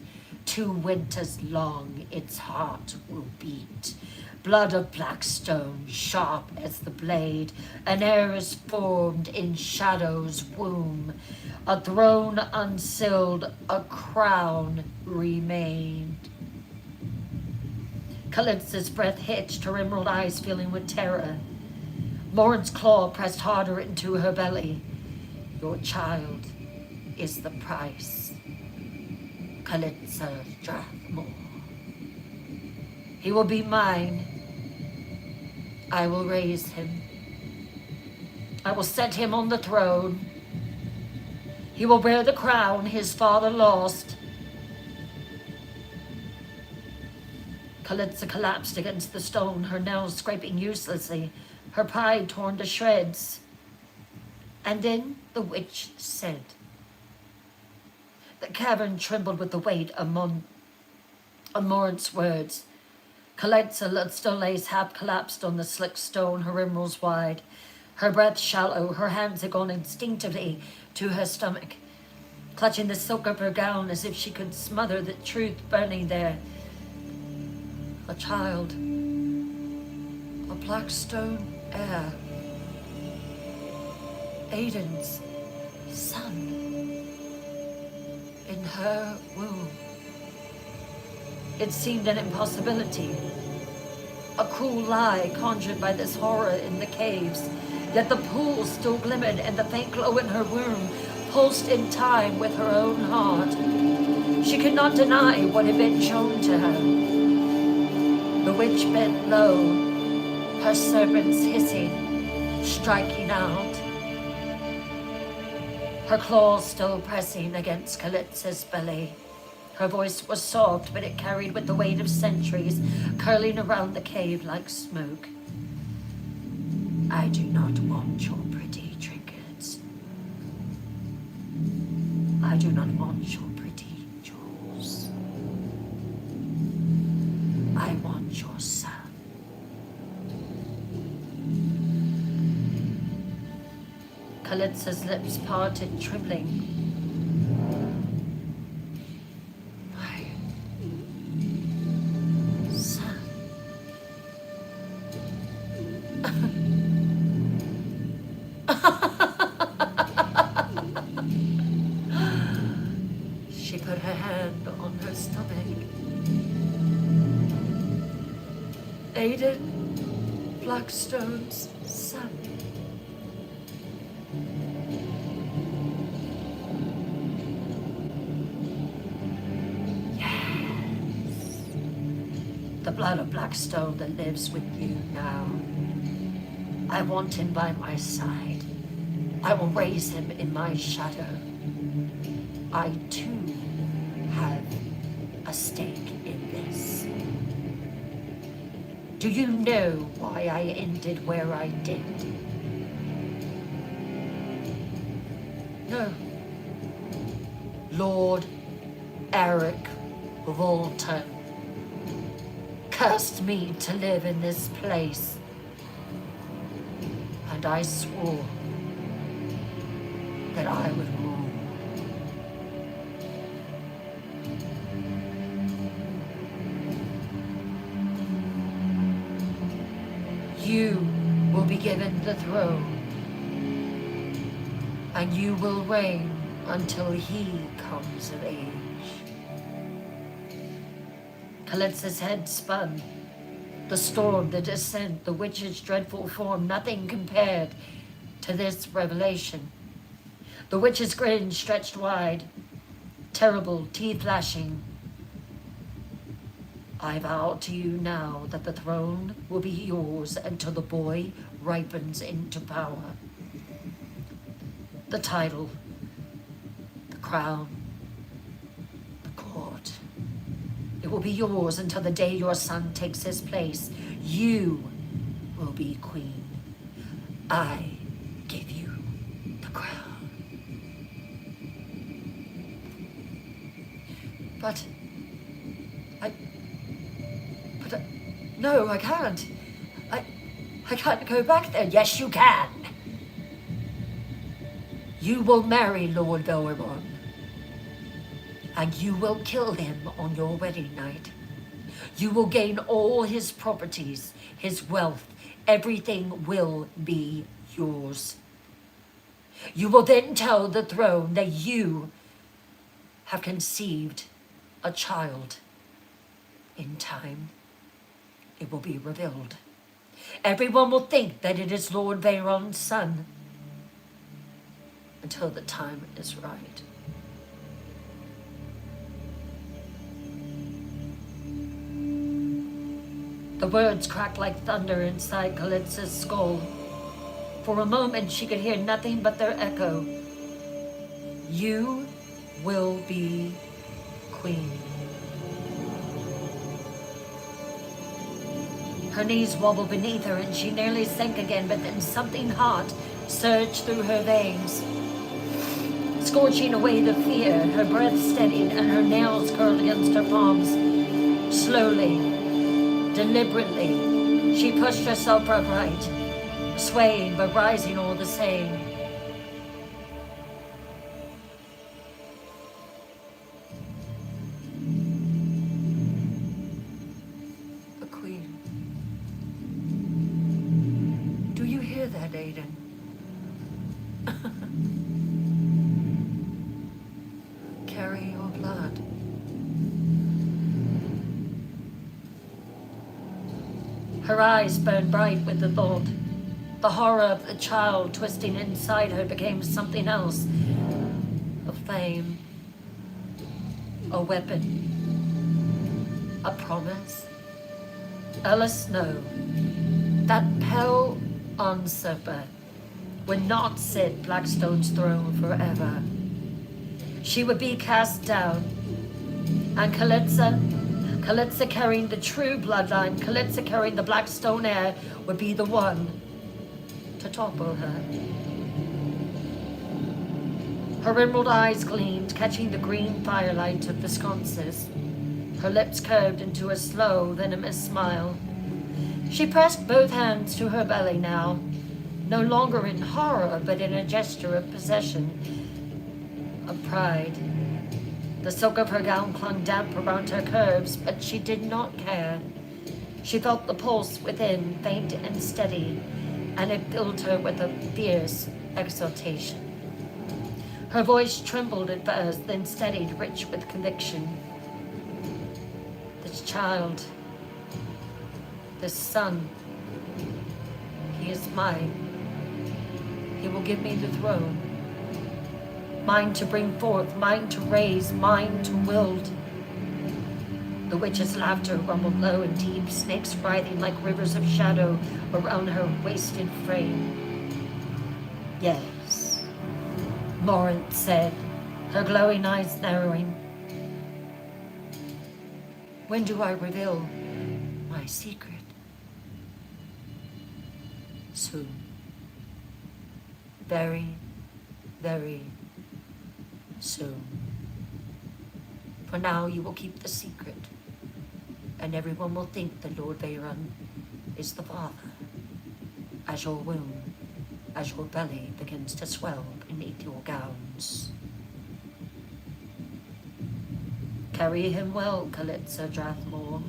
2 winters long its heart will beat. Blood of black stone, sharp as the blade. An heir is formed in shadow's womb. A throne unsealed, a crown remained." Kalitsa's breath hitched, her emerald eyes filling with terror. Morin's claw pressed harder into her belly. "Your child is the price, Kalitsa Strathmore. He will be mine. I will raise him. I will set him on the throne. He will wear the crown his father lost." Kalitsa collapsed against the stone, her nails scraping uselessly, her pride torn to shreds. And then the witch said. The cavern trembled with the weight of Morinth's words. Kalitsa still lay half collapsed on the slick stone, her emeralds wide, her breath shallow. Her hands had gone instinctively to her stomach, clutching the silk of her gown as if she could smother the truth burning there. A child, a black stone heir, Aiden's son, in her womb. It seemed an impossibility, a cruel lie conjured by this horror in the caves. Yet the pool still glimmered, and the faint glow in her womb pulsed in time with her own heart. She could not deny what had been shown to her. The witch bent low, her serpents hissing, striking out. Her claws still pressing against Kalitsa's belly. Her voice was soft, but it carried with the weight of centuries, curling around the cave like smoke. "I do not want your pretty trinkets. I do not want your pretty jewels. I want your son." Kalitsa's lips parted, trembling. "My son." She put her hand on her stomach. "Aiden Blackstone's son." The blood of Blackstone that lives with you now. I want him by my side. I will raise him in my shadow. I too have a stake in this. Do you know why I ended where I did? No. Lord Eric Volton cursed me to live in this place, and I swore that I would rule. You will be given the throne. and you will reign until he comes of age. Kalitsa's head spun. The storm, the descent, the witch's dreadful form, nothing compared to this revelation. The witch's grin stretched wide, terrible, teeth flashing. I vow to you now that the throne will be yours until the boy ripens into power. The title, the crown, the court. It will be yours until the day your son takes his place. You will be queen. I give you the crown. But no, I can't. I can't go back there. Yes, you can. You will marry Lord Velrimon, and you will kill him on your wedding night. You will gain all his properties, his wealth. Everything will be yours. You will then tell the throne that you have conceived a child. In time, it will be revealed. Everyone will think that it is Lord Veyron's son until the time is right. The words cracked like thunder inside Kalitsa's skull. For a moment, she could hear nothing but their echo. You will be queen. Her knees wobbled beneath her and she nearly sank again, but then something hot surged through her veins, scorching away the fear. Her breath steadied and her nails curled against her palms. Slowly, deliberately, she pushed herself upright, swaying but rising all the same. The queen. Do you hear that, Aiden? Carry your blood. Her eyes burned bright with the thought. The horror of the child twisting inside her became something else. A flame. A weapon. A promise. Ellis Snow. That pale usurper would not sit Blackstone's throne forever. She would be cast down. And Kalitsa carrying the true bloodline, Kalitsa carrying the Blackstone heir, would be the one to topple her. Her emerald eyes gleamed, catching the green firelight of the sconces. Her lips curved into a slow, venomous smile. She pressed both hands to her belly now, no longer in horror, but in a gesture of possession, of pride. The silk of her gown clung damp around her curves, but she did not care. She felt the pulse within, faint and steady, and it filled her with a fierce exultation. Her voice trembled at first, then steadied, rich with conviction. This child, this son, he is mine. He will give me the throne. Mine to bring forth, mine to raise, mine to wield. The witch's laughter rumbled low and deep, snakes writhing like rivers of shadow around her wasted frame. Yes, Lawrence said, her glowing eyes narrowing. When do I reveal my secret? Soon. Very, very soon. For now, you will keep the secret, and everyone will think that Lord Veyron is the father, as your womb, as your belly begins to swell beneath your gowns. Carry him well, Kalitsa Drathmore.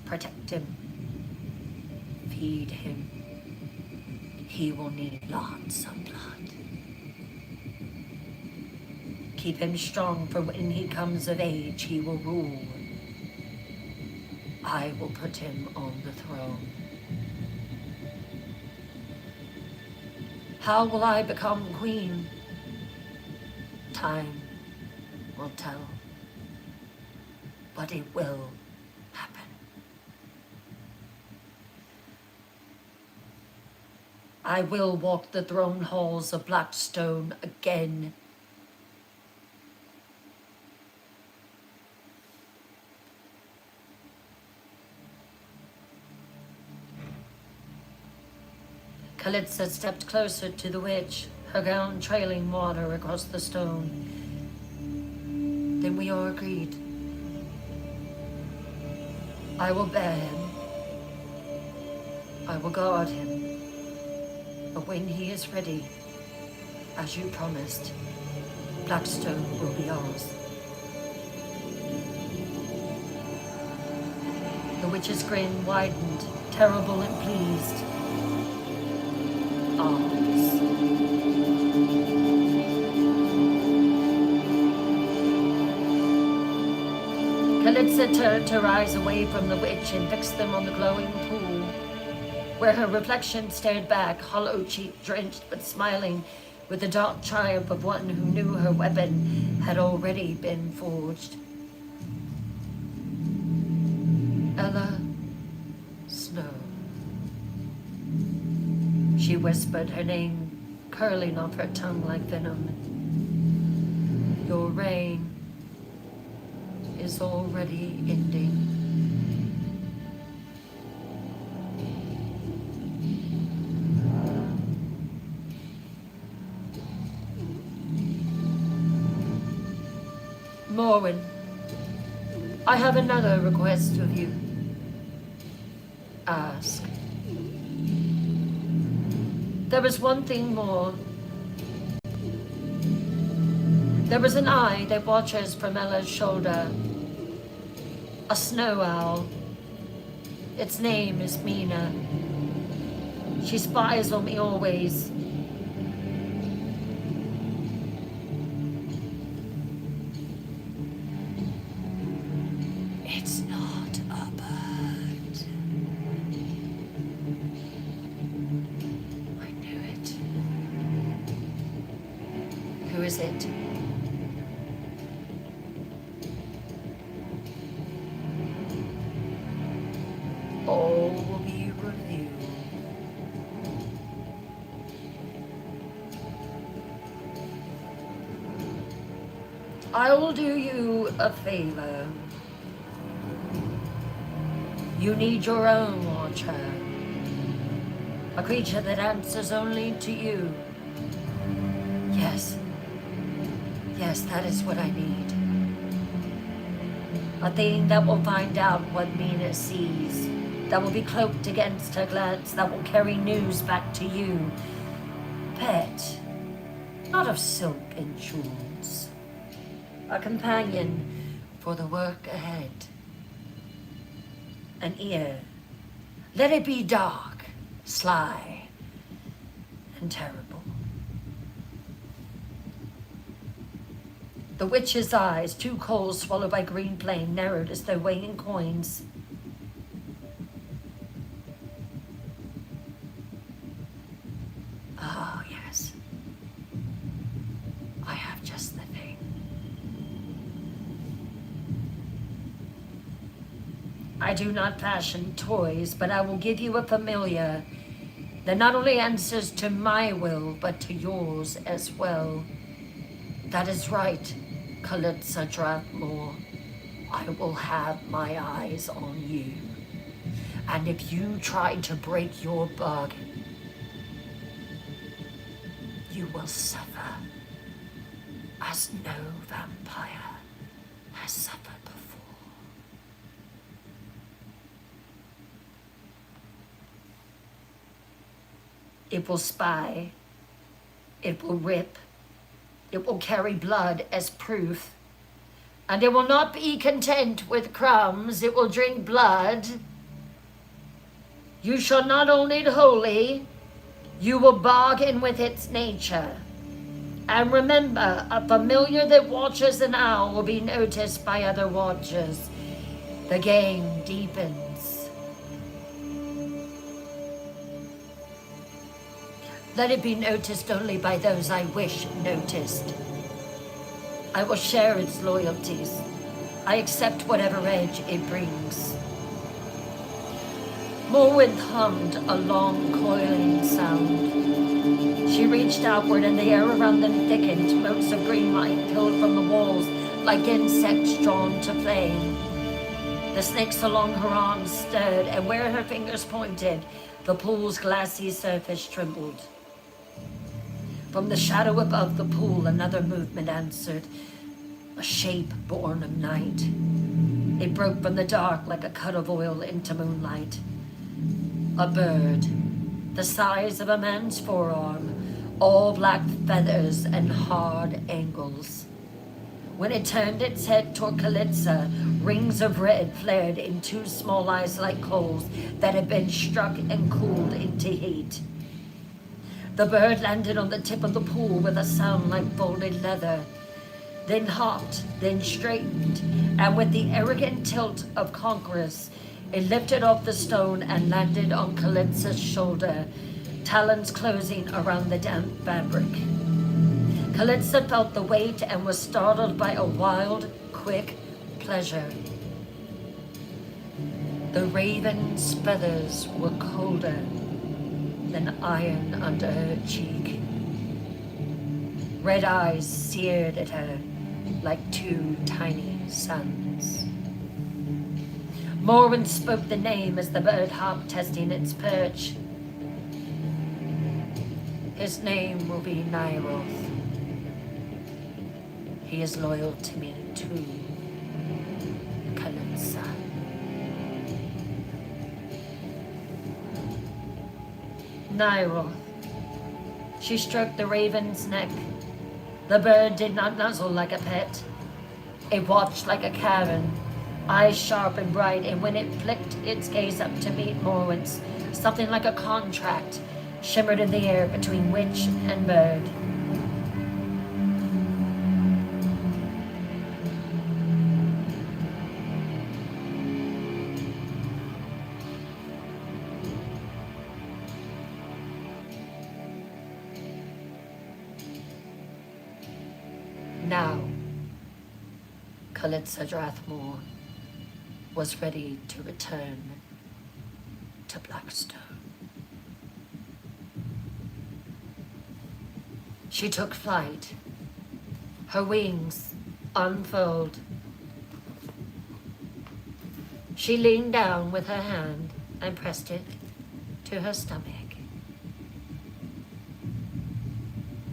Protect him. Feed him. he will need lots of blood. Keep him strong, for when he comes of age, he will rule. I will put him on the throne. How will I become queen? Time will tell. But it will happen. I will walk the throne halls of Blackstone again. Kalitza stepped closer to the witch, her gown trailing water across the stone. Then we all agreed. I will bear him. I will guard him. But when he is ready, as you promised, Blackstone will be ours. The witch's grin widened, terrible and pleased. Ours. Kalitza turned her eyes away from the witch and fixed them on the glowing pool, where her reflection stared back, hollow-cheeked, drenched but smiling, with the dark triumph of one who knew her weapon had already been forged. Ella Snow. She whispered her name, curling off her tongue like venom. Your reign is already ending. Morwen, I have another request of you. Ask. There is one thing more. There is an eye that watches from Ella's shoulder. A snow owl. Its name is Mina. She spies on me always. It's not a bird. I knew it. Who is it? All will be revealed. I will do you a favor. You need your own watcher. A creature that answers only to you. Yes. Yes, that is what I need. A thing that will find out what Mina sees. That will be cloaked against her glance. That will carry news back to you. Pet. Not of silk and jewels. A companion for the work ahead. An ear. Let it be dark, sly, and terrible. The witch's eyes, two coals swallowed by green flame, narrowed as though weighing coins. Oh, yes. I have just the thing. I do not fashion toys, but I will give you a familiar that not only answers to my will, but to yours as well. That is right, Kalitza Drathmore. I will have my eyes on you. And if you try to break your bargain, you will suffer as no vampire has suffered before. It will spy. It will rip. It will carry blood as proof. And it will not be content with crumbs. It will drink blood. You shall not own it wholly. You will bargain with its nature. And remember, a familiar that watches an owl will be noticed by other watchers. The game deepens. Let it be noticed only by those I wish noticed. I will share its loyalties. I accept whatever edge it brings. Morwen hummed a long, coiling sound. She reached outward, and the air around them thickened. Motes of green light peeled from the walls like insects drawn to flame. The snakes along her arms stirred, and where her fingers pointed, the pool's glassy surface trembled. From the shadow above the pool, another movement answered, a shape born of night. It broke from the dark like a cut of oil into moonlight. A bird, the size of a man's forearm, all black feathers and hard angles. When it turned its head toward Kalitsa, rings of red flared in two small eyes like coals that had been struck and cooled into heat. The bird landed on the tip of the pool with a sound like folded leather, then hopped, then straightened, and with the arrogant tilt of conquerors, it lifted off the stone and landed on Kalitsa's shoulder, talons closing around the damp fabric. Kalitsa felt the weight and was startled by a wild, quick pleasure. The raven's feathers were colder than iron under her cheek. Red eyes seared at her like two tiny suns. Morwen spoke the name as the bird hopped, testing its perch. His name will be Nyroth. He is loyal to me too, Kalitsa. Nyroth. She stroked the raven's neck. The bird did not nuzzle like a pet. It watched like a cavern, eyes sharp and bright, and when it flicked its gaze up to meet Morwen's, something like a contract shimmered in the air between witch and bird. Now, Kalitsa Drathmore was ready to return to Blackstone. She took flight. Her wings unfurled. She leaned down with her hand and pressed it to her stomach.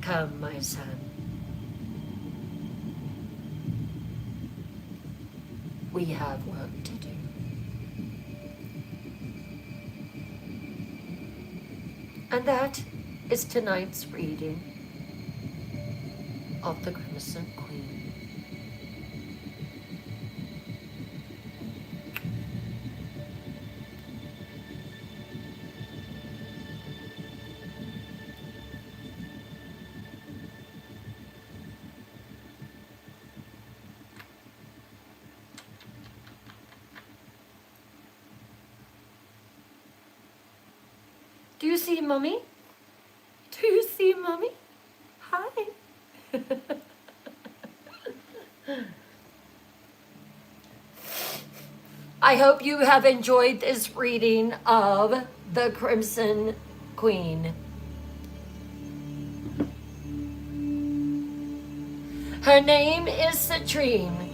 Come, my son. We have work to do. And that is tonight's reading of The Crimson Queen. Do you see Mommy? Do you see Mommy? Hi. I hope you have enjoyed this reading of The Crimson Queen. Her name is Citrine.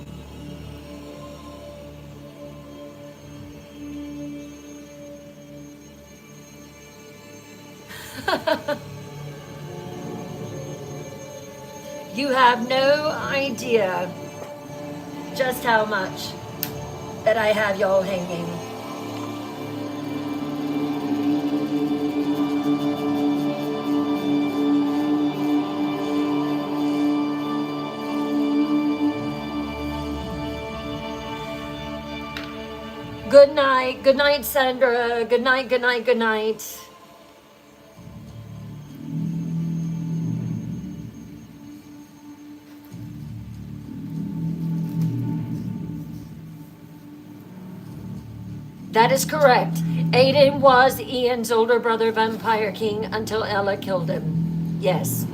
You have no idea just how much that I have y'all hanging. Good night, Sandra. Good night, good night, good night. That is correct. Aiden was Ian's older brother, Vampire King, until Ella killed him. Yes.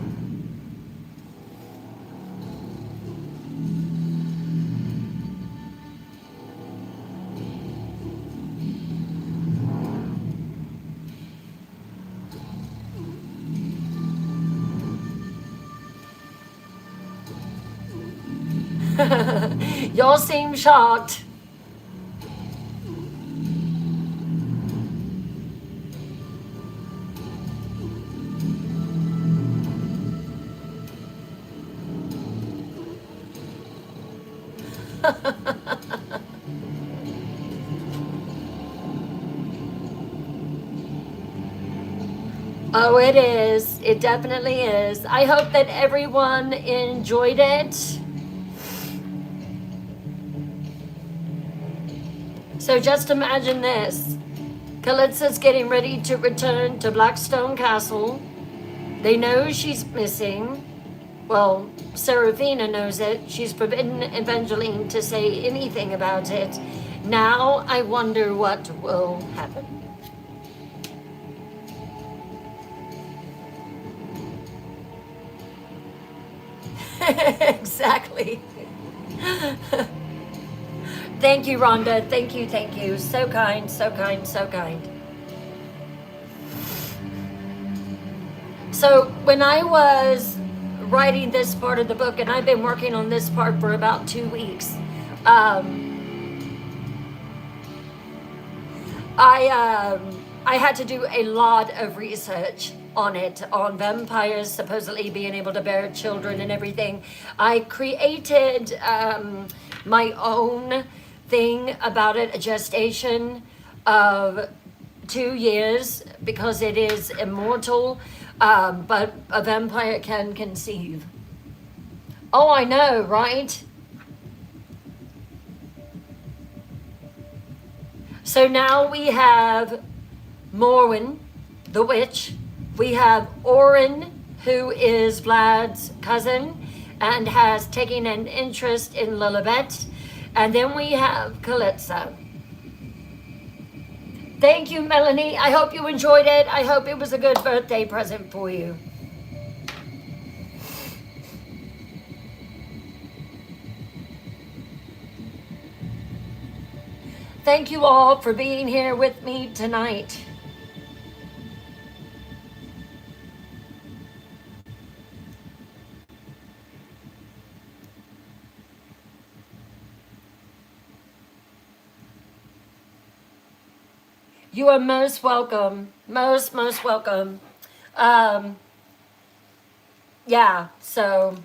Y'all seem shocked. Oh, it is. It definitely is. I hope that everyone enjoyed it. So just imagine this. Kalitsa's getting ready to return to Blackstone Castle. They know she's missing. Well, Seraphina knows it. She's forbidden Evangeline to say anything about it. Now I wonder what will happen. Exactly. Thank you, Rhonda. Thank you, thank you. So kind, so kind, so kind. So when I was writing this part of the book, and I've been working on this part for about 2 weeks, I had to do a lot of research on it, on vampires supposedly being able to bear children and everything. I created my own thing about it, a gestation of 2 years, because it is immortal, but a vampire can conceive. Oh, I know, right? So now we have Morwen, the witch. We have Oren, who is Vlad's cousin and has taken an interest in Lilibet. And then we have Kalitsa. Thank you, Melanie. I hope you enjoyed it. I hope it was a good birthday present for you. Thank you all for being here with me tonight. You are most welcome. Most welcome. Yeah, so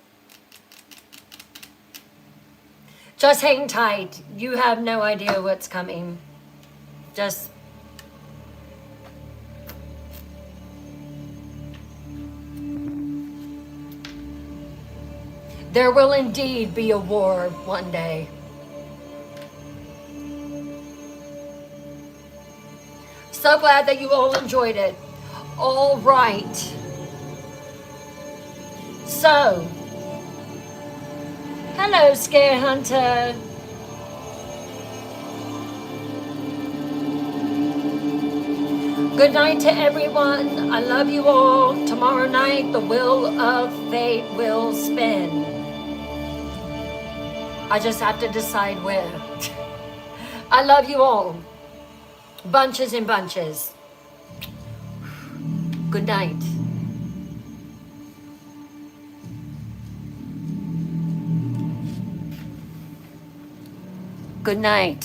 just hang tight. You have no idea what's coming. Just there will indeed be a war one day. So glad that you all enjoyed it. All right. So, hello, Scare Hunter. Good night to everyone. I love you all. Tomorrow night, the wheel of fate will spin. I just have to decide where. I love you all. Bunches and bunches. Good night. Good night.